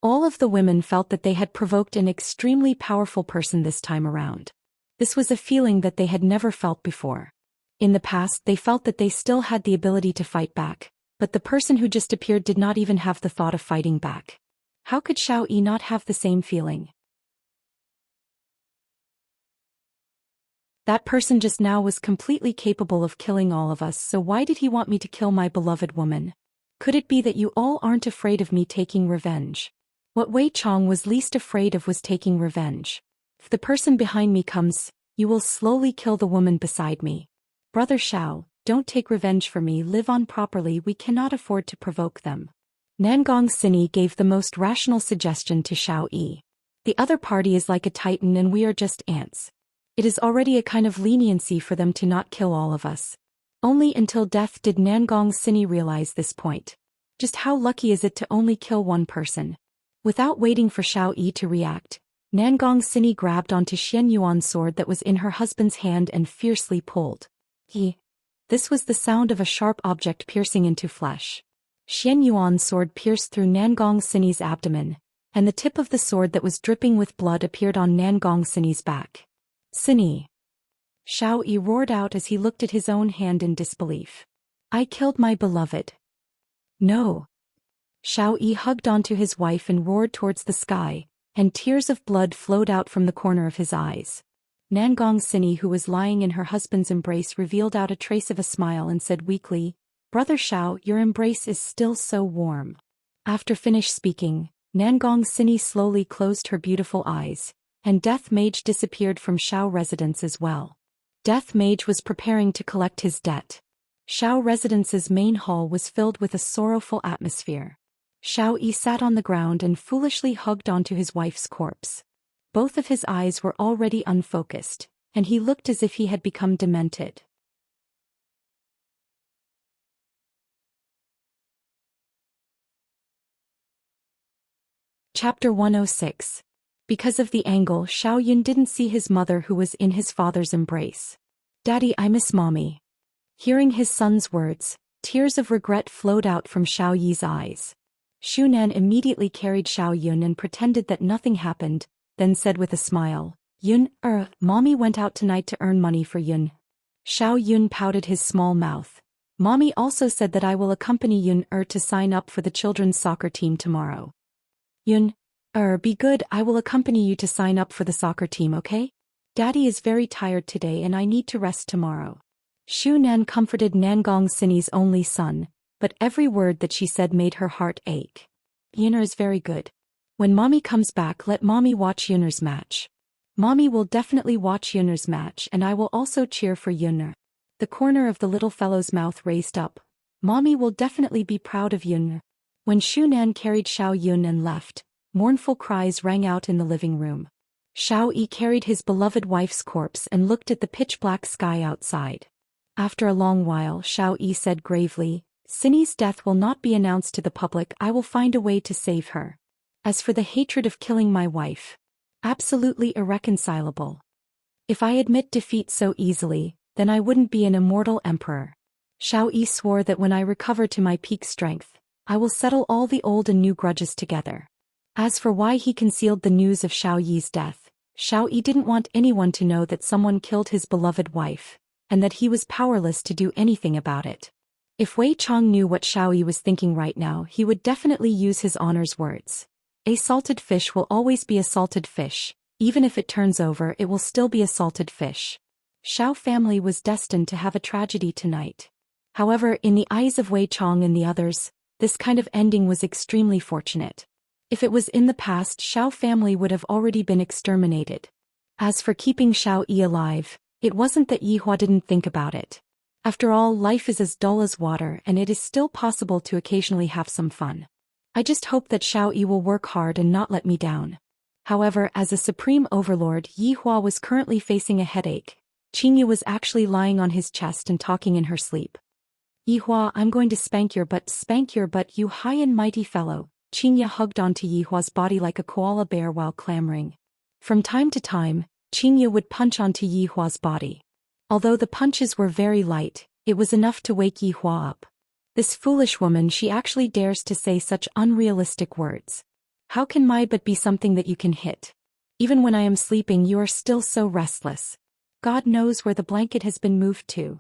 All of the women felt that they had provoked an extremely powerful person this time around. This was a feeling that they had never felt before. In the past they felt that they still had the ability to fight back, but the person who just appeared did not even have the thought of fighting back. How could Xiao Yi not have the same feeling? That person just now was completely capable of killing all of us, so why did he want me to kill my beloved woman? Could it be that you all aren't afraid of me taking revenge? What Wei Chong was least afraid of was taking revenge. If the person behind me comes, you will slowly kill the woman beside me. Brother Xiao, don't take revenge for me, live on properly, we cannot afford to provoke them. Nangong Sini gave the most rational suggestion to Xiao Yi. The other party is like a titan and we are just ants. It is already a kind of leniency for them to not kill all of us. Only until death did Nangong Sini realize this point. Just how lucky is it to only kill one person? Without waiting for Xiao Yi to react, Nangong Sini grabbed onto Xian Yuan's sword that was in her husband's hand and fiercely pulled. This was the sound of a sharp object piercing into flesh. Xian Yuan's sword pierced through Nangong Sini's abdomen, and the tip of the sword that was dripping with blood appeared on Nangong Sini's back. Sini! Xiao Yi roared out as he looked at his own hand in disbelief. I killed my beloved. No. Xiao Yi hugged onto his wife and roared towards the sky, and tears of blood flowed out from the corner of his eyes. Nangong Sini, who was lying in her husband's embrace, revealed out a trace of a smile and said weakly, Brother Xiao, your embrace is still so warm. After finished speaking, Nangong Sini slowly closed her beautiful eyes, and Death Mage disappeared from Xiao residence as well. Death Mage was preparing to collect his debt. Xiao residence's main hall was filled with a sorrowful atmosphere. Xiao Yi sat on the ground and foolishly hugged onto his wife's corpse. Both of his eyes were already unfocused, and he looked as if he had become demented. Chapter 106. Because of the angle, Xiao Yun didn't see his mother, who was in his father's embrace. Daddy, I miss mommy. Hearing his son's words, tears of regret flowed out from Xiao Yi's eyes. Shunan immediately carried Xiao Yun and pretended that nothing happened, then said with a smile, Yun, mommy went out tonight to earn money for Yun. Xiao Yun pouted his small mouth. Mommy also said that I will accompany Yun to sign up for the children's soccer team tomorrow. Yun, be good, I will accompany you to sign up for the soccer team, okay? Daddy is very tired today and I need to rest tomorrow. Shunan comforted Nangong Sini's only son, but every word that she said made her heart ache. Yunner is very good. When mommy comes back, let mommy watch Yunner's match. Mommy will definitely watch Yunner's match and I will also cheer for Yunner. The corner of the little fellow's mouth raised up. Mommy will definitely be proud of Yunner. When Shunan carried Xiao Yun and left, mournful cries rang out in the living room. Xiao Yi carried his beloved wife's corpse and looked at the pitch-black sky outside. After a long while, Xiao Yi said gravely, Sini's death will not be announced to the public, I will find a way to save her. As for the hatred of killing my wife, absolutely irreconcilable. If I admit defeat so easily, then I wouldn't be an immortal emperor. Xiao Yi swore that when I recover to my peak strength, I will settle all the old and new grudges together. As for why he concealed the news of Xiao Yi's death, Xiao Yi didn't want anyone to know that someone killed his beloved wife, and that he was powerless to do anything about it. If Wei Chong knew what Xiao Yi was thinking right now, he would definitely use his honor's words. A salted fish will always be a salted fish. Even if it turns over, it will still be a salted fish. Xiao family was destined to have a tragedy tonight. However, in the eyes of Wei Chong and the others, this kind of ending was extremely fortunate. If it was in the past, Xiao family would have already been exterminated. As for keeping Xiao Yi alive, it wasn't that Yihua didn't think about it. After all, life is as dull as water, and it is still possible to occasionally have some fun. I just hope that Xiao Yi will work hard and not let me down. However, as a supreme overlord, Yihua was currently facing a headache. Qingyu was actually lying on his chest and talking in her sleep. Yihua, I'm going to spank your butt, you high and mighty fellow. Qingyu hugged onto Yihua's body like a koala bear while clamoring. From time to time, Qingyu would punch onto Yihua's body. Although the punches were very light, it was enough to wake Yihua up. This foolish woman, she actually dares to say such unrealistic words. How can my butt be something that you can hit? Even when I am sleeping, you are still so restless. God knows where the blanket has been moved to.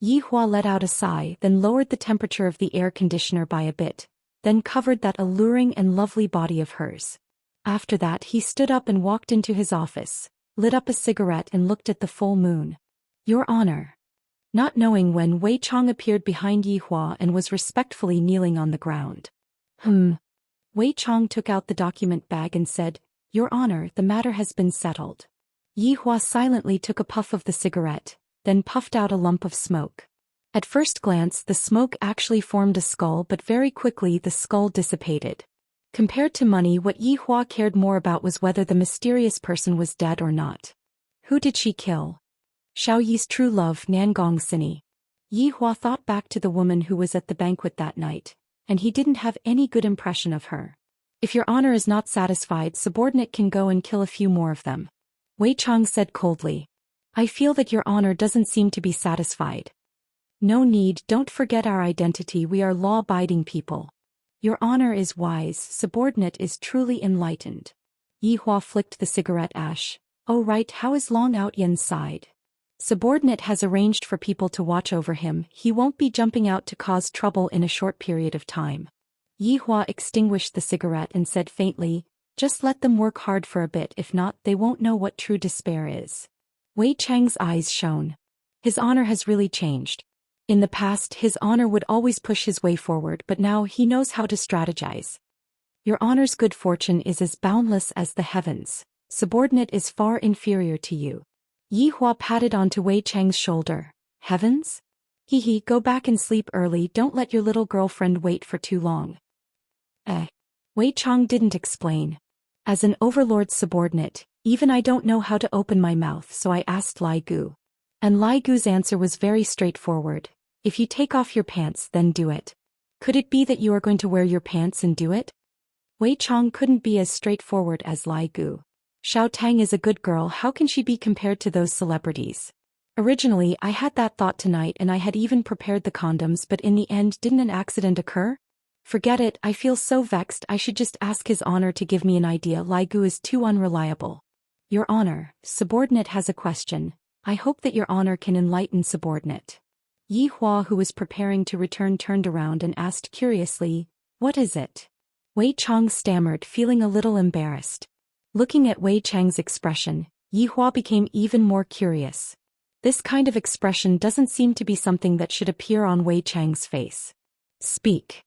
Yihua let out a sigh, then lowered the temperature of the air conditioner by a bit, then covered that alluring and lovely body of hers. After that, he stood up and walked into his office, lit up a cigarette and looked at the full moon. Your Honor. Not knowing when, Wei Chong appeared behind Yihua and was respectfully kneeling on the ground. Wei Chong took out the document bag and said, Your Honor, the matter has been settled. Yihua silently took a puff of the cigarette, then puffed out a lump of smoke. At first glance, the smoke actually formed a skull, but very quickly the skull dissipated. Compared to money, what Yihua cared more about was whether the mysterious person was dead or not. Who did she kill? Xiao Yi's true love, Nangong Sini. Yihua thought back to the woman who was at the banquet that night, and he didn't have any good impression of her. If Your Honor is not satisfied, subordinate can go and kill a few more of them. Wei Chong said coldly. I feel that Your Honor doesn't seem to be satisfied. No need, don't forget our identity, we are law-abiding people. Your Honor is wise, subordinate is truly enlightened. Yihua flicked the cigarette ash. Oh right, how is Long Out Yen's side? Subordinate has arranged for people to watch over him, he won't be jumping out to cause trouble in a short period of time. Yihua extinguished the cigarette and said faintly, just let them work hard for a bit, if not, they won't know what true despair is. Wei Chang's eyes shone. His honor has really changed. In the past, his honor would always push his way forward, but now he knows how to strategize. Your honor's good fortune is as boundless as the heavens. Subordinate is far inferior to you. Yihua patted onto Wei Chang's shoulder. Heavens? Hee, go back and sleep early, don't let your little girlfriend wait for too long. Wei Chang didn't explain. As an overlord's subordinate, even I don't know how to open my mouth, so I asked Lai Gu. And Lai Gu's answer was very straightforward. If you take off your pants, then do it. Could it be that you are going to wear your pants and do it? Wei Chang couldn't be as straightforward as Lai Gu. Xiao Tang is a good girl, how can she be compared to those celebrities? Originally, I had that thought tonight and I had even prepared the condoms, but in the end, didn't an accident occur? Forget it, I feel so vexed, I should just ask His Honor to give me an idea. Lai Gu is too unreliable. Your Honor, subordinate has a question. I hope that Your Honor can enlighten subordinate. Yihua, who was preparing to return, turned around and asked curiously, what is it? Wei Chang stammered, feeling a little embarrassed. Looking at Wei Chang's expression, Yihua became even more curious. This kind of expression doesn't seem to be something that should appear on Wei Chang's face. Speak.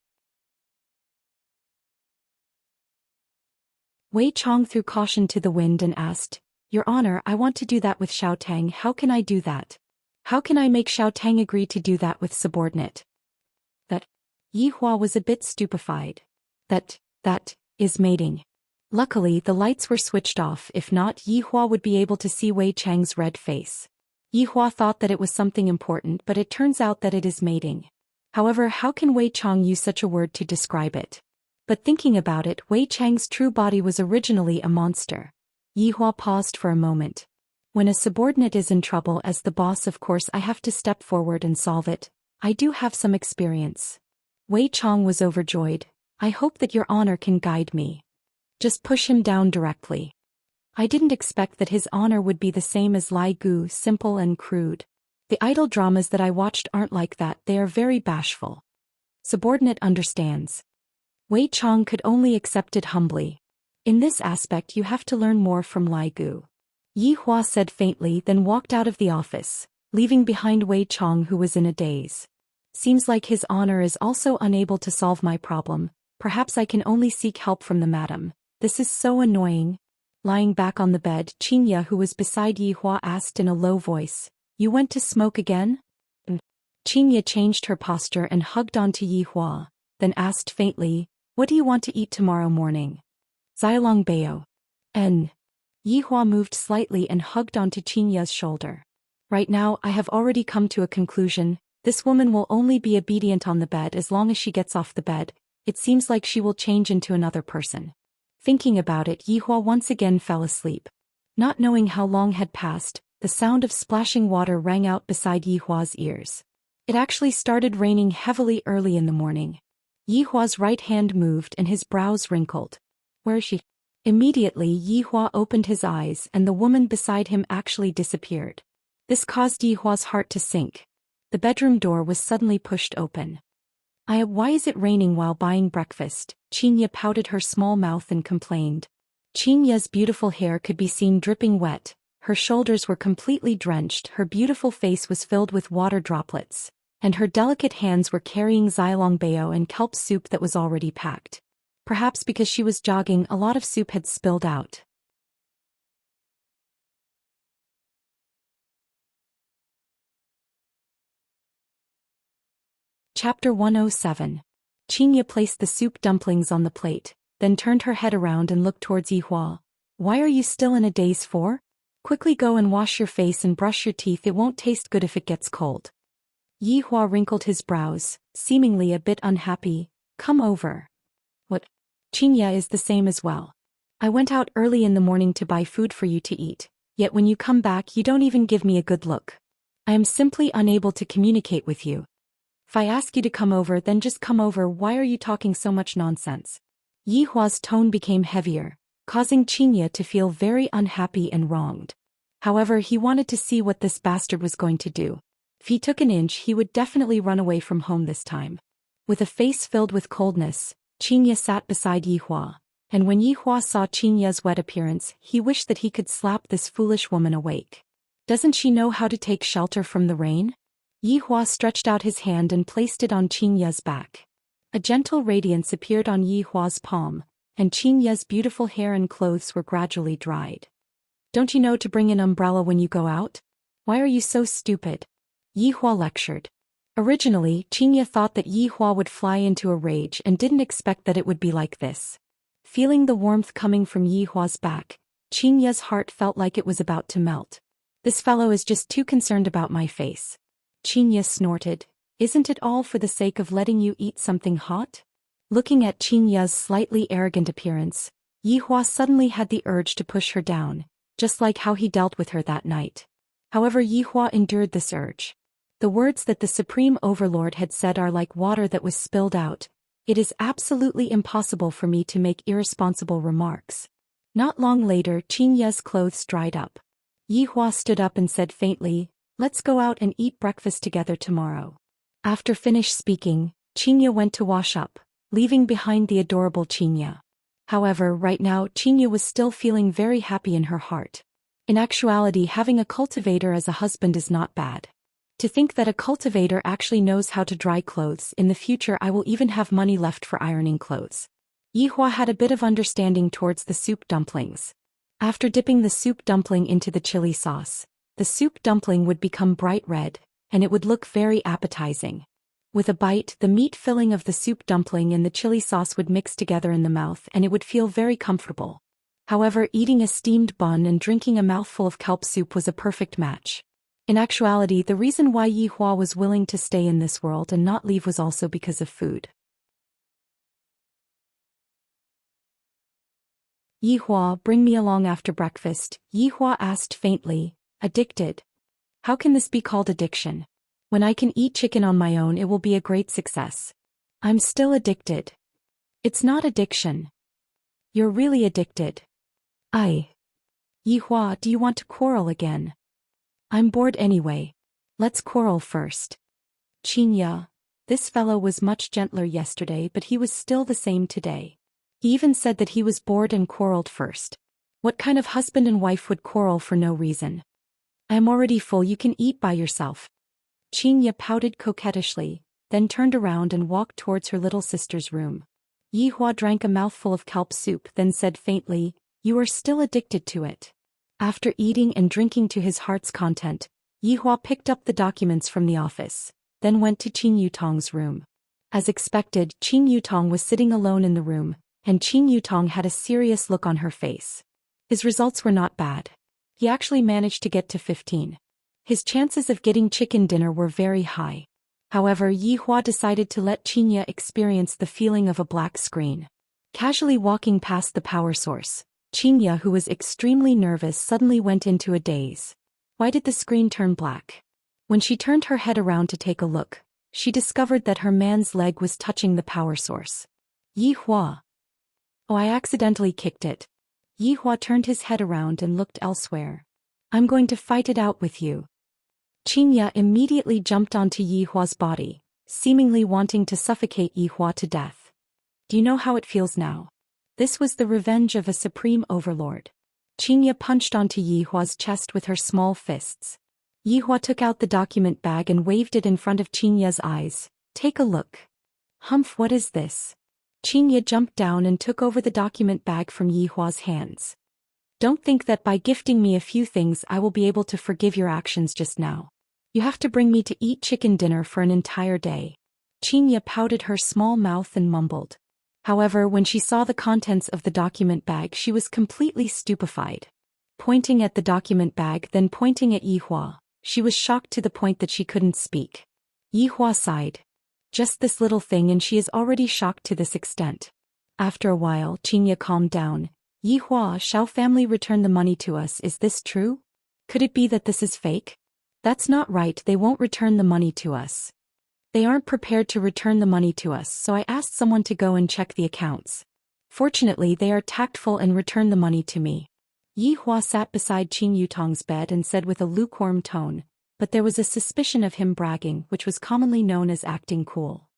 Wei Chang threw caution to the wind and asked, Your Honor, I want to do that with Xiao Tang, how can I do that? How can I make Xiao Tang agree to do that with subordinate? That. Yihua was a bit stupefied. That is mating. Luckily, the lights were switched off, if not, Yihua would be able to see Wei Chang's red face. Yihua thought that it was something important, but it turns out that it is mating. However, how can Wei Chang use such a word to describe it? But thinking about it, Wei Chang's true body was originally a monster. Yihua paused for a moment. When a subordinate is in trouble, as the boss, of course I have to step forward and solve it. I do have some experience. Wei Chang was overjoyed. I hope that Your Honor can guide me. Just push him down directly. I didn't expect that his honor would be the same as Lai Gu, simple and crude. The idol dramas that I watched aren't like that, they are very bashful. Subordinate understands. Wei Chong could only accept it humbly. In this aspect you have to learn more from Lai Gu. Yi Hua said faintly, then walked out of the office, leaving behind Wei Chong, who was in a daze. Seems like his honor is also unable to solve my problem. Perhaps I can only seek help from the madam. This is so annoying. Lying back on the bed, Xianxia, who was beside Yi Hua, asked in a low voice, "You went to smoke again?" Xianxia changed her posture and hugged onto Yi Hua, then asked faintly, "What do you want to eat tomorrow morning?" "Zilong bao." "N." Yi Hua moved slightly and hugged onto Xianxia's shoulder. "Right now I have already come to a conclusion. This woman will only be obedient on the bed as long as she gets off the bed. It seems like she will change into another person." Thinking about it, Yi Hua once again fell asleep. Not knowing how long had passed, the sound of splashing water rang out beside Yi Hua's ears. It actually started raining heavily early in the morning. Yi Hua's right hand moved and his brows wrinkled. "Where is she?" Immediately Yi Hua opened his eyes and the woman beside him actually disappeared. This caused Yi Hua's heart to sink. The bedroom door was suddenly pushed open. Why is it raining while buying breakfast?" Xianxia pouted her small mouth and complained. Xianxia's beautiful hair could be seen dripping wet, her shoulders were completely drenched, her beautiful face was filled with water droplets, and her delicate hands were carrying Zilong bao and kelp soup that was already packed. Perhaps because she was jogging, a lot of soup had spilled out. Chapter 107. Xianxia placed the soup dumplings on the plate, then turned her head around and looked towards Yi Hua. "Why are you still in a daze for? Quickly go and wash your face and brush your teeth, it won't taste good if it gets cold." Yi Hua wrinkled his brows, seemingly a bit unhappy. "Come over." "What?" "Xianxia is the same as well. I went out early in the morning to buy food for you to eat, yet when you come back you don't even give me a good look. I am simply unable to communicate with you. If I ask you to come over, then just come over. Why are you talking so much nonsense?" Yi Hua's tone became heavier, causing Xianxia to feel very unhappy and wronged. However, he wanted to see what this bastard was going to do. If he took an inch, he would definitely run away from home this time. With a face filled with coldness, Xianxia sat beside Yi Hua, and when Yi Hua saw Xianxia's wet appearance, he wished that he could slap this foolish woman awake. Doesn't she know how to take shelter from the rain? Yi Hua stretched out his hand and placed it on Xianxia's back. A gentle radiance appeared on Yi Hua's palm, and Xianxia's beautiful hair and clothes were gradually dried. "Don't you know to bring an umbrella when you go out? Why are you so stupid?" Yi Hua lectured. Originally, Xianxia thought that Yi Hua would fly into a rage and didn't expect that it would be like this. Feeling the warmth coming from Yi Hua's back, Xianxia's heart felt like it was about to melt. "This fellow is just too concerned about my face." Xianxia snorted. "Isn't it all for the sake of letting you eat something hot?" Looking at Xianxia's slightly arrogant appearance, Yi Hua suddenly had the urge to push her down, just like how he dealt with her that night. However, Yi Hua endured this urge. The words that the Supreme Overlord had said are like water that was spilled out. It is absolutely impossible for me to make irresponsible remarks. Not long later, Xianxia's clothes dried up. Yi Hua stood up and said faintly, "Let's go out and eat breakfast together tomorrow." After finished speaking, Xianxia went to wash up, leaving behind the adorable Xianxia. However, right now Xianxia was still feeling very happy in her heart. In actuality, having a cultivator as a husband is not bad. To think that a cultivator actually knows how to dry clothes, in the future I will even have money left for ironing clothes. Yi Hua had a bit of understanding towards the soup dumplings. After dipping the soup dumpling into the chili sauce, the soup dumpling would become bright red, and it would look very appetizing. With a bite, the meat filling of the soup dumpling and the chili sauce would mix together in the mouth and it would feel very comfortable. However, eating a steamed bun and drinking a mouthful of kelp soup was a perfect match. In actuality, the reason why Yi Hua was willing to stay in this world and not leave was also because of food. "Yi Hua, bring me along after breakfast," Yi Hua asked faintly. "Addicted? How can this be called addiction? When I can eat chicken on my own, it will be a great success. I'm still addicted." "It's not addiction. You're really addicted." Yihua, do you want to quarrel again? I'm bored anyway. Let's quarrel first. Xianxia, this fellow was much gentler yesterday, but he was still the same today. He even said that he was bored and quarreled first. What kind of husband and wife would quarrel for no reason? I am already full, you can eat by yourself. Xianxia pouted coquettishly, then turned around and walked towards her little sister's room. Yihua drank a mouthful of kelp soup, then said faintly, "You are still addicted to it." After eating and drinking to his heart's content, Yihua picked up the documents from the office, then went to Qin Yutong's room. As expected, Qin Yutong was sitting alone in the room, and Qin Yutong had a serious look on her face. His results were not bad. He actually managed to get to 15. His chances of getting chicken dinner were very high. However, Yihua decided to let Xianxia experience the feeling of a black screen. Casually walking past the power source, Xianxia, who was extremely nervous, suddenly went into a daze. Why did the screen turn black? When she turned her head around to take a look, she discovered that her man's leg was touching the power source. Yihua. Oh, I accidentally kicked it. Yihua turned his head around and looked elsewhere. I'm going to fight it out with you. Xianxia immediately jumped onto Yihua's body, seemingly wanting to suffocate Yihua to death. Do you know how it feels now? This was the revenge of a supreme overlord. Xianxia punched onto Yihua's chest with her small fists. Yihua took out the document bag and waved it in front of Xianxia's eyes. Take a look. Humph, what is this? Xianxia jumped down and took over the document bag from Yihua's hands. Don't think that by gifting me a few things I will be able to forgive your actions just now. You have to bring me to eat chicken dinner for an entire day. Xianxia pouted her small mouth and mumbled. However, when she saw the contents of the document bag, she was completely stupefied. Pointing at the document bag, then pointing at Yihua, she was shocked to the point that she couldn't speak. Yihua sighed. Just this little thing and she is already shocked to this extent. After a while, Xianxia calmed down. Yihua, Xiao family returned the money to us, is this true? Could it be that this is fake? That's not right, they won't return the money to us. They aren't prepared to return the money to us, so I asked someone to go and check the accounts. Fortunately, they are tactful and returned the money to me. Yihua sat beside Qin Yutong's bed and said with a lukewarm tone, but there was a suspicion of him bragging, which was commonly known as acting cool.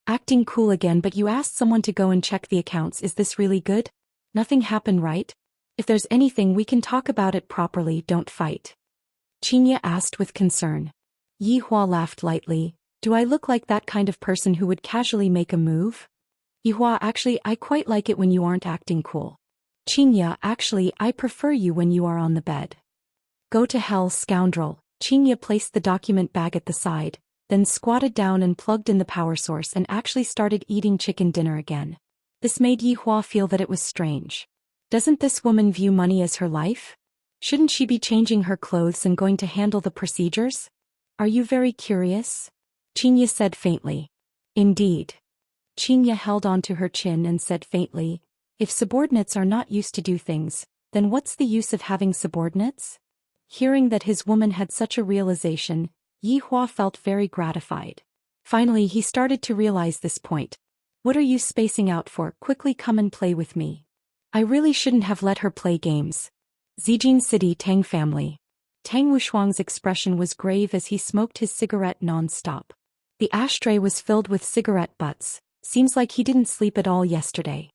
Acting cool again, but you asked someone to go and check the accounts, is this really good? Nothing happened, right? If there's anything we can talk about it properly, don't fight. Xianxia asked with concern. Yihua laughed lightly. Do I look like that kind of person who would casually make a move? Yihua, actually I quite like it when you aren't acting cool. Xianxia, actually I prefer you when you are on the bed. Go to hell, scoundrel. Xianxia placed the document bag at the side, then squatted down and plugged in the power source and actually started eating chicken dinner again. This made Yihua feel that it was strange. Doesn't this woman view money as her life? Shouldn't she be changing her clothes and going to handle the procedures? Are you very curious? Xianxia said faintly. Indeed. Xianxia held onto her chin and said faintly, if subordinates are not used to do things, then what's the use of having subordinates? Hearing that his woman had such a realization, Yihua felt very gratified. Finally, he started to realize this point. What are you spacing out for? Quickly come and play with me. I really shouldn't have let her play games. Zijin City, Tang family. Tang Wushuang's expression was grave as he smoked his cigarette non-stop. The ashtray was filled with cigarette butts. Seems like he didn't sleep at all yesterday.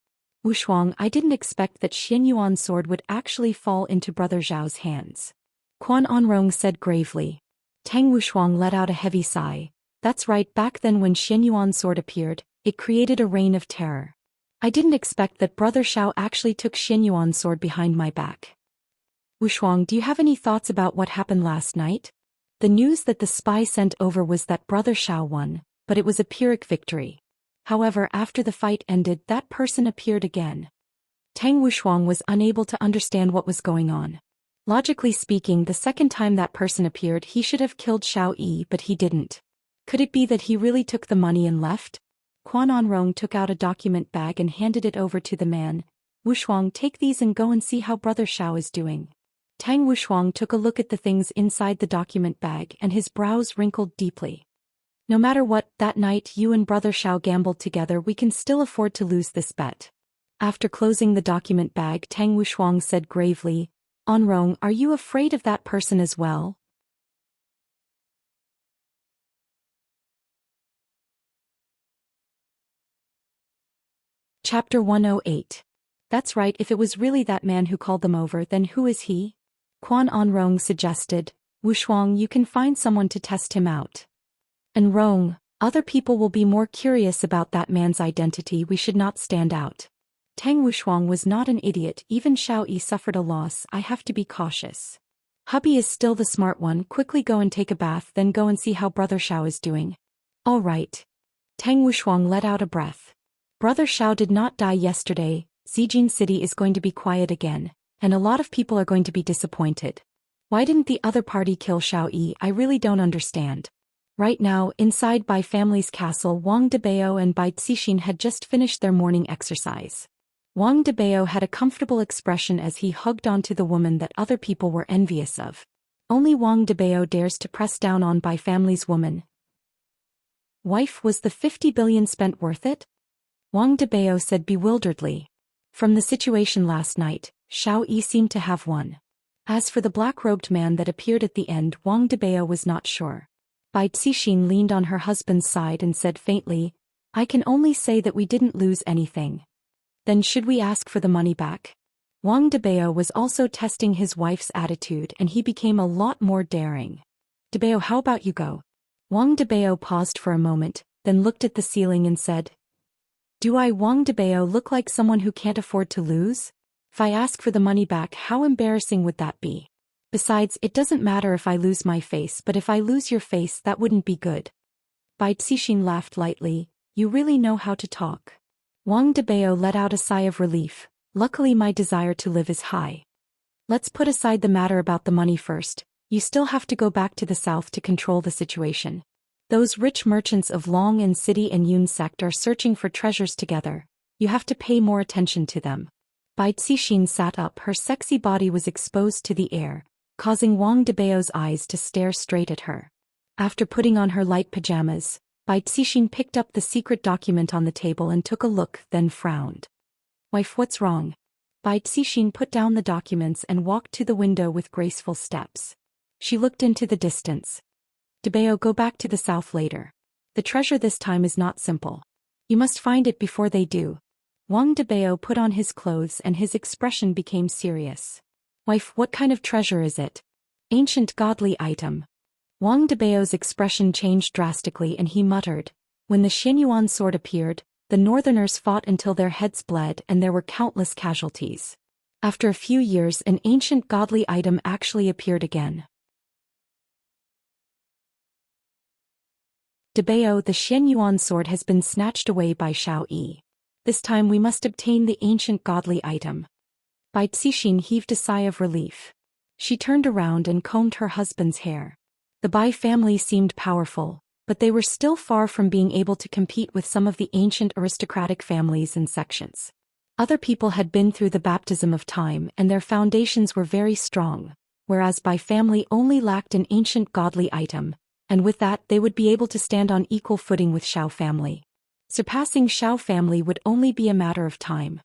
Wushuang, I didn't expect that Xianyuan's sword would actually fall into Brother Zhao's hands. Quan Onrong said gravely. Tang Wushuang let out a heavy sigh. That's right, back then when Xianyuan's sword appeared, it created a reign of terror. I didn't expect that Brother Xiao actually took Xianyuan's sword behind my back. Wushuang, do you have any thoughts about what happened last night? The news that the spy sent over was that Brother Xiao won, but it was a Pyrrhic victory. However, after the fight ended, that person appeared again. Tang Wushuang was unable to understand what was going on. Logically speaking, the second time that person appeared, he should have killed Xiao Yi, but he didn't. Could it be that he really took the money and left? Quan Onrong took out a document bag and handed it over to the man. Wushuang, take these and go and see how Brother Xiao is doing. Tang Wushuang took a look at the things inside the document bag and his brows wrinkled deeply. No matter what, that night you and Brother Xiao gambled together, we can still afford to lose this bet. After closing the document bag, Tang Wushuang said gravely, Onrong, are you afraid of that person as well? Chapter 108. That's right, if it was really that man who called them over, then who is he? Quan Onrong suggested, Wushuang, you can find someone to test him out. And Rong, other people will be more curious about that man's identity, we should not stand out. Tang Wushuang was not an idiot, even Xiao Yi suffered a loss, I have to be cautious. Hubby is still the smart one, quickly go and take a bath, then go and see how Brother Xiao is doing. All right. Tang Wushuang let out a breath. Brother Xiao did not die yesterday, Zijin City is going to be quiet again, and a lot of people are going to be disappointed. Why didn't the other party kill Xiao Yi? I really don't understand. Right now, inside Bai family's castle, Wang Debao and Bai Cixin had just finished their morning exercise. Wang Debao had a comfortable expression as he hugged onto the woman that other people were envious of. Only Wang Debao dares to press down on Bai family's woman. Wife, was the 50 billion spent worth it? Wang Debao said bewilderedly. From the situation last night, Xiao Yi seemed to have won. As for the black-robed man that appeared at the end, Wang Debao was not sure. Bai Cixin leaned on her husband's side and said faintly, I can only say that we didn't lose anything. Then should we ask for the money back? Wang Debao was also testing his wife's attitude and he became a lot more daring. Debao, how about you go? Wang Debao paused for a moment, then looked at the ceiling and said, Do I, Wang Debao, look like someone who can't afford to lose? If I ask for the money back, how embarrassing would that be? Besides, it doesn't matter if I lose my face, but if I lose your face, that wouldn't be good. Bai Cixin laughed lightly, you really know how to talk. Wang Debao let out a sigh of relief, luckily my desire to live is high. Let's put aside the matter about the money first, you still have to go back to the south to control the situation. Those rich merchants of Long and City and Yun sect are searching for treasures together, you have to pay more attention to them. Bai Cixin sat up, her sexy body was exposed to the air, causing Wang Debao's eyes to stare straight at her. After putting on her light pajamas, Bai Cixin picked up the secret document on the table and took a look, then frowned. Wife, what's wrong? Bai Cixin put down the documents and walked to the window with graceful steps. She looked into the distance. Debao, go back to the south later. The treasure this time is not simple. You must find it before they do. Wang Debao put on his clothes and his expression became serious. Wife, what kind of treasure is it? Ancient godly item. Wang Debao's expression changed drastically and he muttered, when the Xianyuan sword appeared, the northerners fought until their heads bled and there were countless casualties. After a few years, an ancient godly item actually appeared again. Debao, the Xianyuan sword has been snatched away by Xiao Yi. This time we must obtain the ancient godly item. Bai Cixin heaved a sigh of relief. She turned around and combed her husband's hair. The Bai family seemed powerful, but they were still far from being able to compete with some of the ancient aristocratic families and sections. Other people had been through the baptism of time and their foundations were very strong, whereas Bai family only lacked an ancient godly item, and with that they would be able to stand on equal footing with Xiao family. Surpassing Xiao family would only be a matter of time.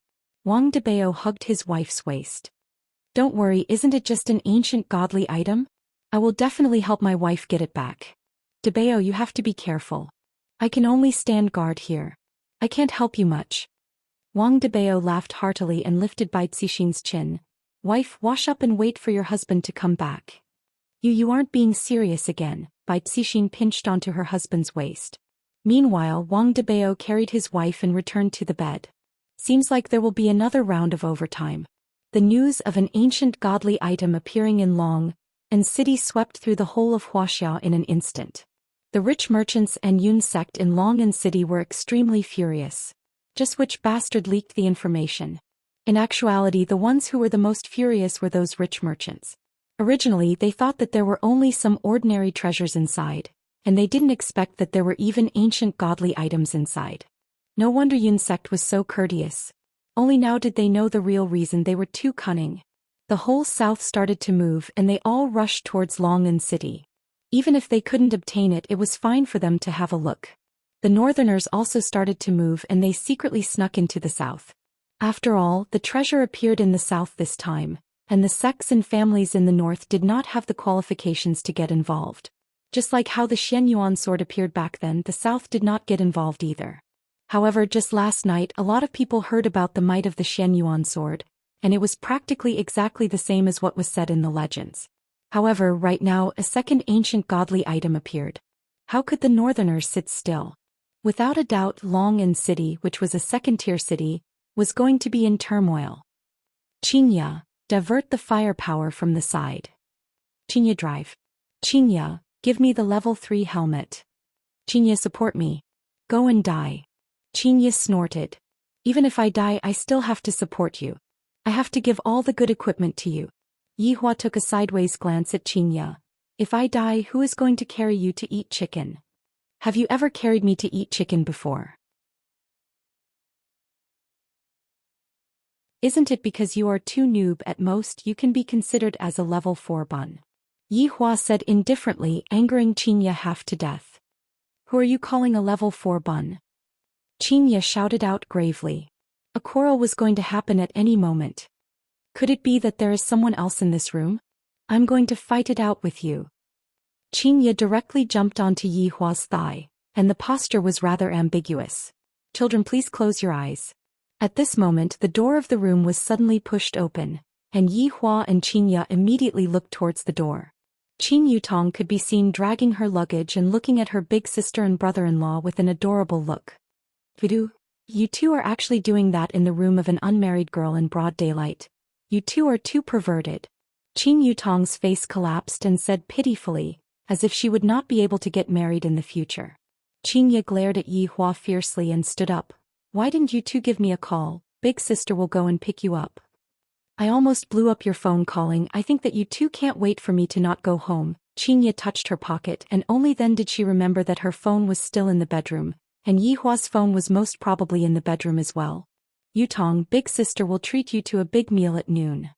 Wang Debao hugged his wife's waist. Don't worry, isn't it just an ancient godly item? I will definitely help my wife get it back. Debao, you have to be careful. I can only stand guard here. I can't help you much. Wang Debao laughed heartily and lifted Bai Cixin's chin. Wife, wash up and wait for your husband to come back. You aren't being serious again. Bai Cixin pinched onto her husband's waist. Meanwhile, Wang Debao carried his wife and returned to the bed. Seems like there will be another round of overtime. The news of an ancient godly item appearing in Long and City swept through the whole of Wuxia in an instant. The rich merchants and Yun sect in Long and City were extremely furious. Just which bastard leaked the information? In actuality, the ones who were the most furious were those rich merchants. Originally, they thought that there were only some ordinary treasures inside, and they didn't expect that there were even ancient godly items inside. No wonder Yun sect was so courteous. Only now did they know the real reason: they were too cunning. The whole south started to move and they all rushed towards Long and City. Even if they couldn't obtain it, it was fine for them to have a look. The northerners also started to move and they secretly snuck into the south. After all, the treasure appeared in the south this time, and the sects and families in the north did not have the qualifications to get involved. Just like how the Xianyuan sword appeared back then, the south did not get involved either. However, just last night a lot of people heard about the might of the Xianyuan sword, and it was practically exactly the same as what was said in the legends. However, right now a second ancient godly item appeared. How could the northerners sit still? Without a doubt, Long'an City, which was a second-tier city, was going to be in turmoil. Xianxia, divert the firepower from the side. Xianxia, drive. Xianxia, give me the level 3 helmet. Xianxia, support me. Go and die. Xianxia snorted. Even if I die, I still have to support you. I have to give all the good equipment to you. Yihua took a sideways glance at Xianxia. If I die, who is going to carry you to eat chicken? Have you ever carried me to eat chicken before? Isn't it because you are too noob? At most you can be considered as a level 4 bun. Yihua said indifferently, angering Xianxia half to death. Who are you calling a level 4 bun? Xianxia shouted out gravely. A quarrel was going to happen at any moment. Could it be that there is someone else in this room? I'm going to fight it out with you. Xianxia directly jumped onto Yihua's thigh, and the posture was rather ambiguous. Children, please close your eyes. At this moment the door of the room was suddenly pushed open, and Yihua and Xianxia immediately looked towards the door. Qin Yutong could be seen dragging her luggage and looking at her big sister and brother-in-law with an adorable look. Voodoo, you two are actually doing that in the room of an unmarried girl in broad daylight. You two are too perverted. Qin Yutong's face collapsed and said pitifully, as if she would not be able to get married in the future. Xianxia glared at Yihua fiercely and stood up. Why didn't you two give me a call? Big sister will go and pick you up. I almost blew up your phone calling. I think that you two can't wait for me to not go home. Xianxia touched her pocket and only then did she remember that her phone was still in the bedroom, and Yihua's phone was most probably in the bedroom as well. Yutong, big sister will treat you to a big meal at noon.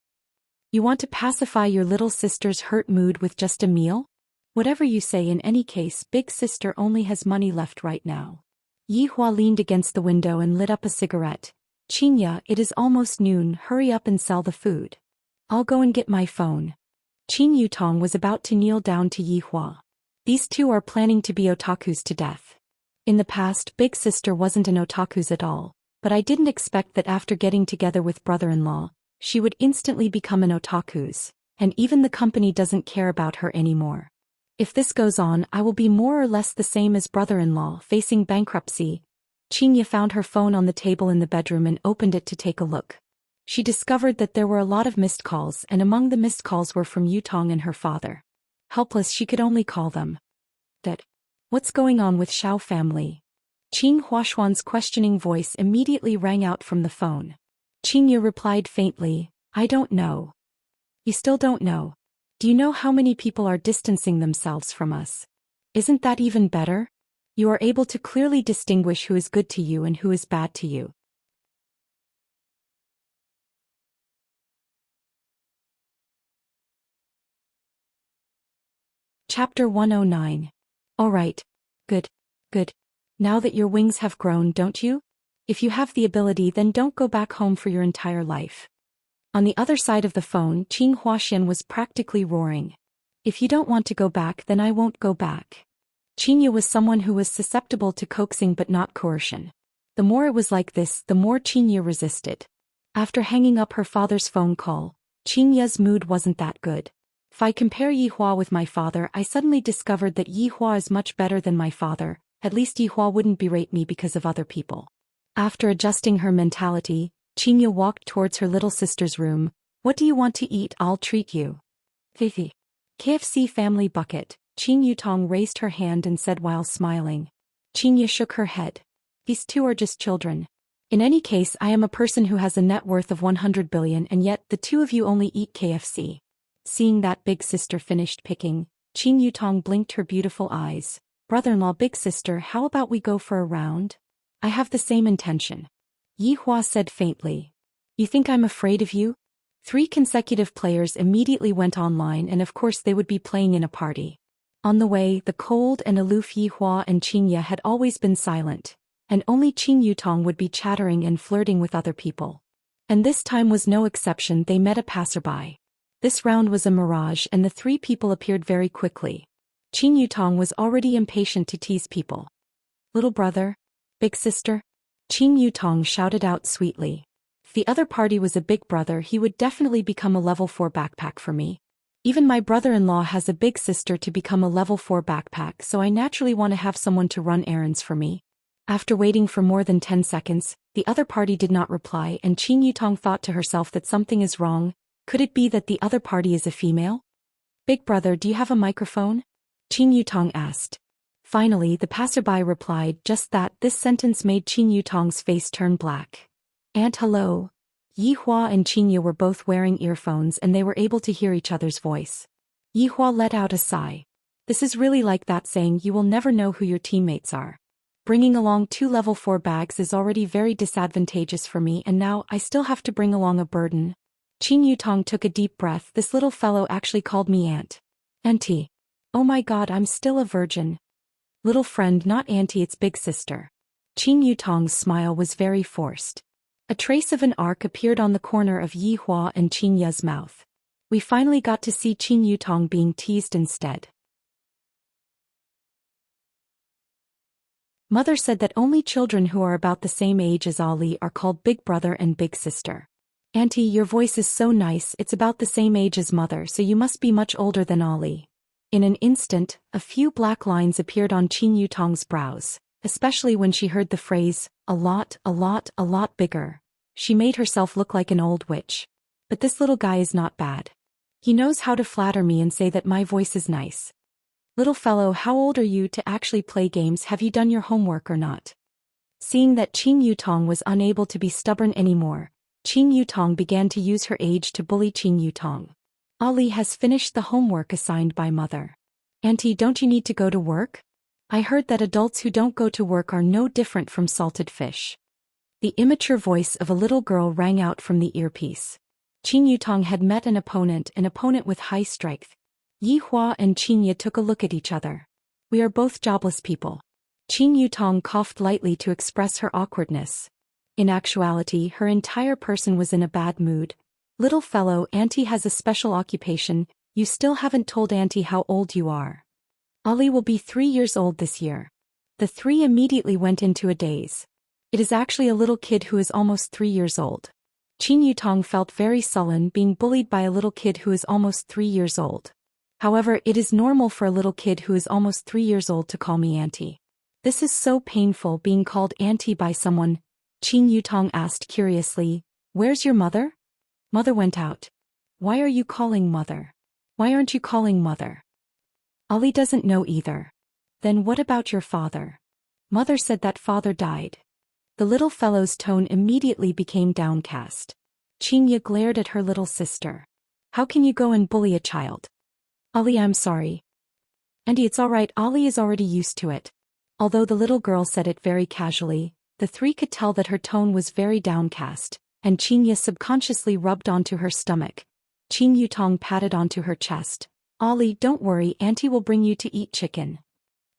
You want to pacify your little sister's hurt mood with just a meal? Whatever you say, in any case, big sister only has money left right now. Yihua leaned against the window and lit up a cigarette. Xianxia, it is almost noon, hurry up and sell the food. I'll go and get my phone. Qin Yutong was about to kneel down to Yihua. These two are planning to be otakus to death. In the past, big sister wasn't an otakus at all, but I didn't expect that after getting together with brother-in-law, she would instantly become an otakus, and even the company doesn't care about her anymore. If this goes on, I will be more or less the same as brother-in-law, facing bankruptcy. Xianxia found her phone on the table in the bedroom and opened it to take a look. She discovered that there were a lot of missed calls, and among the missed calls were from Yutong and her father. Helpless, she could only call them. Dad, what's going on with Xiao family? Qin Huashuan's questioning voice immediately rang out from the phone. Xianxia replied faintly, I don't know. You still don't know? Do you know how many people are distancing themselves from us? Isn't that even better? You are able to clearly distinguish who is good to you and who is bad to you. Chapter 109. Alright. Good. Good. Now that your wings have grown, don't you? If you have the ability, then don't go back home for your entire life. On the other side of the phone, Qin Huaxian was practically roaring. If you don't want to go back, then I won't go back. Xianxia was someone who was susceptible to coaxing but not coercion. The more it was like this, the more Xianxia resisted. After hanging up her father's phone call, Xianxia's mood wasn't that good. If I compare Yihua with my father, I suddenly discovered that Yihua is much better than my father. At least Yihua wouldn't berate me because of other people. After adjusting her mentality, Xianxia walked towards her little sister's room. What do you want to eat? I'll treat you. Fifi. KFC family bucket. Qin Yutong raised her hand and said while smiling. Xianxia shook her head. These two are just children. In any case, I am a person who has a net worth of 100 billion, and yet the two of you only eat KFC. Seeing that big sister finished picking, Qin Yutong blinked her beautiful eyes. Brother-in-law, big sister, how about we go for a round? I have the same intention. Yihua said faintly. You think I'm afraid of you? 3 consecutive players immediately went online, and of course they would be playing in a party. On the way, the cold and aloof Yihua and Xianxia had always been silent, and only Qin Yutong would be chattering and flirting with other people. And this time was no exception. They met a passerby. This round was a mirage and the three people appeared very quickly. Qin Yutong was already impatient to tease people. Little brother? Big sister? Qin Yutong shouted out sweetly. If the other party was a big brother, he would definitely become a level 4 backpack for me. Even my brother-in-law has a big sister to become a level 4 backpack, so I naturally want to have someone to run errands for me. After waiting for more than 10 seconds, the other party did not reply and Qin Yutong thought to herself that something is wrong. Could it be that the other party is a female? Big brother, do you have a microphone? Qin Yutong asked. Finally, the passerby replied just that. This sentence made Qin Yutong's face turn black. "Aunt, hello." Yihua and Xianxia were both wearing earphones and they were able to hear each other's voice. Yihua let out a sigh. This is really like that saying, you will never know who your teammates are. Bringing along 2 level 4 bags is already very disadvantageous for me, and now I still have to bring along a burden. Qin Yutong took a deep breath. This little fellow actually called me aunt. Auntie. Oh my god, I'm still a virgin. Little friend, not auntie, it's big sister. Qin Yutong's smile was very forced. A trace of an arc appeared on the corner of Yihua and Xianxia's mouth. We finally got to see Qin Yutong being teased instead. Mother said that only children who are about the same age as Ali are called big brother and big sister. Auntie, your voice is so nice, it's about the same age as mother, so you must be much older than Ali. In an instant, a few black lines appeared on Qin Yutong's brows, especially when she heard the phrase, a lot bigger. She made herself look like an old witch. But this little guy is not bad. He knows how to flatter me and say that my voice is nice. Little fellow, how old are you to actually play games? Have you done your homework or not? Seeing that Qin Yutong was unable to be stubborn anymore, Qin Yutong began to use her age to bully Qin Yutong. Ali has finished the homework assigned by mother. Auntie, don't you need to go to work? I heard that adults who don't go to work are no different from salted fish. The immature voice of a little girl rang out from the earpiece. Qin Yutong had met an opponent with high strength. Yihua and Xianxia took a look at each other. We are both jobless people. Qin Yutong coughed lightly to express her awkwardness. In actuality, her entire person was in a bad mood. Little fellow, auntie has a special occupation. You still haven't told auntie how old you are. Ali will be 3 years old this year. The three immediately went into a daze. It is actually a little kid who is almost 3 years old. Qin Yutong felt very sullen being bullied by a little kid who is almost 3 years old. However, it is normal for a little kid who is almost 3 years old to call me auntie. This is so painful, being called auntie by someone. Qin Yutong asked curiously, "Where's your mother?" Mother went out. Why are you calling mother? Why aren't you calling mother? Ali doesn't know either. Then what about your father? Mother said that father died. The little fellow's tone immediately became downcast. Xianxia glared at her little sister. How can you go and bully a child? Ali, I'm sorry. Auntie, it's alright, Ali is already used to it. Although the little girl said it very casually, the three could tell that her tone was very downcast, and Xianxia subconsciously rubbed onto her stomach. Qin Yutong patted onto her chest. Ali, don't worry, auntie will bring you to eat chicken.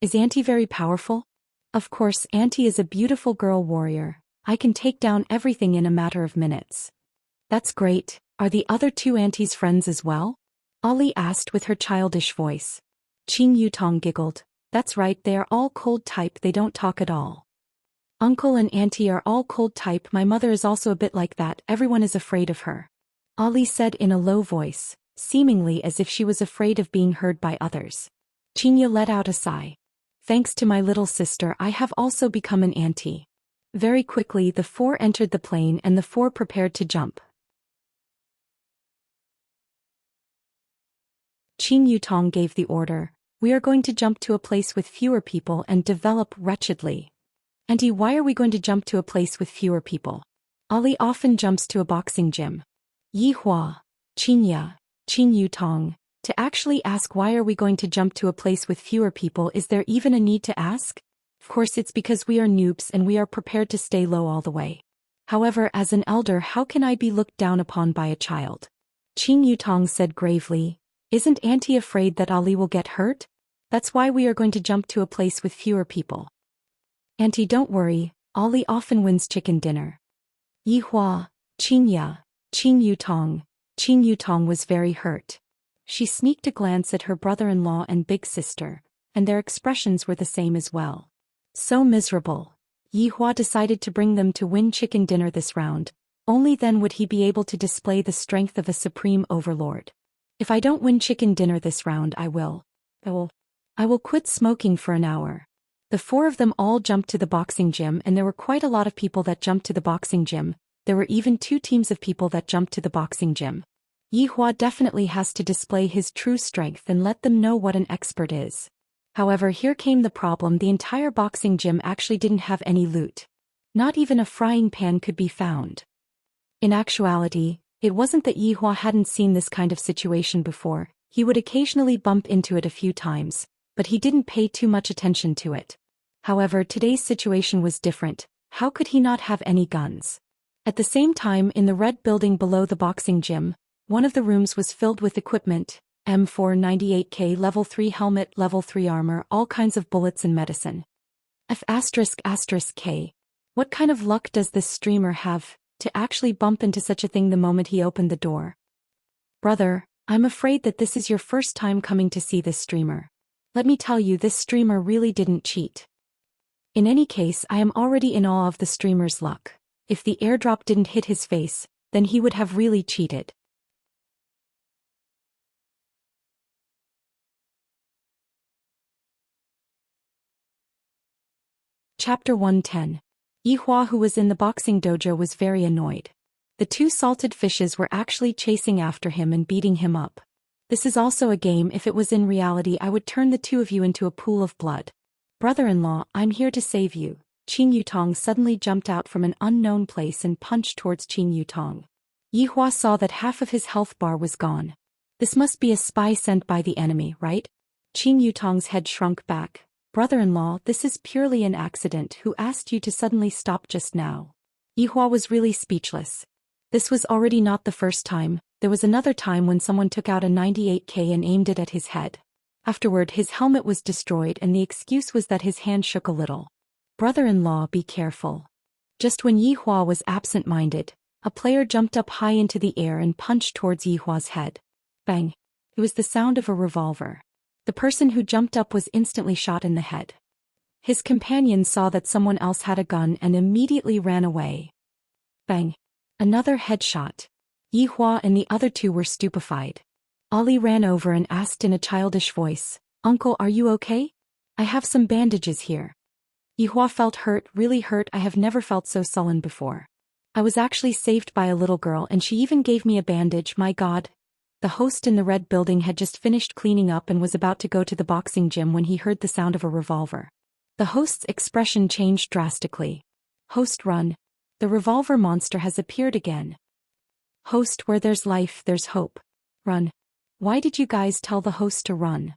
Is auntie very powerful? Of course, auntie is a beautiful girl warrior. I can take down everything in a matter of minutes. That's great. Are the other 2 aunties friends as well? Ali asked with her childish voice. Qin Yutong giggled. That's right, they are all cold type, they don't talk at all. Uncle and auntie are all cold type, my mother is also a bit like that, everyone is afraid of her. Ali said in a low voice, seemingly as if she was afraid of being heard by others. Xianxia let out a sigh. Thanks to my little sister, I have also become an auntie. Very quickly the 4 entered the plane and the 4 prepared to jump. Qin Yutong gave the order. We are going to jump to a place with fewer people and develop wretchedly. Auntie, why are we going to jump to a place with fewer people? Ali often jumps to a boxing gym. Yihua, Xianxia, Qin Yutong. To actually ask why are we going to jump to a place with fewer people, is there even a need to ask? Of course it's because we are noobs and we are prepared to stay low all the way. However, as an elder, how can I be looked down upon by a child? Qin Yutong said gravely. Isn't auntie afraid that Ali will get hurt? That's why we are going to jump to a place with fewer people. Auntie, don't worry, Ollie often wins chicken dinner. Yihua, Qingya, Qing Yutong. Qing Yutong was very hurt. She sneaked a glance at her brother-in-law and big sister, and their expressions were the same as well. So miserable. Yihua decided to bring them to win chicken dinner this round. Only then would he be able to display the strength of a supreme overlord. If I don't win chicken dinner this round, I will quit smoking for an hour. The four of them all jumped to the boxing gym, and there were quite a lot of people that jumped to the boxing gym. There were even 2 teams of people that jumped to the boxing gym. Yihua definitely has to display his true strength and let them know what an expert is. However, here came the problem: the entire boxing gym actually didn't have any loot. Not even a frying pan could be found. In actuality, it wasn't that Yihua hadn't seen this kind of situation before. He would occasionally bump into it a few times, but he didn't pay too much attention to it. However, today's situation was different. How could he not have any guns? At the same time, in the red building below the boxing gym, one of the rooms was filled with equipment: M498K, level 3 helmet, level 3 armor, all kinds of bullets and medicine. F***K. What kind of luck does this streamer have to actually bump into such a thing the moment he opened the door? Brother, I'm afraid that this is your first time coming to see this streamer. Let me tell you, this streamer really didn't cheat. In any case, I am already in awe of the streamer's luck. If the airdrop didn't hit his face, then he would have really cheated. Chapter 110. Yihua, who was in the boxing dojo, was very annoyed. The 2 salted fishes were actually chasing after him and beating him up. This is also a game. If it was in reality, I would turn the 2 of you into a pool of blood. Brother-in-law, I'm here to save you. Qing Yutong suddenly jumped out from an unknown place and punched towards Qing Yutong. Yihua saw that half of his health bar was gone. This must be a spy sent by the enemy, right? Qing Yutong's head shrunk back. Brother-in-law, this is purely an accident. Who asked you to suddenly stop just now? Yihua was really speechless. This was already not the first time. There was another time when someone took out a 98K and aimed it at his head. Afterward, his helmet was destroyed, and the excuse was that his hand shook a little. Brother-in-law, be careful. Just when Yihua was absent-minded, a player jumped up high into the air and punched towards Yihua's head. Bang! It was the sound of a revolver. The person who jumped up was instantly shot in the head. His companions saw that someone else had a gun and immediately ran away. Bang! Another headshot. Yihua and the other 2 were stupefied. Ollie ran over and asked in a childish voice, "Uncle, are you okay? I have some bandages here." Yihua felt hurt, really hurt. I have never felt so sullen before. I was actually saved by a little girl, and she even gave me a bandage. My God. The host in the red building had just finished cleaning up and was about to go to the boxing gym when he heard the sound of a revolver. The host's expression changed drastically. Host, run. The revolver monster has appeared again. Host, where there's life, there's hope. Run. Why did you guys tell the host to run?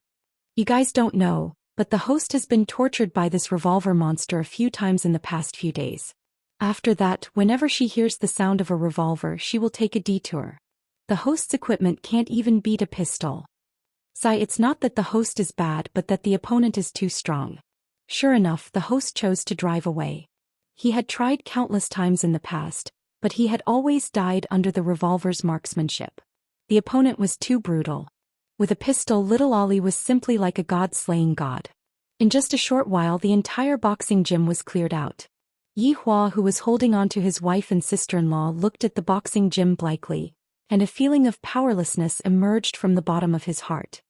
You guys don't know, but the host has been tortured by this revolver monster a few times in the past few days. After that, whenever she hears the sound of a revolver, she will take a detour. The host's equipment can't even beat a pistol. Sigh, it's not that the host is bad, but that the opponent is too strong. Sure enough, the host chose to drive away. He had tried countless times in the past, but he had always died under the revolver's marksmanship. The opponent was too brutal. With a pistol, little Ollie was simply like a god slaying god. In just a short while, the entire boxing gym was cleared out. Yihua, who was holding on to his wife and sister-in-law, looked at the boxing gym blankly, and a feeling of powerlessness emerged from the bottom of his heart.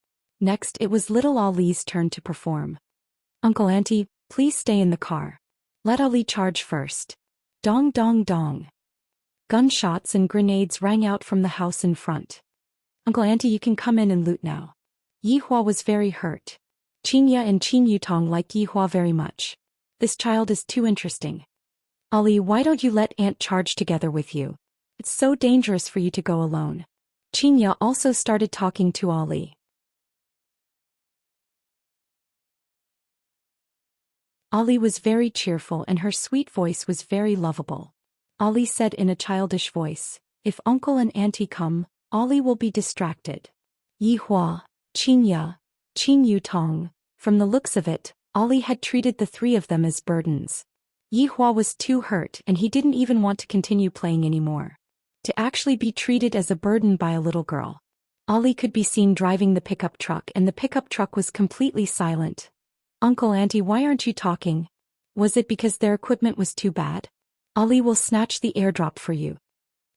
Next, it was little Ollie's turn to perform. Uncle, Auntie, please stay in the car. Let Ollie charge first. Dong dong dong. Gunshots and grenades rang out from the house in front. Uncle, Auntie, you can come in and loot now. Yihua was very hurt. Qingya and Qing Yutong like Yihua very much. This child is too interesting. Ollie, why don't you let Aunt charge together with you? It's so dangerous for you to go alone. Qingya also started talking to Ollie. Ollie was very cheerful and her sweet voice was very lovable. Ollie said in a childish voice, "If Uncle and Auntie come, Ollie will be distracted." Yihua, Qingya, Qing Yutong, From the looks of it, Ollie had treated the three of them as burdens. Yihua was too hurt and he didn't even want to continue playing anymore. To actually be treated as a burden by a little girl. Ollie could be seen driving the pickup truck and the pickup truck was completely silent. Uncle, Auntie, why aren't you talking? Was it because their equipment was too bad? Ollie will snatch the airdrop for you.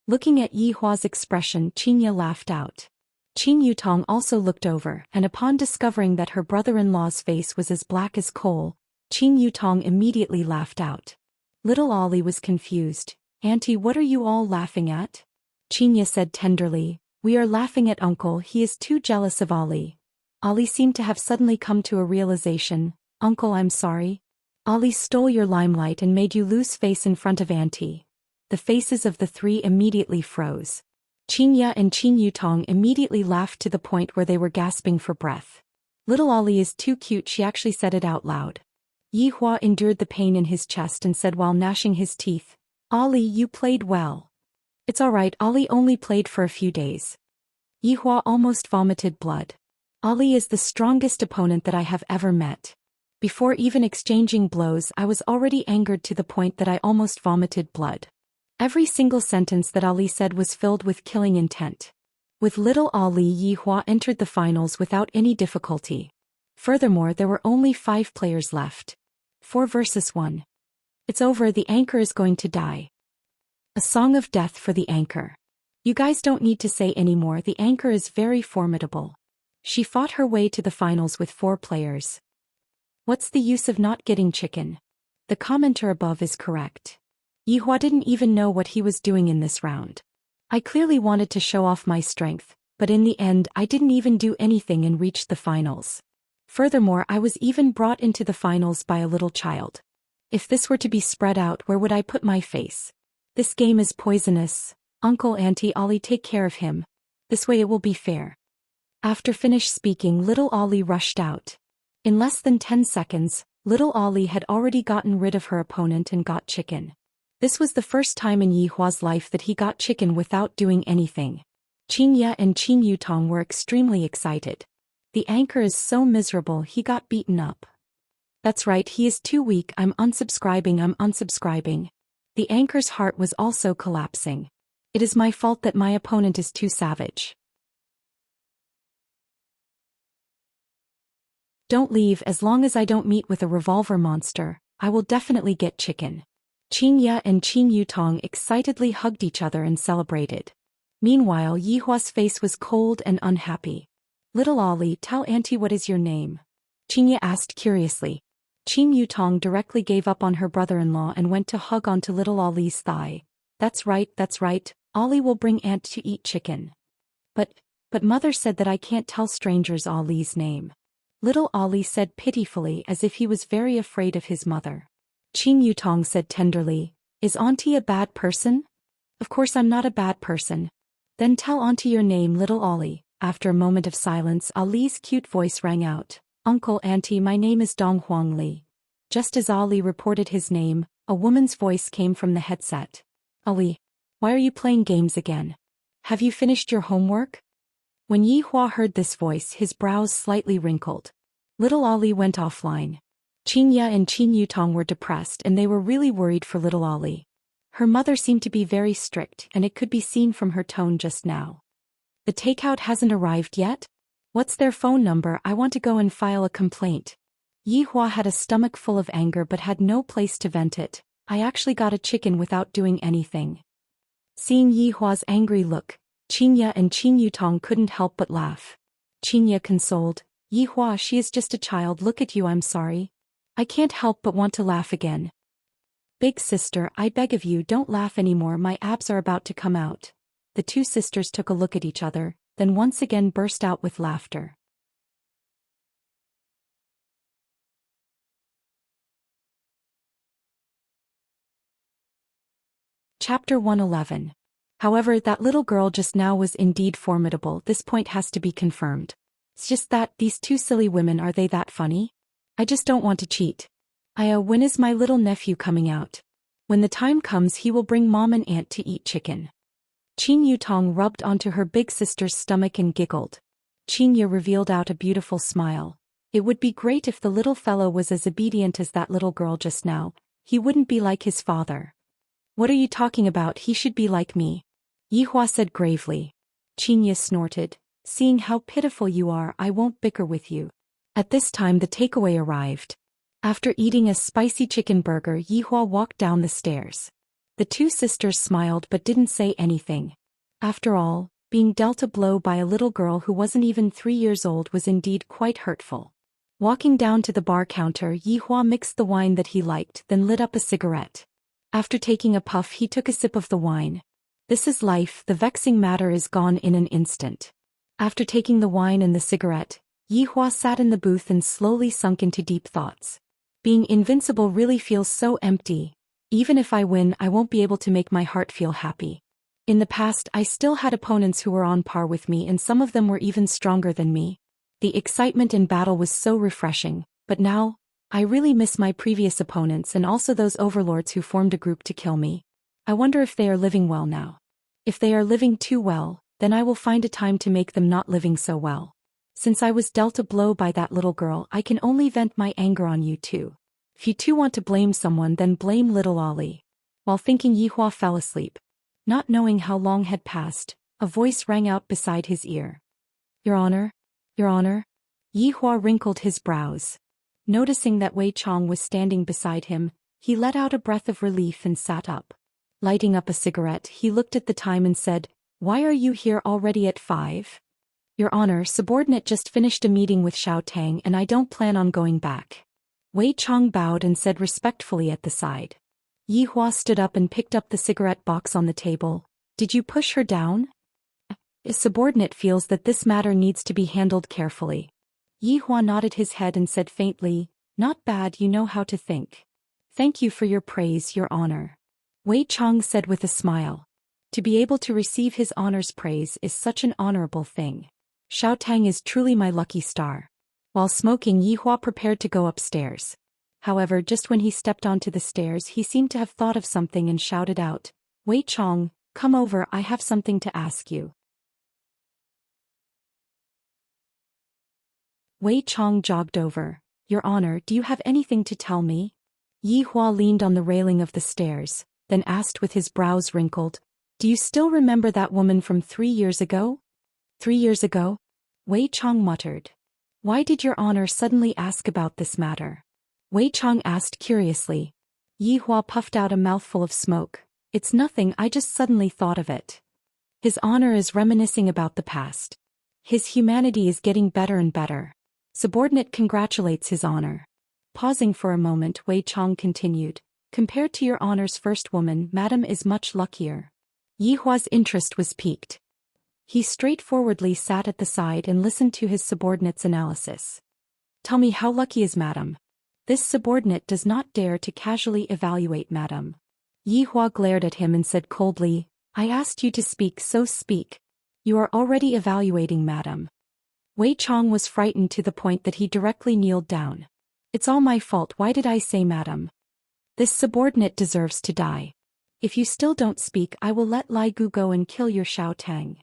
Looking at Yihua's expression, Xianxia laughed out. Qin Yutong also looked over, and upon discovering that her brother-in-law's face was as black as coal, Qin Yutong immediately laughed out. Little Ollie was confused. Auntie, what are you all laughing at? Xianxia said tenderly, we are laughing at Uncle, he is too jealous of Ollie. Ollie seemed to have suddenly come to a realization. Uncle, I'm sorry. Ollie stole your limelight and made you lose face in front of Auntie. The faces of the three immediately froze. Xianxia and Qin Yutong immediately laughed to the point where they were gasping for breath. Little Ollie is too cute, she actually said it out loud. Yihua endured the pain in his chest and said while gnashing his teeth, Ollie, you played well. It's alright, Ollie only played for a few days. Yihua almost vomited blood. Ollie is the strongest opponent that I have ever met. Before even exchanging blows, I was already angered to the point that I almost vomited blood. Every single sentence that Ollie said was filled with killing intent. With little Ollie, Yihua entered the finals without any difficulty. Furthermore, there were only 5 players left. 4 versus 1. It's over, the anchor is going to die. A song of death for the anchor. You guys don't need to say anymore, the anchor is very formidable. She fought her way to the finals with 4 players. What's the use of not getting chicken? The commenter above is correct. Yihua didn't even know what he was doing in this round. I clearly wanted to show off my strength, but in the end I didn't even do anything and reached the finals. Furthermore, I was even brought into the finals by a little child. If this were to be spread out, where would I put my face? This game is poisonous. Uncle, Auntie, Ollie, take care of him. This way it will be fair. After finished speaking, little Ollie rushed out. In less than 10 seconds, little Ollie had already gotten rid of her opponent and got chicken. This was the first time in Yihua's life that he got chicken without doing anything. Xianxia and Qin Yutong were extremely excited. The anchor is so miserable, he got beaten up. That's right, he is too weak, I'm unsubscribing. The anchor's heart was also collapsing. It is my fault that my opponent is too savage. Don't leave, as long as I don't meet with a revolver monster, I will definitely get chicken. Xianxia and Qin Yutong excitedly hugged each other and celebrated. Meanwhile, Yihua's face was cold and unhappy. Little Ollie, tell Auntie what is your name? Xianxia asked curiously. Qin Yutong directly gave up on her brother-in-law and went to hug onto little Ollie's thigh. That's right, Ollie will bring Aunt to eat chicken. But Mother said that I can't tell strangers Ollie's name. Little Ollie said pitifully as if he was very afraid of his mother. Qin Yutong said tenderly, is Auntie a bad person? Of course I'm not a bad person. Then tell Auntie your name, little Ollie. After a moment of silence, Ollie's cute voice rang out. Uncle, Auntie, my name is Dong Huang Li. Just as Ollie reported his name, a woman's voice came from the headset. Ollie, why are you playing games again? Have you finished your homework? When Yihua heard this voice, his brows slightly wrinkled. Little Ollie went offline. Xianxia and Qin Yutong were depressed and they were really worried for little Ollie. Her mother seemed to be very strict and it could be seen from her tone just now. The takeout hasn't arrived yet? What's their phone number? I want to go and file a complaint. Yihua had a stomach full of anger but had no place to vent it. I actually got a chicken without doing anything. Seeing Yihua's angry look, Xianxia and Qin Yutong couldn't help but laugh. Xianxia consoled, Yihua, she is just a child, look at you, I'm sorry. I can't help but want to laugh again. Big sister, I beg of you, don't laugh anymore, my abs are about to come out. The two sisters took a look at each other, then once again burst out with laughter. Chapter 111. However, that little girl just now was indeed formidable, this point has to be confirmed. It's just that, these two silly women, are they that funny? I just don't want to cheat. When is my little nephew coming out? When the time comes he will bring Mom and Aunt to eat chicken. Qin Yutong rubbed onto her big sister's stomach and giggled. Xianxia revealed out a beautiful smile. It would be great if the little fellow was as obedient as that little girl just now. He wouldn't be like his father. What are you talking about? He should be like me. Yihua said gravely. Xianxia snorted. Seeing how pitiful you are, I won't bicker with you. At this time the takeaway arrived. After eating a spicy chicken burger, Yihua walked down the stairs. The two sisters smiled but didn't say anything. After all, being dealt a blow by a little girl who wasn't even 3 years old was indeed quite hurtful. Walking down to the bar counter, Yihua mixed the wine that he liked, then lit up a cigarette. After taking a puff, he took a sip of the wine. This is life, the vexing matter is gone in an instant. After taking the wine and the cigarette, Yihua sat in the booth and slowly sunk into deep thoughts. Being invincible really feels so empty. Even if I win, I won't be able to make my heart feel happy. In the past, I still had opponents who were on par with me, and some of them were even stronger than me. The excitement in battle was so refreshing, but now, I really miss my previous opponents and also those overlords who formed a group to kill me. I wonder if they are living well now. If they are living too well, then I will find a time to make them not living so well. Since I was dealt a blow by that little girl, I can only vent my anger on you two. If you two want to blame someone, then blame little Ollie. While thinking, Yihua fell asleep. Not knowing how long had passed, a voice rang out beside his ear. Your Honor? Your Honor? Yihua wrinkled his brows. Noticing that Wei Chong was standing beside him, he let out a breath of relief and sat up. Lighting up a cigarette, he looked at the time and said, Why are you here already at 5? Your Honor, subordinate just finished a meeting with Xiao Tang and I don't plan on going back. Wei Chong bowed and said respectfully at the side. Yihua stood up and picked up the cigarette box on the table. Did you push her down? A subordinate feels that this matter needs to be handled carefully. Yihua nodded his head and said faintly, Not bad, you know how to think. Thank you for your praise, Your Honor. Wei Chong said with a smile. To be able to receive his honor's praise is such an honorable thing. Xiao Tang is truly my lucky star. While smoking, Yihua prepared to go upstairs. However, just when he stepped onto the stairs, he seemed to have thought of something and shouted out, Wei Chong, come over, I have something to ask you. Wei Chong jogged over. Your Honor, do you have anything to tell me? Yihua leaned on the railing of the stairs, then asked with his brows wrinkled, Do you still remember that woman from 3 years ago? 3 years ago? Wei Chong muttered. Why did Your Honor suddenly ask about this matter? Wei Chong asked curiously. Yihua puffed out a mouthful of smoke. It's nothing, I just suddenly thought of it. His honor is reminiscing about the past. His humanity is getting better and better. Subordinate congratulates his honor. Pausing for a moment, Wei Chong continued. Compared to Your Honor's first woman, Madam is much luckier. Yihua's interest was piqued. He straightforwardly sat at the side and listened to his subordinate's analysis. Tell me, how lucky is Madam? This subordinate does not dare to casually evaluate Madam. Yihua glared at him and said coldly, I asked you to speak, so speak. You are already evaluating Madam. Wei Chong was frightened to the point that he directly kneeled down. It's all my fault, why did I say Madam? This subordinate deserves to die. If you still don't speak, I will let Lai Gu go and kill your Xiao Tang.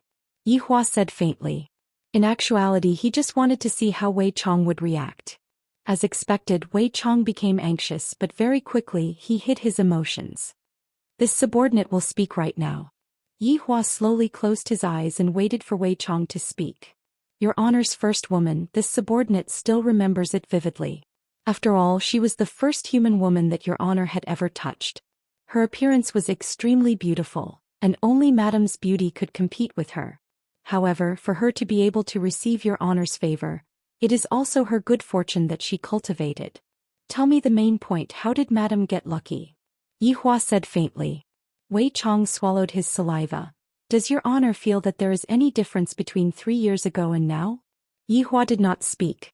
Yihua said faintly. In actuality, he just wanted to see how Wei Chong would react. As expected, Wei Chong became anxious, but very quickly he hid his emotions. This subordinate will speak right now. Yihua slowly closed his eyes and waited for Wei Chong to speak. Your Honor's first woman, this subordinate still remembers it vividly. After all, she was the first human woman that Your Honor had ever touched. Her appearance was extremely beautiful, and only Madam's beauty could compete with her. However, for her to be able to receive Your Honor's favor, it is also her good fortune that she cultivated. Tell me the main point, how did Madam get lucky? Yihua said faintly. Wei Chong swallowed his saliva. Does Your Honor feel that there is any difference between 3 years ago and now? Yihua did not speak.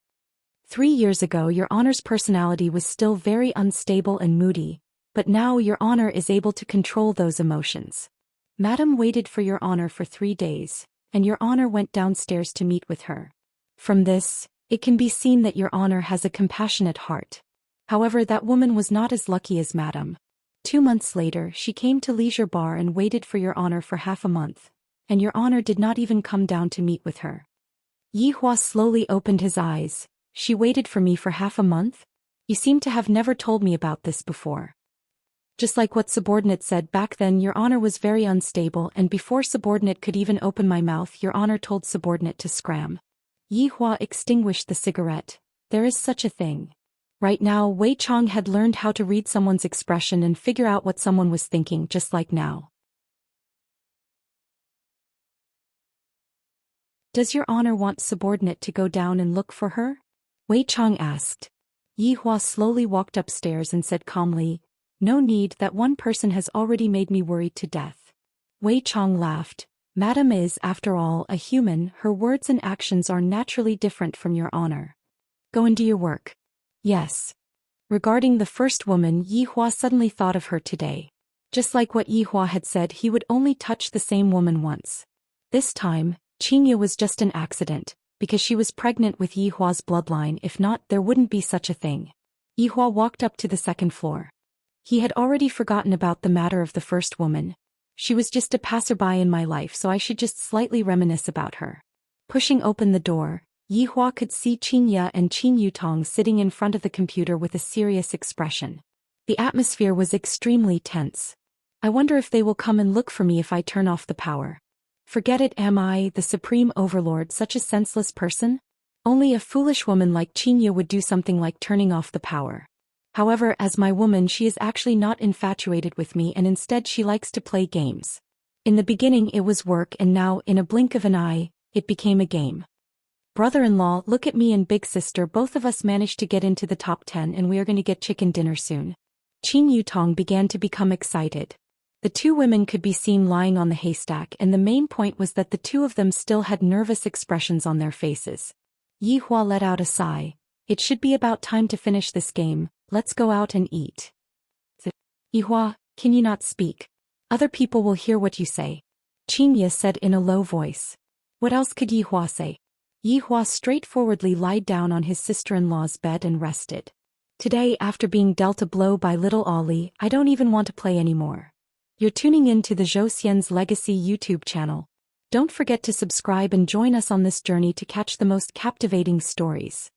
3 years ago Your Honor's personality was still very unstable and moody, but now Your Honor is able to control those emotions. Madam waited for Your Honor for 3 days, and Your Honor went downstairs to meet with her. From this, it can be seen that Your Honor has a compassionate heart. However, that woman was not as lucky as Madam. 2 months later, she came to Leisure Bar and waited for Your Honor for half a month, and Your Honor did not even come down to meet with her. Yihua slowly opened his eyes. She waited for me for half a month? You seem to have never told me about this before. Just like what subordinate said back then, your honor was very unstable, and before subordinate could even open my mouth, your honor told subordinate to scram. Yi Hua extinguished the cigarette. There is such a thing. Right now, Wei Chong had learned how to read someone's expression and figure out what someone was thinking, just like now. Does your honor want subordinate to go down and look for her? Wei Chong asked. Yi Hua slowly walked upstairs and said calmly, no need, that one person has already made me worried to death. Wei Chong laughed. Madam is, after all, a human, her words and actions are naturally different from your honor. Go and do your work. Yes. Regarding the first woman, Yi Hua suddenly thought of her today. Just like what Yi Hua had said, he would only touch the same woman once. This time, Xianxia was just an accident, because she was pregnant with Yi Hua's bloodline. If not, there wouldn't be such a thing. Yi Hua walked up to the second floor. He had already forgotten about the matter of the first woman. She was just a passerby in my life, so I should just slightly reminisce about her. Pushing open the door, Yi Hua could see Xianxia and Qin Yutong sitting in front of the computer with a serious expression. The atmosphere was extremely tense. I wonder if they will come and look for me if I turn off the power. Forget it, am I, the supreme overlord, such a senseless person? Only a foolish woman like Xianxia would do something like turning off the power. However, as my woman, she is actually not infatuated with me, and instead she likes to play games. In the beginning it was work, and now, in a blink of an eye, it became a game. Brother-in-law, look at me and big sister, both of us managed to get into the top 10 and we are going to get chicken dinner soon. Qin Yutong began to become excited. The two women could be seen lying on the haystack, and the main point was that the two of them still had nervous expressions on their faces. Yi Hua let out a sigh. It should be about time to finish this game. Let's go out and eat. Yi Hua, can you not speak? Other people will hear what you say. Xianxia said in a low voice. What else could Yi Hua say? Yi Hua straightforwardly lied down on his sister-in-law's bed and rested. Today, after being dealt a blow by little Ollie, I don't even want to play anymore. You're tuning in to the Zhou Xian's Legacy YouTube channel. Don't forget to subscribe and join us on this journey to catch the most captivating stories.